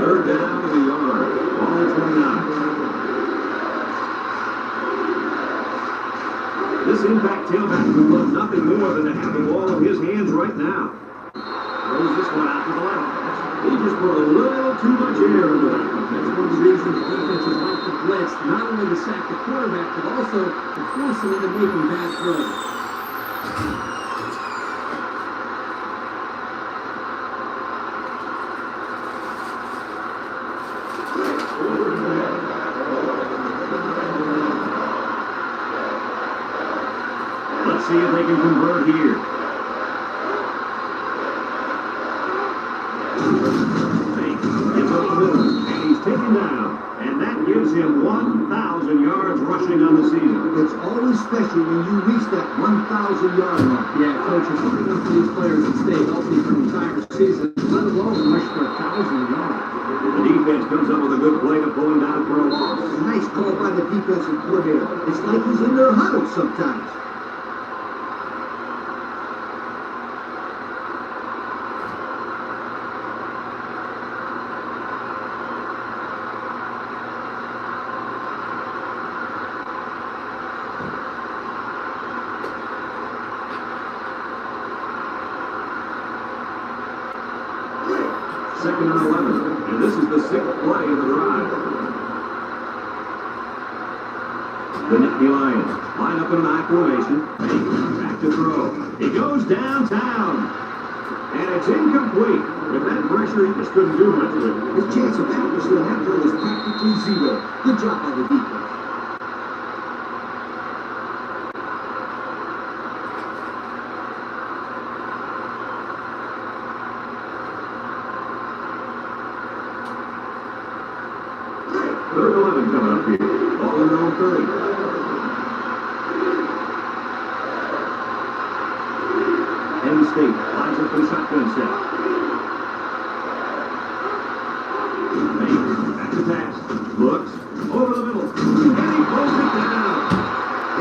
Third down and a yard. Ball at 29. This impact tailback would love nothing more than to have the ball in his hands right now. Throws this one out to the left. He just put a little too much air into that. That's one of the reasons defenses like to blitz, not only to sack the quarterback, but also to force him into making bad throws. Let's see if they can convert here. Fake gets up the middle, and he's taken down. And that gives him 1,000 yards rushing on the season. It's always special when you reach that 1,000-yard mark. Yeah, coach, it's something enough for these players to stay healthy for an entire season, let alone rush for 1,000 yards. The defense comes up with a good play to pull him down for a loss. A nice call by the defensive coordinator. It's like he's in their huddle sometimes. Second and 11, and this is the 6th play of the drive. The Nittany Lions line up in an I formation. Back to throw. He goes downtown, and it's incomplete. With that pressure, he just couldn't do much with it. His chance of accuracy on that throw was practically zero. Good job by the defense. Third 11 coming up here. Ball in their own 30. Penn State lines up in shotgun set. Fakes, back to pass. Looks, over the middle. And he pulls it down.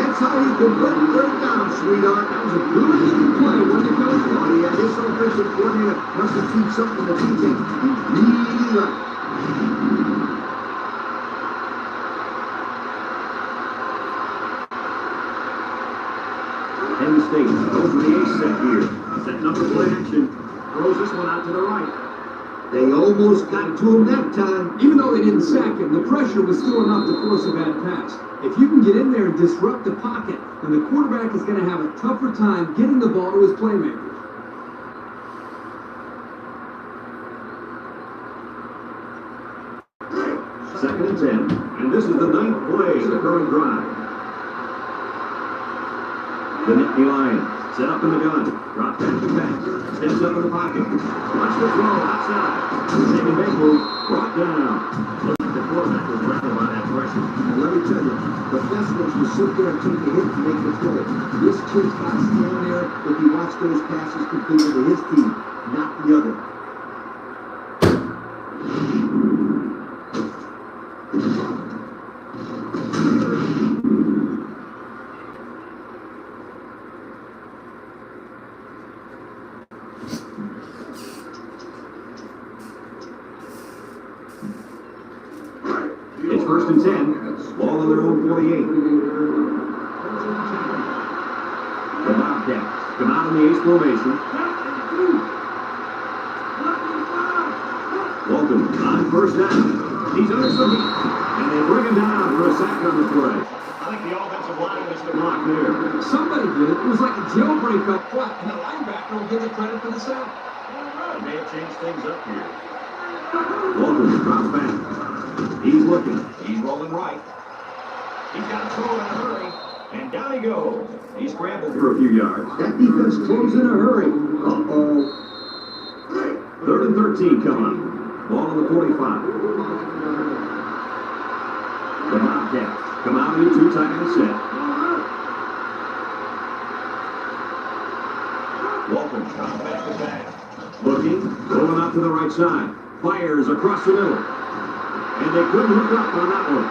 That's how you convert third down, sweetheart. That was a brilliant play, wasn't it, Coach? Oh, yeah, this offensive coordinator must have seen something that he really liked. Penn State goes with the ace set here. Setting up a play action. Throws this one out to the right. They almost got to him that time. Even though they didn't sack him, the pressure was still enough to force a bad pass. If you can get in there and disrupt the pocket, then the quarterback is going to have a tougher time getting the ball to his playmakers. Second and 10. And this is the 9th play of the current drive. The Elias, set up in the gun. Drop back to pass. Steps up in the pocket. Watch the throw outside. Second big move. Brought down. Look at the quarterback was rattled by that pressure. And let me tell you, the best ones will sit there and take the hit to make the throw. This kid's got to stand there if he wants those passes completed to his team, not the other. It's 1st and 10. Ball on their own 48. The Bobcats come out in the ace formation. Walton on 1st down. He's under some heat. And they bring him down for a sack on the play. I think the offensive line missed a block there. Somebody did it. It was like a jailbreak up front, and the linebacker will get the credit for the sack. It may have changed things up here. Walton drops back. He's looking. He's rolling right. He's got to throw in a hurry. And down he goes. He scrambled for a few yards. That defense closed in a hurry. Uh-oh. 3rd and 13 come up. Ball on the 45. The Bobcats come out in a two-tight end set. Walton comes back to back. Looking, rolling out to the right side. Fires across the middle. And they couldn't hook up on that one.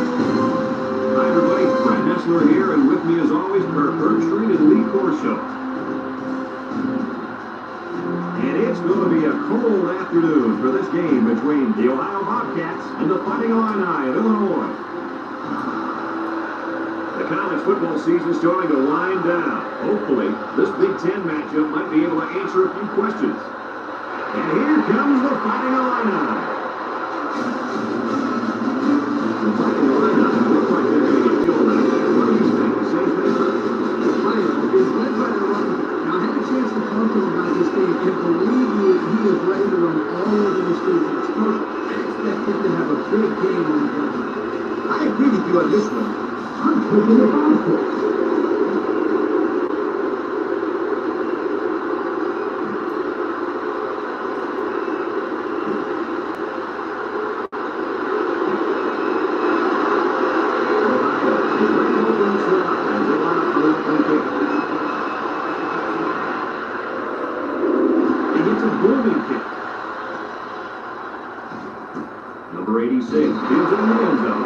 Hi, everybody. Brad Nessler here, and with me, as always, Kirk Bergstreet and Lee Corso. And it's going to be a cold afternoon for this game between the Ohio Bobcats and the Fighting Illini of Illinois. The college football season starting to wind down. Hopefully, this Big Ten matchup might be able to answer a few questions. And here comes the Fighting Illini. The Fighting Illini look like they're going to get killed out there. What do you think? The same thing? Ohio is led by the run. Now, I had a chance to talk to him about this game, and believe me, he is ready to run all over the streets. It's perfect. I expect him to have a big game when he comes. I agree with you on this one. I'm taking the Bobcats. Number 86 fields it in the end zone.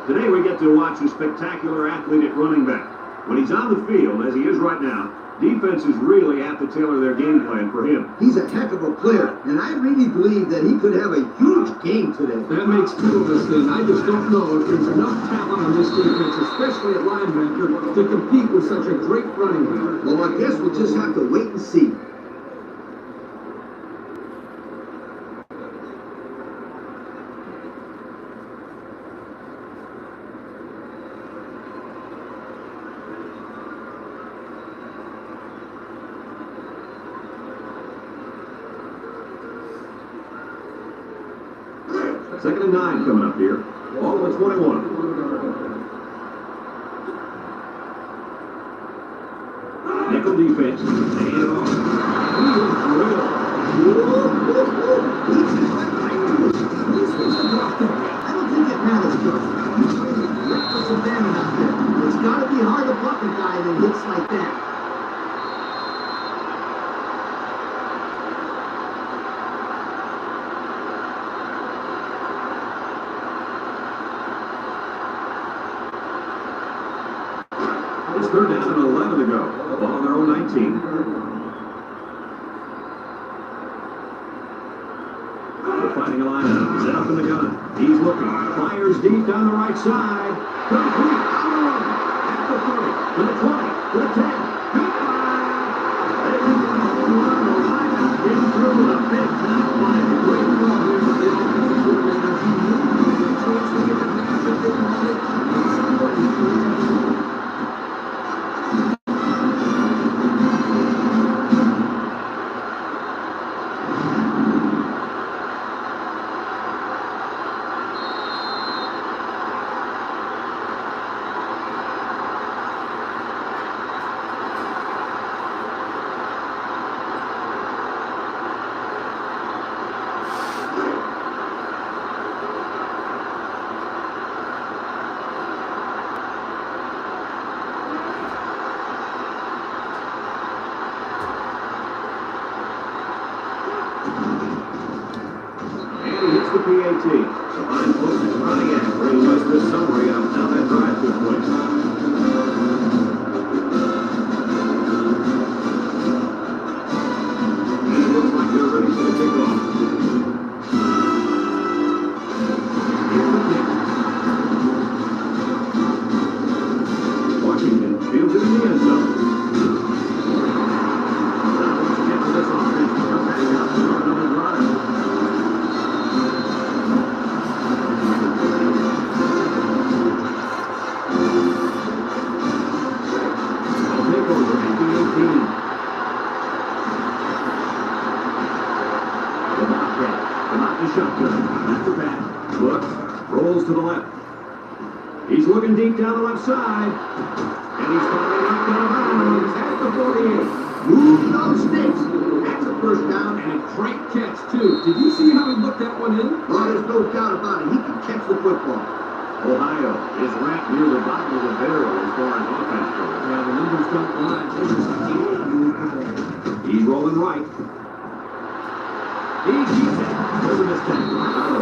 Today we get to watch a spectacular athlete at running back. When he's on the field, as he is right now, defenses really have to tailor their game plan for him. He's a heck of a player, and I really believe that he could have a huge game today. That makes two of us then. I just don't know if there's enough talent on this defense, especially at linebacker, to compete with such a great running back. Well, I guess we'll just have to wait and see. Second and 9 coming up here. Ball at 21. Nickel defense. They hand it off. He is drilled. I don't think it matters, Coach. He's really reckless abandon out there. It's got to be hard to block a guy that hits like that. It's third down and 11 to go. Ball on their own 19. They're finding a lineup. Set up in the gun. He's looking. Fires deep down the right side. Complete on the run. At the 30. To the 20. To the 10. Goodbye. They win the home run. The lineup in through with a big-time play. Great ball here by the offensive coordinator. He knew he had a chance to get the pass if they wanted. It's important for him. The PAT. The line post is running in. Brings us this summary of how that drive took place. And it looks like they're ready for the kickoff. Here's the kick. Washington fields it in the end zone. Now once again for this offense, they're heading out to start another drive. Shotgun. After that, looks, rolls to the left. He's looking deep down the left side. And he's finally knocked out of bounds at the 48. Move those sticks. That's a first down. And a great catch, too. Did you see how he looked that one in? Oh, there's no doubt about it. He can catch the football. Ohio is ranked near the bottom of the barrel as far as offense goes. Yeah, the numbers don't lie. He's rolling right. He keeps it. There's a mistake.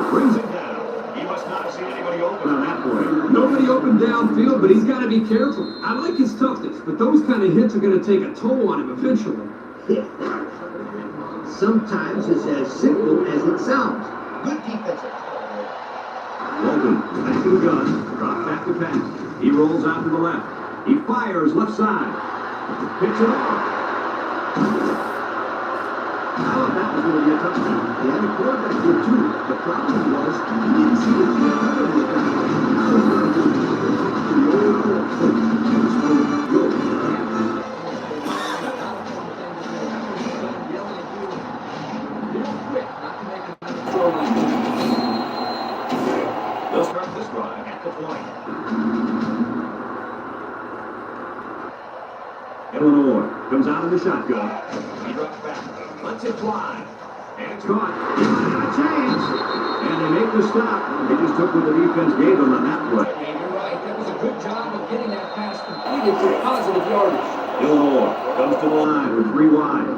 Brings it down. He must not have seen anybody open on that play. Nobody open downfield, but he's got to be careful. I like his toughness, but those kind of hits are going to take a toll on him eventually. Sometimes it's as simple as it sounds. Good defensive. Walton back to the gun. Drop back to pass. He rolls out to the left. He fires left side. Picks it off. I thought that was going to be a touchdown. Yeah, the quarterback did too. The problem was he didn't see the field coming with that. I was going to do the old thing. He was going to go. They'll start this drive at the point. Illinois comes out in the shotgun. He drops back. Lets it fly. And it's caught. He might have a chance. And they make the stop. They just took what the defense gave them on that play. Yeah, you're right. That was a good job of getting that pass completed for positive yardage. Illinois comes to the line with 3 wide.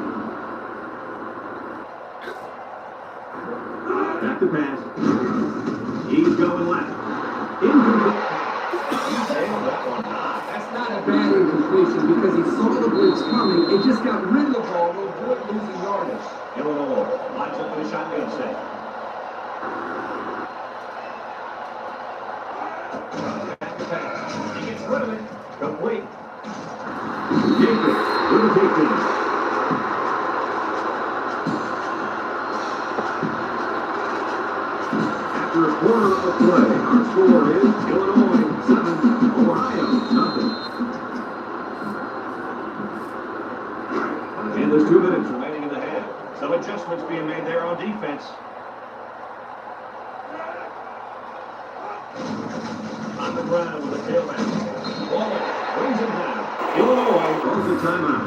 Back to pass. He's going left. Incomplete. He sailed that one high. That's not a bad incompletion because he saw the blitz coming and just got rid of the ball to avoid losing yardage. Illinois lines up for the shotgun set. Back to pass. He gets rid of it. Complete. Jacob with a takedown. After a quarter of the play, our score is Illinois 7, Ohio nothing. And there's 2 minutes remaining in the half. Some adjustments being made there on defense. On the ground with a tailback. Wallace brings him down. Illinois calls the timeout.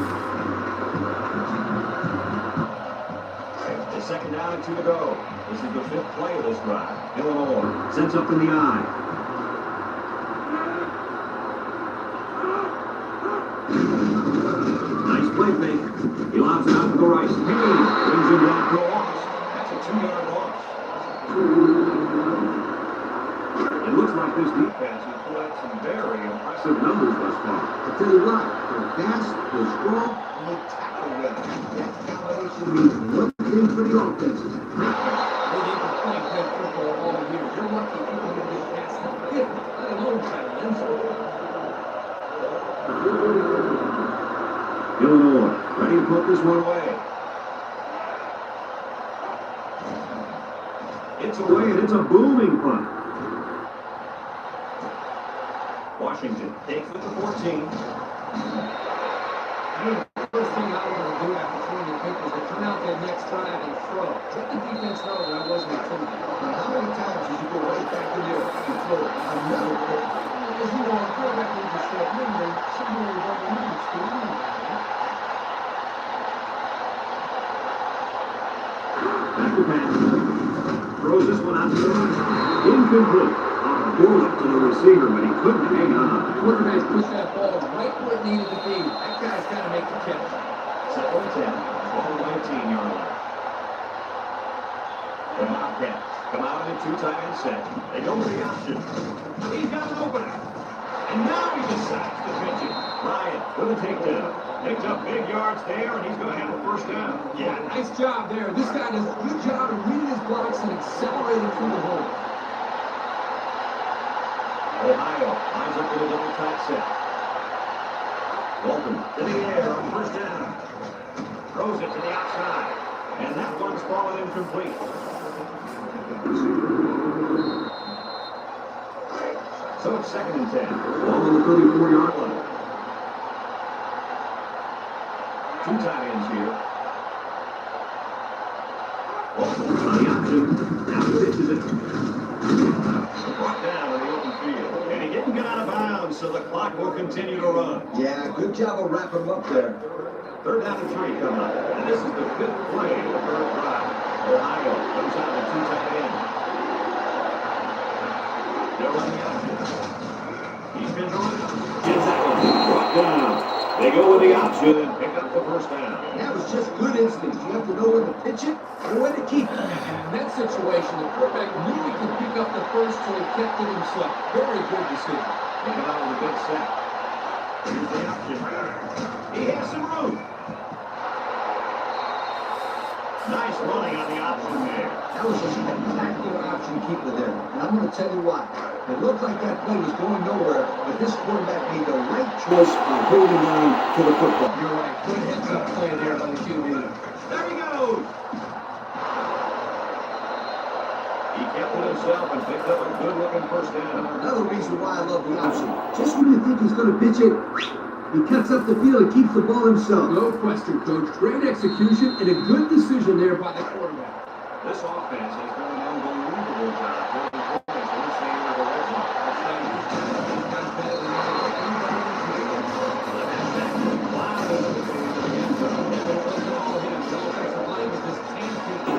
The second down and 2 to go. This is the 5th play of this drive. Illinois sends up in the eye. Nice play fake. He lobs it out to the right. Hayes brings him down for a loss. That's a 2-yard loss. It looks like this defense has put out some very impressive numbers thus far. I'll tell you what, they're fast, they're strong, and they tackle well. That combination means one thing for the offenses. They need to play good football all year. You're lucky if you can get past the 50, let alone try to win something. Illinois ready to put this one away. It's away and it's a booming punt. Washington takes it to 14. First thing I want to do after throwing the pick is to come out there next drive and throw. Let the defense know that I wasn't intimidated. Now, how many times did you go right back in there and throw another pick? As you know, a quarterback needs a short memory. Somewhere we've already needs to learn that. Back to pass. Throws this one out to the right. Incomplete. Ball up to the receiver, but he couldn't hang on. Quarterback pushed that ball right where it needed to be. That guy's got to make the catch. Second and 10. Ball 19-yard line. The Bobcats come out in a 2-tight-end set. They go with the option. He's got an opener. And now he decides to pitch it. Ryan with a takedown. Picked up big yards there, and he's going to have a first down. Yeah, nice job there. This guy does a good job of reading his blocks and accelerating through the hole. Ohio lines up with a double tight set. Walton to the air on first down. Throws it to the outside. And that one's fallen incomplete. So it's second and 10. Ball on the 34-yard line. 2 tight ends here. Walton on the option. Now pitches it. Brought down in the open field. And he didn't get out of bounds, so the clock will continue to run. Yeah, good job of wrapping him up there. Third down and 3 coming up. And this is the 5th play of the third drive. Ohio comes out with 2 tight ends. They're running out. He's been running up. Gets that one. Brought down. They go with the option and pick up the first down. That was just good instincts. You have to know when to pitch it and when to keep it. And in that situation, the quarterback knew he could pick up the first, so he kept it himself. Very good decision. They come out with a big sack. Here's the option. He has some room. Nice running on the option there. That was a spectacular option keeper there. And I'm going to tell you what. It looked like that play was going nowhere, but this quarterback made the right choice by holding on to the football. You're right. Good heads-up play there by the QB. There he goes. He kept it himself and picked up a good-looking first down. Another reason why I love the option. Just when you think he's going to pitch it, he cuts up the field and keeps the ball himself. No question, Coach. Great execution and a good decision there by the quarterback. This offense has done an unbelievable job taking points in this game of the red zone.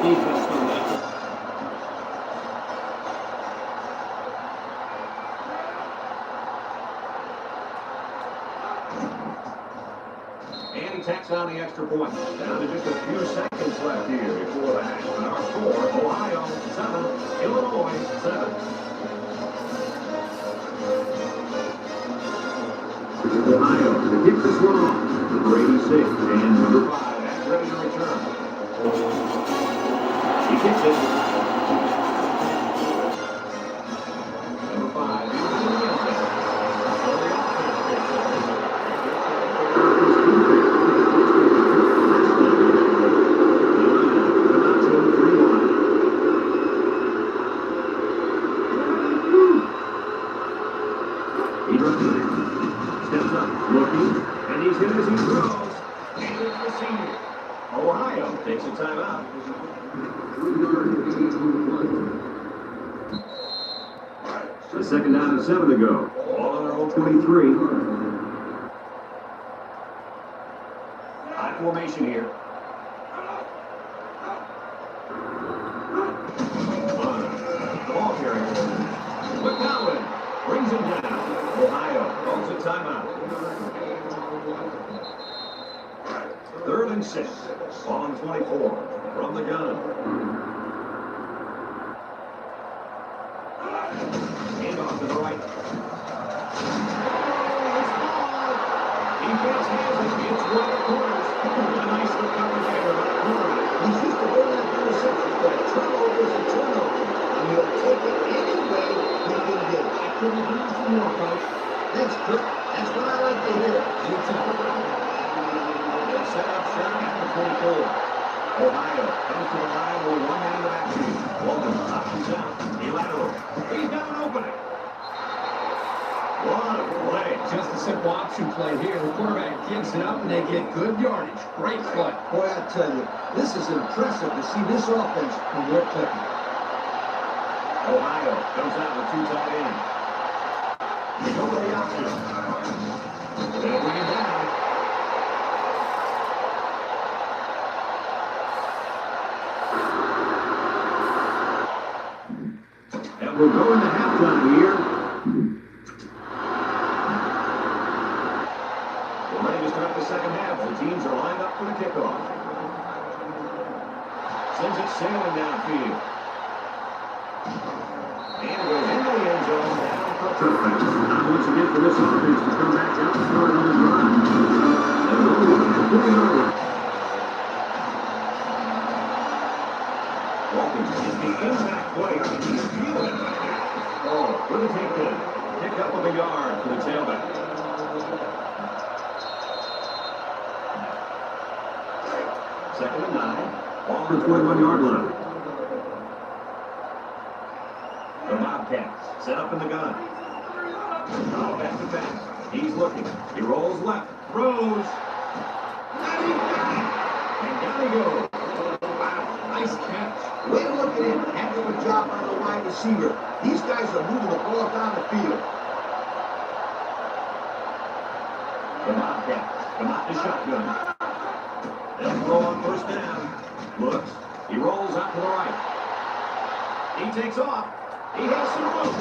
defense on that. And he tacks on the extra point. Down to just a few seconds left here before the half. And our score, Ohio 7, Illinois 7. Ohio to kick this one off. Number 86 and number 5 that's ready to return. He kicks it. Number 5 into the end zone. So the offense picks up. He runs it. Steps up, looking, and he's hit as he throws. And it's the senior. Ohio takes a timeout. A second down and 7 to go. All on their own 23. High formation here. Ball carrier. McCowan brings him down. Ohio calls a timeout. 3rd and 6. Ball on 24 from the gun. Hand off to the right. He gets hands and gets one of the corners. A nice recovery there by the corner. He's used to going after interceptions, but a turnover is a turnover. And he'll take it any way he can get it. I couldn't agree with you more, Coach. Thanks, Kirk. That's what I like to hear. Anytime. They set up shot at the 24. Ohio comes to the line with one man in the backfield. Walden options out. He lateral. He's got an opening. What a play. Just a simple option play here. The quarterback gives it up and they get good yardage. Great play. Boy, I tell you, this is impressive to see this offense when they're clicking. Ohio comes out with 2 tight ends. They go with the option. They'll bring it down. And we'll go into halftime here. We're ready to start the second half. The teams are lined up for the kickoff. Sends it sailing downfield. And it goes into the end zone. Down for a touchdown. Now once again for this offense to come back out and start another drive. They're only at the 40-yard line. Walton is the impact player. He's feeling it right now. Oh, with a takedown. Pick up of a yard for the tailback. Second and 9. Ball on the 21-yard line. The Bobcats set up in the gun. Oh, back to back. He's looking. He rolls left. Throws. And he got it. And down he goes. Wow. Nice catch. Way to look at him. Heck of a job on the wide receiver. These guys are moving the ball down the field. The Bobcats come out the shotgun. They'll throw on first down. Looks. He rolls out to the right. He takes off. He has some room.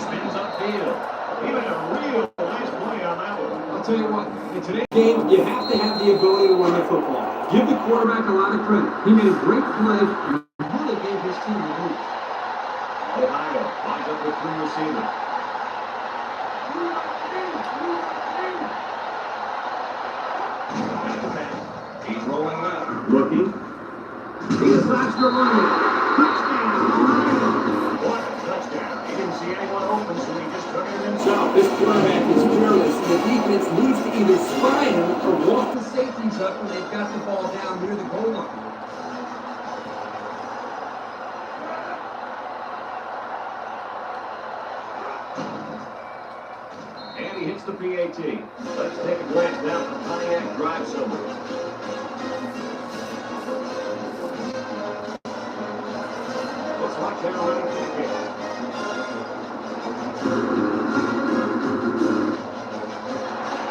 Spins upfield. He made a real nice play on that one. I'll tell you what, in today's game, you have to have the ability to run the football. Give the quarterback a lot of credit. He made a great play and really gave his team the lead. Ohio lines up with 3 receivers. Back to pass. He's rolling left. Looking. He decides to run it. Touchdown, Ohio. What a touchdown. He didn't see anyone open, so he just took it himself. This quarterback is fearless, and the defense needs to either spy him or walk the safeties up when they've got the ball down near the goal line. And he hits the PAT. Let's take a glance down at the Pontiac drive summary. Looks like they're ready for the kick.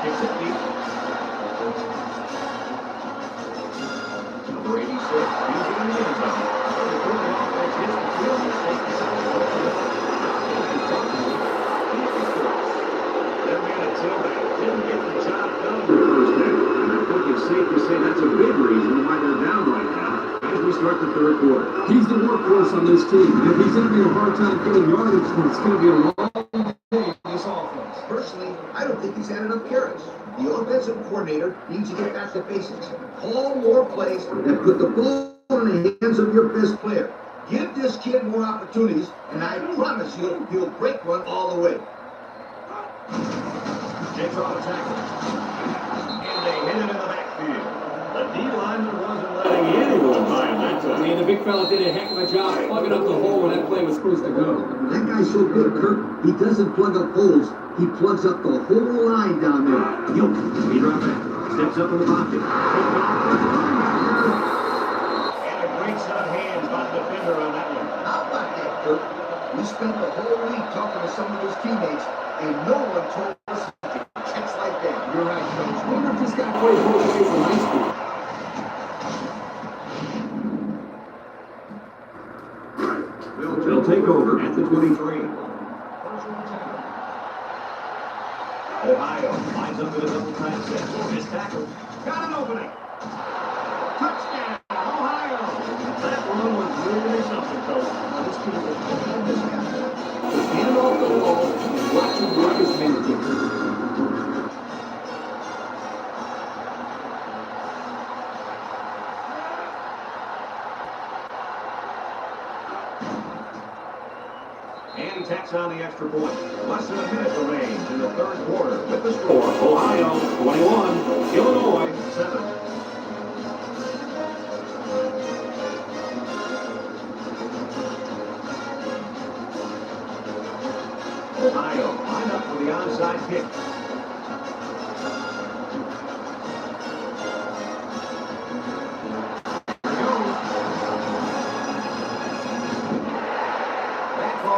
Kicks it deep. Number 86, he's in the end zone. He's the workhorse on this team. And if he's having a hard time getting yardage, then it's going to be a long day in this offense. Personally, I don't think he's had enough carries. The offensive coordinator needs to get back to basics. Call more plays and put the ball in the hands of your best player. Give this kid more opportunities, and I promise you, he'll break one all the way. Takes off a tackle. And they hit it in the backfield. The D-lineman wasn't letting anyone by him that time. The big fella did a heck of a job plugging up the hole when that play was supposed to go. That guy's so good, Kirk, he doesn't plug up holes. He plugs up the whole line down there. Yo, he dropped back. Steps up in the pocket. And a great set of hands by the defender on that one. How about that, Kirk? We spent the whole week talking to some of his teammates, and no one told us he could catch like that. You're right, Coach. I wonder if this guy played both ways in high school. They'll take over at the 23. Ohio lines up with a double tight set. His tackle. Got an opening. Touchdown, Ohio. That one was really something, Coach. This kid was tremendous athlete. Just hand off the ball and watch him work his magic. And he tacks on the extra point. Less than a minute remains in the third quarter. With the score, Ohio 21, Illinois 7. Ohio lined up for the onside kick.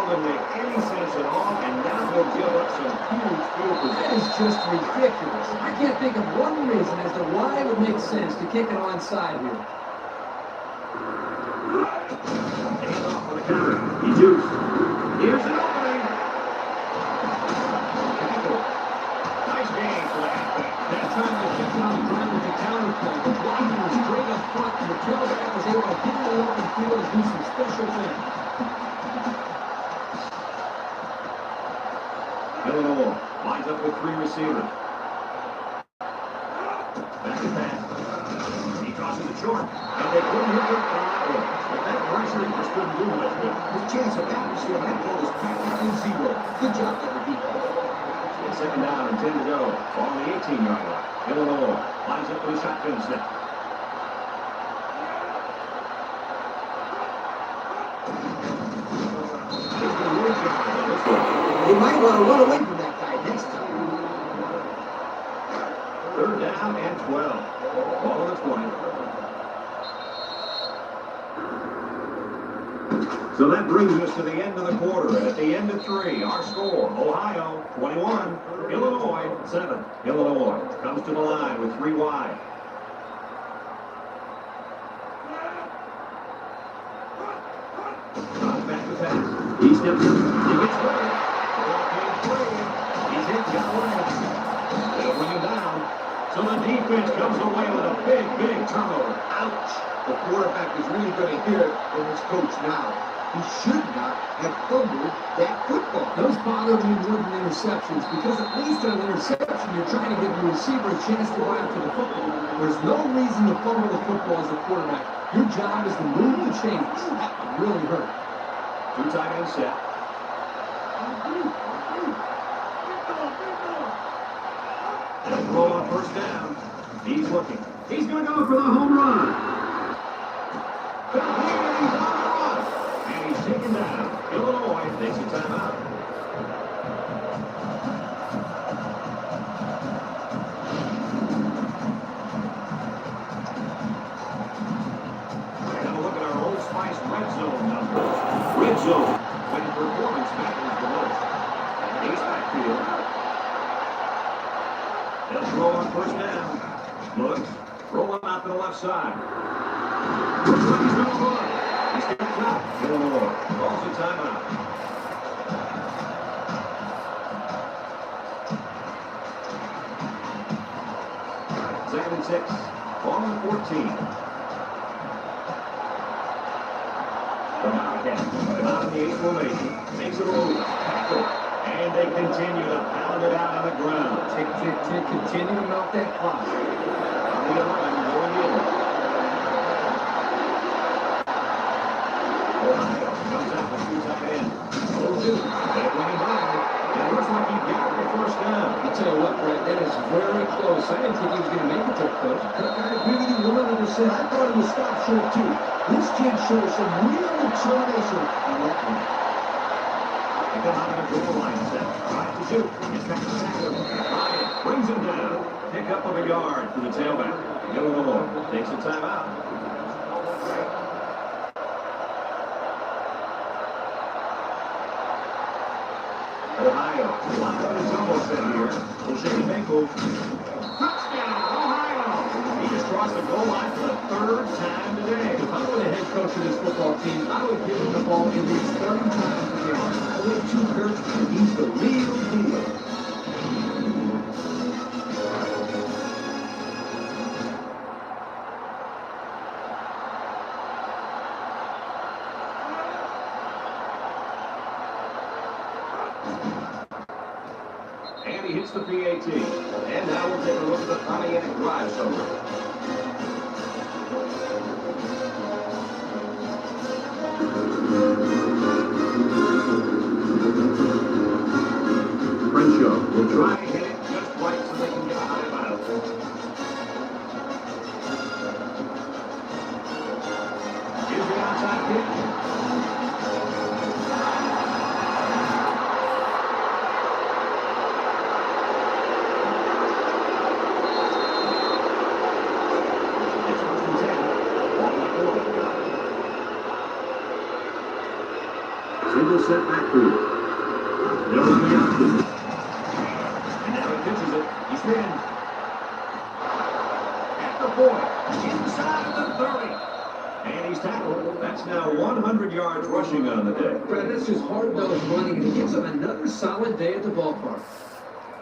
Doesn't make any sense at all, and now he'll give up some huge field That position. is just ridiculous. I can't think of one reason as to why it would make sense to kick it onside here. Hand off for the counter. He juice. Here's an opening. Tackle. Nice gain for the halfback. That time they kept it on the ground with the counter play. The blocking was straight up front, and the tailback was able to get in the open field and do some special things. Illinois lines up with three receivers. Back to pass. He tosses it short, and they couldn't hit it on that one. But that pressure, he just couldn't do much with it. The chance of accuracy on that ball is practically zero. Good job, Edward Beaton. And second down and 10 to go on the 18-yard line. Illinois lines up with a shotgun set. He's been really good on this one. They might want to run away from that guy next time. Third down and 12. Ball on the 20. So that brings us to the end of the quarter. And at the end of 3, our score, Ohio 21, Illinois 7. Illinois comes to the line with 3 wide. Drives back to pass. He steps up. He gets ready. He's hit, got away. They'll bring him down. So the defense comes away with a big, big turnover. Ouch. The quarterback is really going to hear it from his coach now. He should not have fumbled that football. Those bother me more than interceptions because at least on an interception, you're trying to give the receiver a chance to go after the football. There's no reason to fumble the football as a quarterback. Your job is to move the chains. That would really hurt. 2 tight end set. They'll throw on first down. He's looking. He's going to go for the home run. He's on the run. And he's taken down. Illinois takes a timeout. Have a look at our Old Spice Red Zone numbers. Red Zone, when performance matters the most. Ace backfield. They'll throw on first down. Looks. Rolling out to the left side. Looks like he's going to run. He's got it out. Illinois calls a timeout. Second and 6. On the 14. The Bobcats come out in the eighth formation. Makes a move. Tackle. And they continue to pound it out on the ground. Tick, tick, tick. Continue to milk that clock. On the other end, going in. Ohio comes out with two tight ends. Those two. They're running by. It looks like he got the first down. I'll tell you what, Brett, that is very close. I didn't think he was going to make it there, Coach. I agree with you 100%. I thought he was stopped short, too. This kid shows some real determination on that one. They come out of the goal line set. Right to shoot. Gets back to tackle. Ryan brings him down. Pick up of a yard for the tailback. Illinois takes a timeout. Ohio, line up his elbow set here. O'Shea Benkel. Touchdown, Ohio! He just crossed the goal line for the third time today. If I were the head coach of this football team, I would give him the ball at least 30 times a game. I would too, Kurt. He's the real deal. And he hits the PAT. And now we'll take a look at the Pontiac drive summary. Crenshaw will try and hit it just right so they can get a high mile. Here's the outside pitch. Single set back through. They'll run the option. And now he pitches it. He's in. At the point. Inside the 30. And he's tackled. That's now 100 yards rushing on the day. Brett, that's just hard-nosed running, and he gives him another solid day at the ballpark.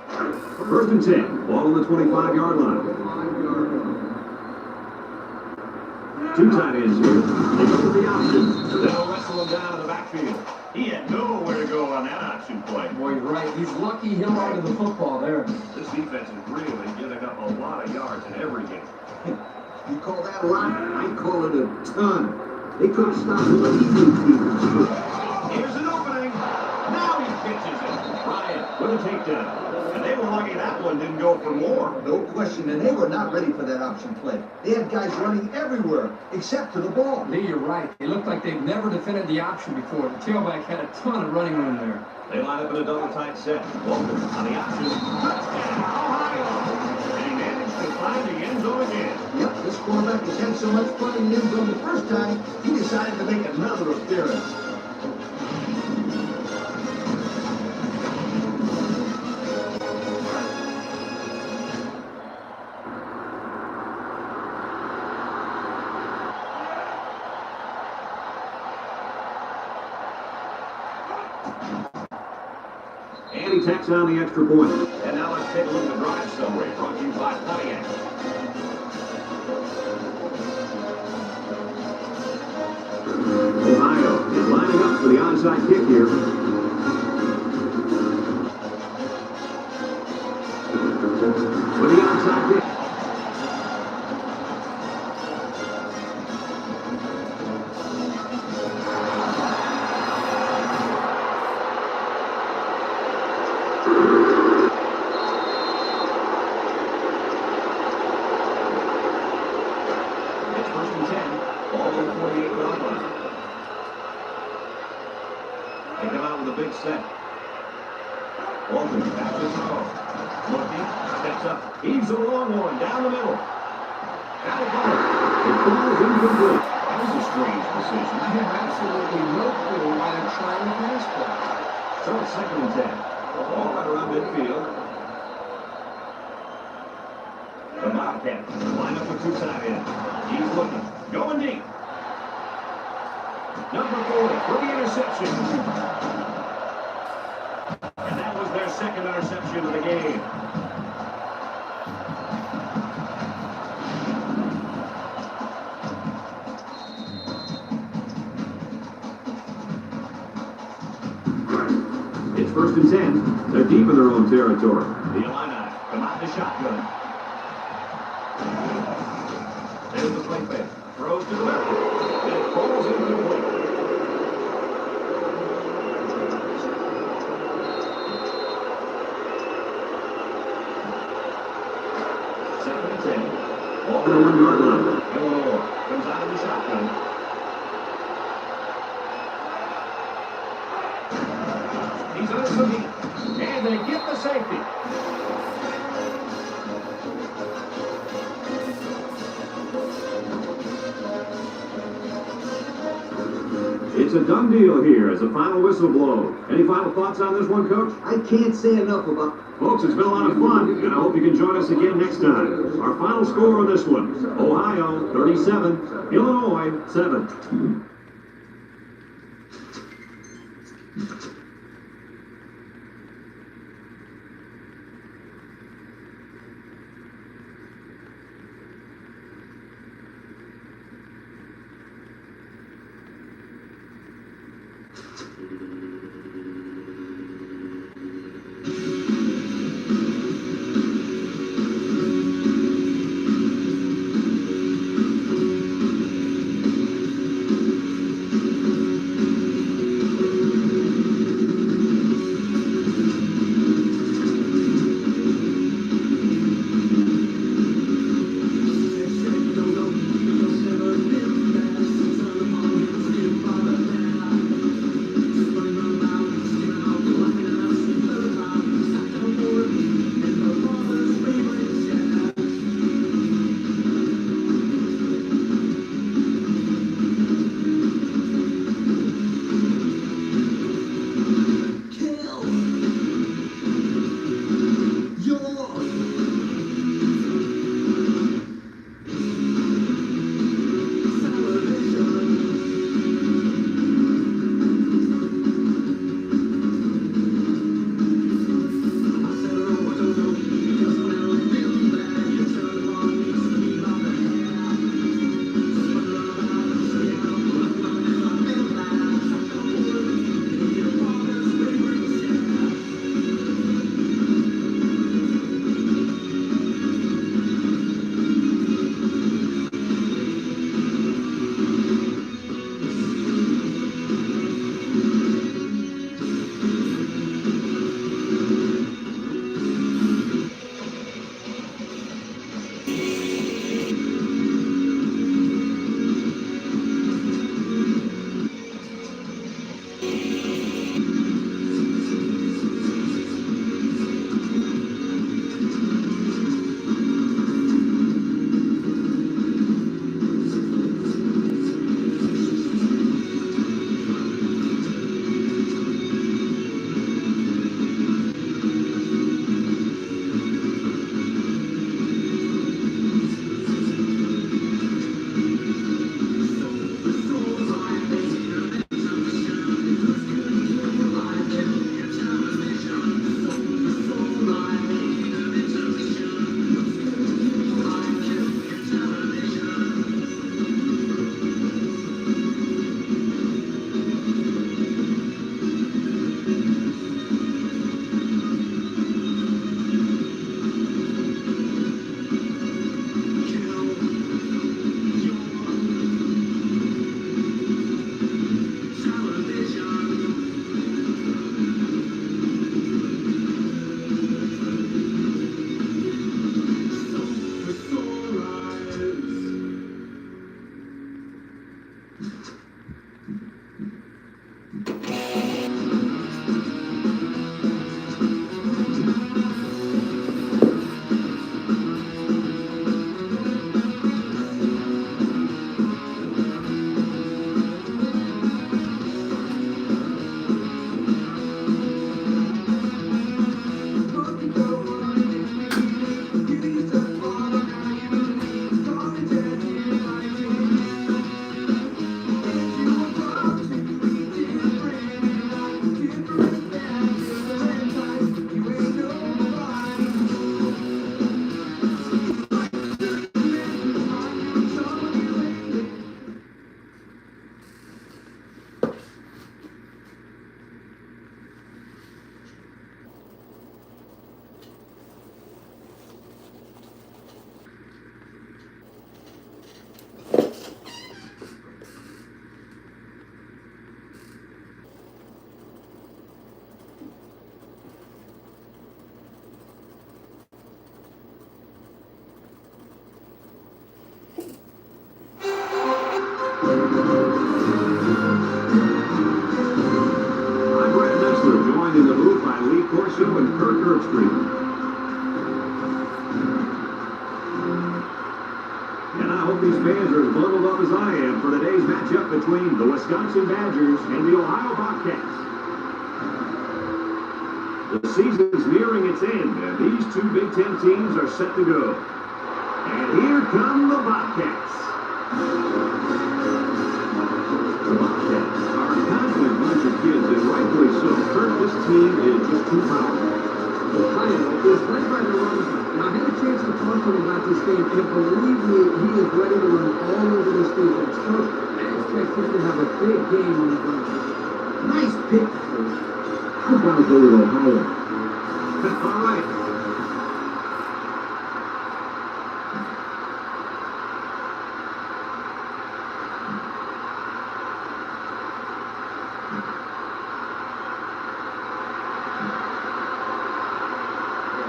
First and 10. Ball on the 25-yard line. Two tight ends here. They go with the option. They'll wrestle him down in the backfield. He had nowhere to go on that option play. Boy, you're right. He's lucky he held on to the football there. This defense is really giving up a lot of yards in every game. You call that a lot? I call it a ton. They couldn't stop him with easy teams. Here's an opening. Now he pitches it. Ryan with a takedown. And they were lucky that one didn't go for more. No question, and they were not ready for that option play. They had guys running everywhere, except to the ball. Lee, you're right. It looked like they've never defended the option before. The tailback had a ton of running room there. They line up in a double tight set. Walker on the option. Touchdown, Ohio! And he managed to find the end zone again. Yep, this quarterback has had so much fun in the end zone the first time, he decided to make another appearance. And he tacks on the extra point. And now let's take a look at the drive summary brought to you by Pontiac. Ohio is lining up for the onside kick here. With the onside kick. It's first and 10. Ball on the 48-yard line. They come out with a big set. Walton back to throw. Looking, steps up, heaves a long one down the middle. Out of bounds. It falls incomplete. That was a strange decision. I have absolutely no clue why they're trying to pass play. So it's second and 10. Ball right around midfield. The Bobcats line up with two tight ends. He's looking, going deep. Number 40 for the interception. And that was their second interception of the game. It's 1st and 10. They're deep in their own territory. The Illini come out in the shotgun. There's the play fake. Throws to the left. And it falls incomplete. Second and 10. Ball on the 1-yard line. Illinois comes out of the shotgun. He's under some heat. And they get the safety. It's a done deal here as the final whistle blows. Any final thoughts on this one, Coach? I can't say enough about... Folks, it's been a lot of fun, and I hope you can join us again next time. Our final score on this one, Ohio 37, Illinois 7. Show and Kirk Herbstreit. And I hope these fans are as bundled up as I am for today's matchup between the Wisconsin Badgers and the Ohio Bobcats. The season's nearing its end, and these two Big Ten teams are set to go. And here come the Bobcats. The Bobcats are a confident bunch of kids, and rightfully so. Kirk, this team is just too powerful. Ohio is led by the running back. Now, I had a chance to talk to him about this game, and believe me, he is ready to run all over this defense. Coach, I expect him to have a big game on the ground. Nice pick, Coach. I'm going to go with Ohio. All right.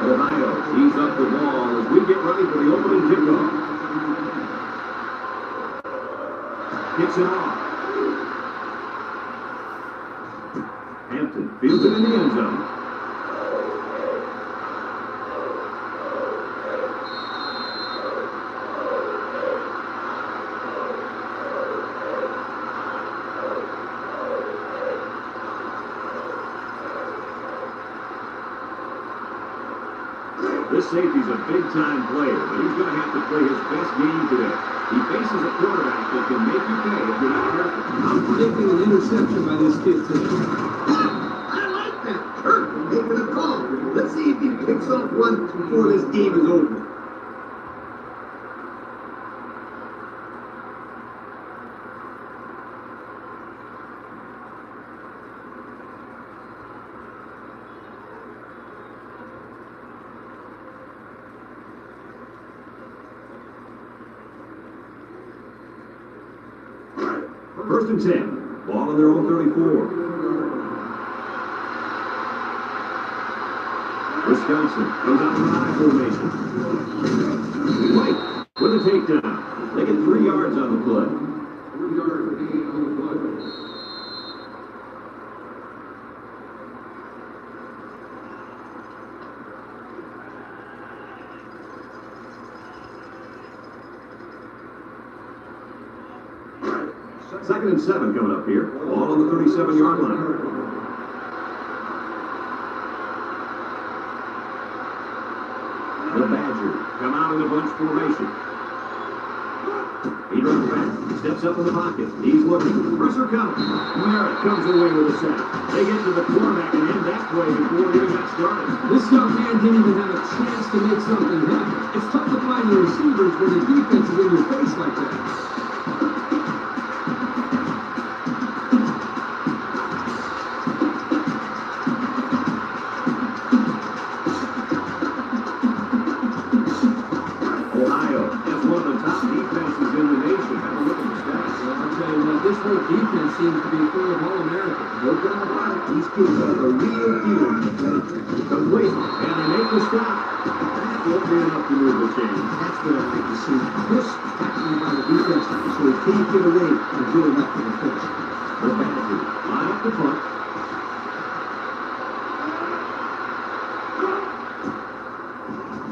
Ohio tees up the ball as we get ready for the opening kickoff. Kicks it off. Hampton fields it in the end zone. This safety's a big-time player, but he's going to have to play his best game today. He faces a quarterback that can make you pay if you're not careful. I'm predicting an interception by this kid today. I like that. Kirk making a call. Let's see if he picks off one before this game is over. First and 10. Ball on their own 34. Wisconsin comes out in an I formation. White with a takedown. They get 3 yards on the play. 3 yards gain on the play. Second and 7 coming up here. Ball on the 37-yard line. The Badgers come out in a bunch formation. He runs back, steps up in the pocket. He's looking. Pressure coming. Merritt comes away with a sack. They get to the quarterback and end that play before it even got started. This young man didn't even have a chance to make something happen. It's tough to find the receivers when the defense is in your face like that. Defense seems to be full of All-Americans. No doubt about it. These kids have a real deal. Complete. And they make the stop. That won't be enough to move the chain. That's what I like to see. Crisp tackling by the defense so he can't get away and good enough for the finish. The Badgers line up the punt.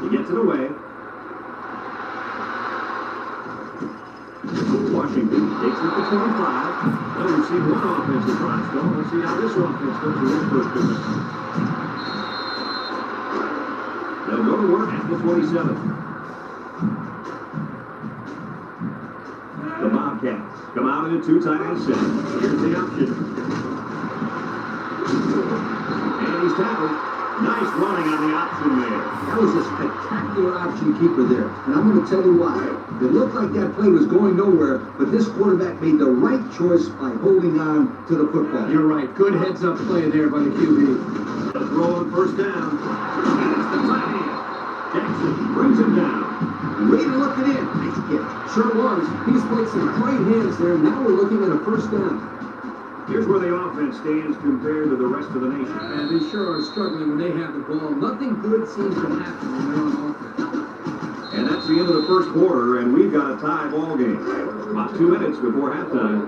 He gets it away. Washington takes it to 25. Well, we've seen one offensive drive still. Let's see how this offense does with this first commit. They'll go to work at the 27. The Bobcats come out in a 2 tight end set. Here's the option. And he's tackled. Nice running on the option there. That was a spectacular option keeper there. And I'm going to tell you why. It looked like that play was going nowhere, but this quarterback made the right choice by holding on to the football. You're right. Good heads-up play there by the QB. The throw on first down. And it's the tight end. Jackson brings him down. Way to look it in. Nice catch. Sure was. He's played some great hands there. Now we're looking at a first down. Here's where the offense stands compared to the rest of the nation. And they sure are struggling when they have the ball. Nothing good seems to happen when they're on offense. And that's the end of the first quarter, and we've got a tie ball game. About 2 minutes before halftime.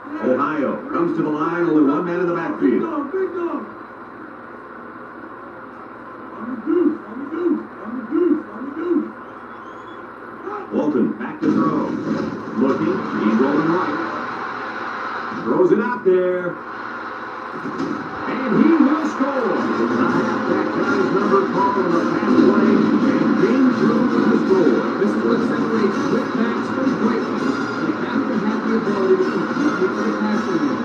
Ohio comes to the line, only one man in the backfield. Big dog. On the deuce, on the deuce, on the deuce, on the deuce. Walton back to throw. Looking, he's rolling right. Throws it out there. And he will score. The halfback got his number called on the pass play and came through with the score. This is what separates quick backs from great ones. They have to have the ability to compete with the passing game.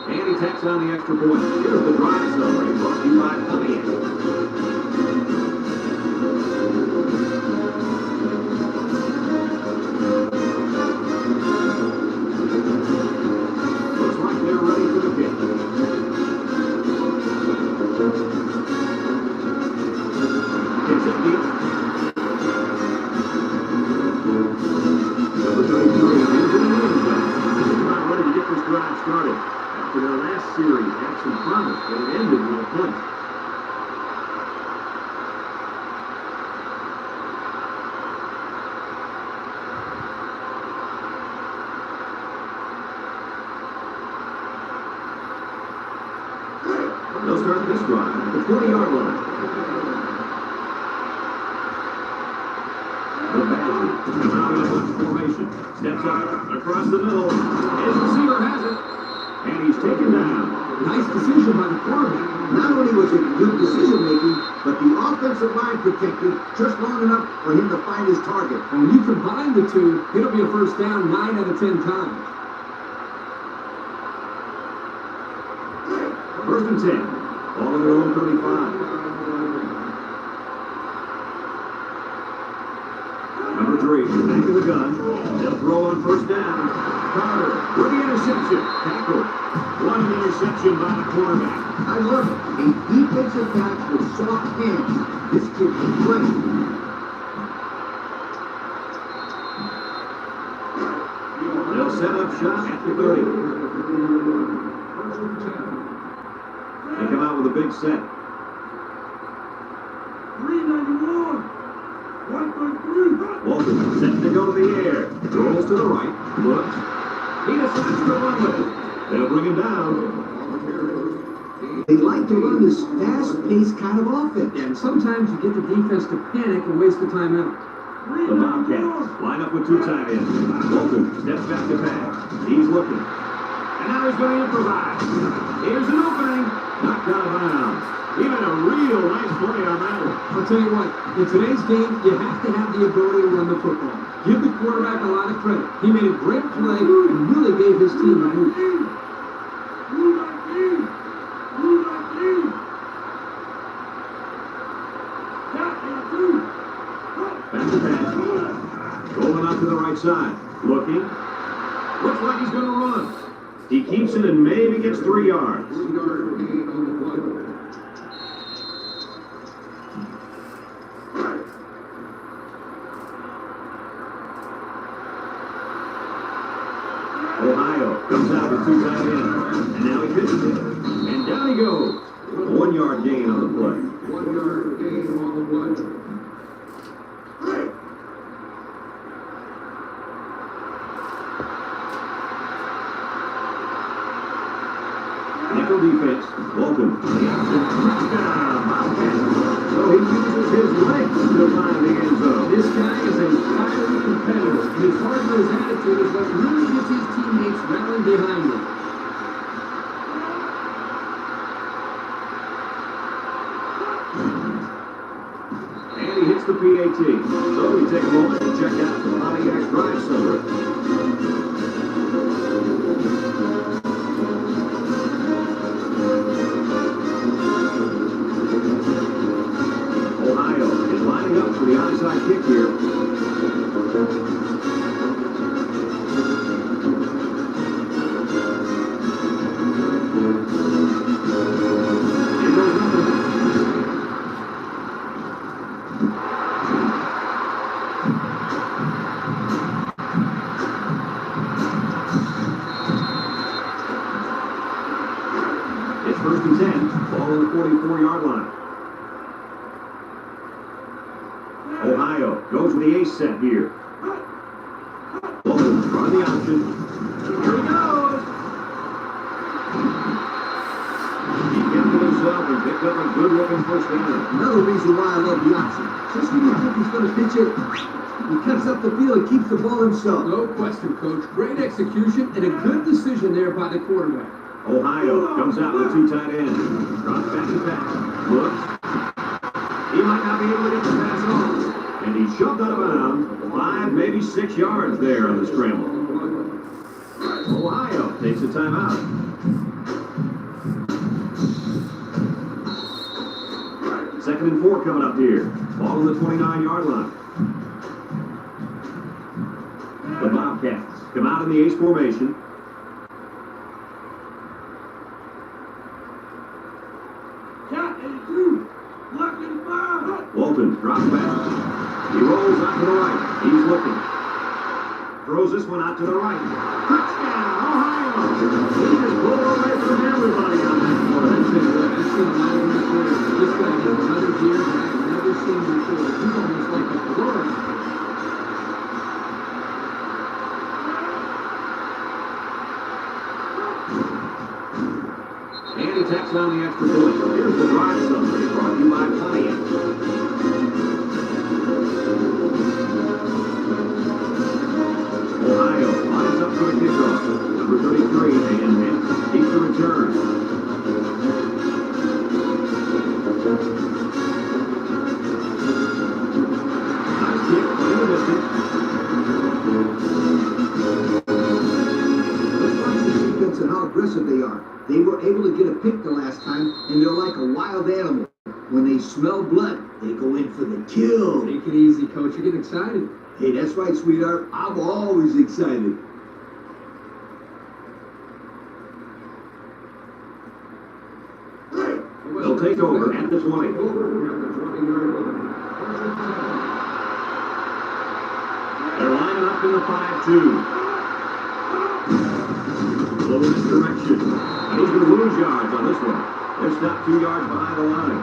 And he takes on the extra point. Here's the drive summary brought to you by Pontiac. Looks like they're ready for the kick. It's it deep. Number 33 into the running back. He's about ready to get this drive started. After their last series had some promise, but it ended with a punt. They'll start this drive at the 20-yard line. The Badger comes out in a bunch formation. Steps up across the middle. His receiver has it. And he's taken down. Nice decision by the quarterback. Not only was it good decision-making, but the offensive line protected just long enough for him to find his target. And when you combine the two, it'll be a first down 9 out of 10 times. First and 10. Ball on their own 35. Number 3, back of the gun. They'll throw on first down. Carter with the interception. Tackle. One interception by the quarterback. I love it. A defensive back with soft hands. This kid can play. They'll set up shop at the 30. They come out with a big set. 391. 1.3. Walton set to go to the air. Rolls to the right. Looks. He decides to run with it. They'll bring him down. They like to run this fast-paced kind of offense. And sometimes you get the defense to panic and waste the timeout. The Bobcats line up with 2 tight ends. Walton steps back to pass. He's looking. And now he's going to improvise. Here's an opening. Knocked out of bounds. Even a real nice play on that one. I'll tell you what, in today's game, you have to have the ability to run the football. Give the quarterback a lot of credit. He made a great play and really gave his team a move. Back to pass. Rolling out to the right side. Looking. Looks like he's going to run. He keeps it and maybe gets 3 yards. Ohio comes out with 2 tight ends. And now he pitches it. And down he goes. 1 yard gain on the play. 1 yard gain on the play. Nickel defense. Walton. The option. Touchdown. Bobcats. So he uses his legs to find the end zone. This guy is a fiery competitor, and his hard-nosed attitude is what really gets his teammates rallying behind him. And he hits the PAT. So we take a moment to check out the Pontiac drive summary. Ohio is lining up for the onside kick here. Here goes nothing. on the 44-yard line. Ohio goes with the ace set here. Bolton on the option. Here he goes. He kept it himself and picked up a good-looking first down. Another reason why I love the option. Just when you think he's going to pitch it, he cuts up the field and keeps the ball himself. No question, Coach. Great execution and a good decision there by the quarterback. Ohio comes out with two tight ends. Drops back to pass. Looks. He might not be able to get the pass off. And he shoved out of bounds. 5, maybe 6 yards there on the scramble. Ohio takes a timeout. Second and 4 coming up here. Ball on the 29-yard line. The Bobcats come out in the ace formation. Bolton drops back. He rolls out to the right. He's looking. Throws this one out to the right. Touchdown, Ohio! He just pulled away from everybody on that play. I've seen a lot of my players. This guy has 100 years that I've never seen before. He's almost like a Florida. And he tacks on the extra point. Here's the drive summary brought to you by Pontiac. Ohio lines up for the kickoff. Number 33, and keeps the return. Nice kick, playing the distance. Let's watch the defense and how aggressive they are. They were able to get a pick the last time, and they're like a wild animal. When they smell blood, they go in for the kill. Take it easy, Coach. You're getting excited. Hey, that's right, sweetheart. I'm always excited. They'll take over at the 20. They're lining up in the 5-2. A little misdirection. And he's going to lose yards on this one. They're stopped 2 yards behind the line.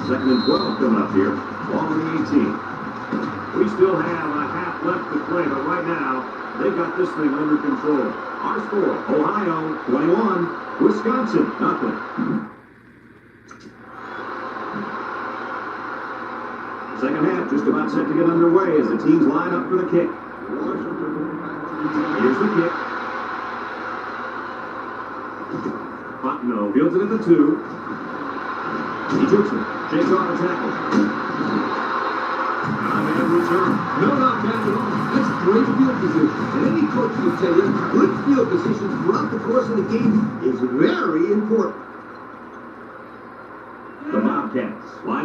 Second and 12 coming up here. Ball on the 18. We still have a half left to play, but right now, they've got this thing under control. Our score, Ohio 21, Wisconsin nothing. Second half just about set to get underway as the teams line up for the kick. Here's the kick. Fontenot fields it at the 2. He jukes it. Shakes off the tackle. And return. No knockdown at all. That's great field position. And any coach will tell you, good field position throughout the course of the game is very important. The Bobcats line up.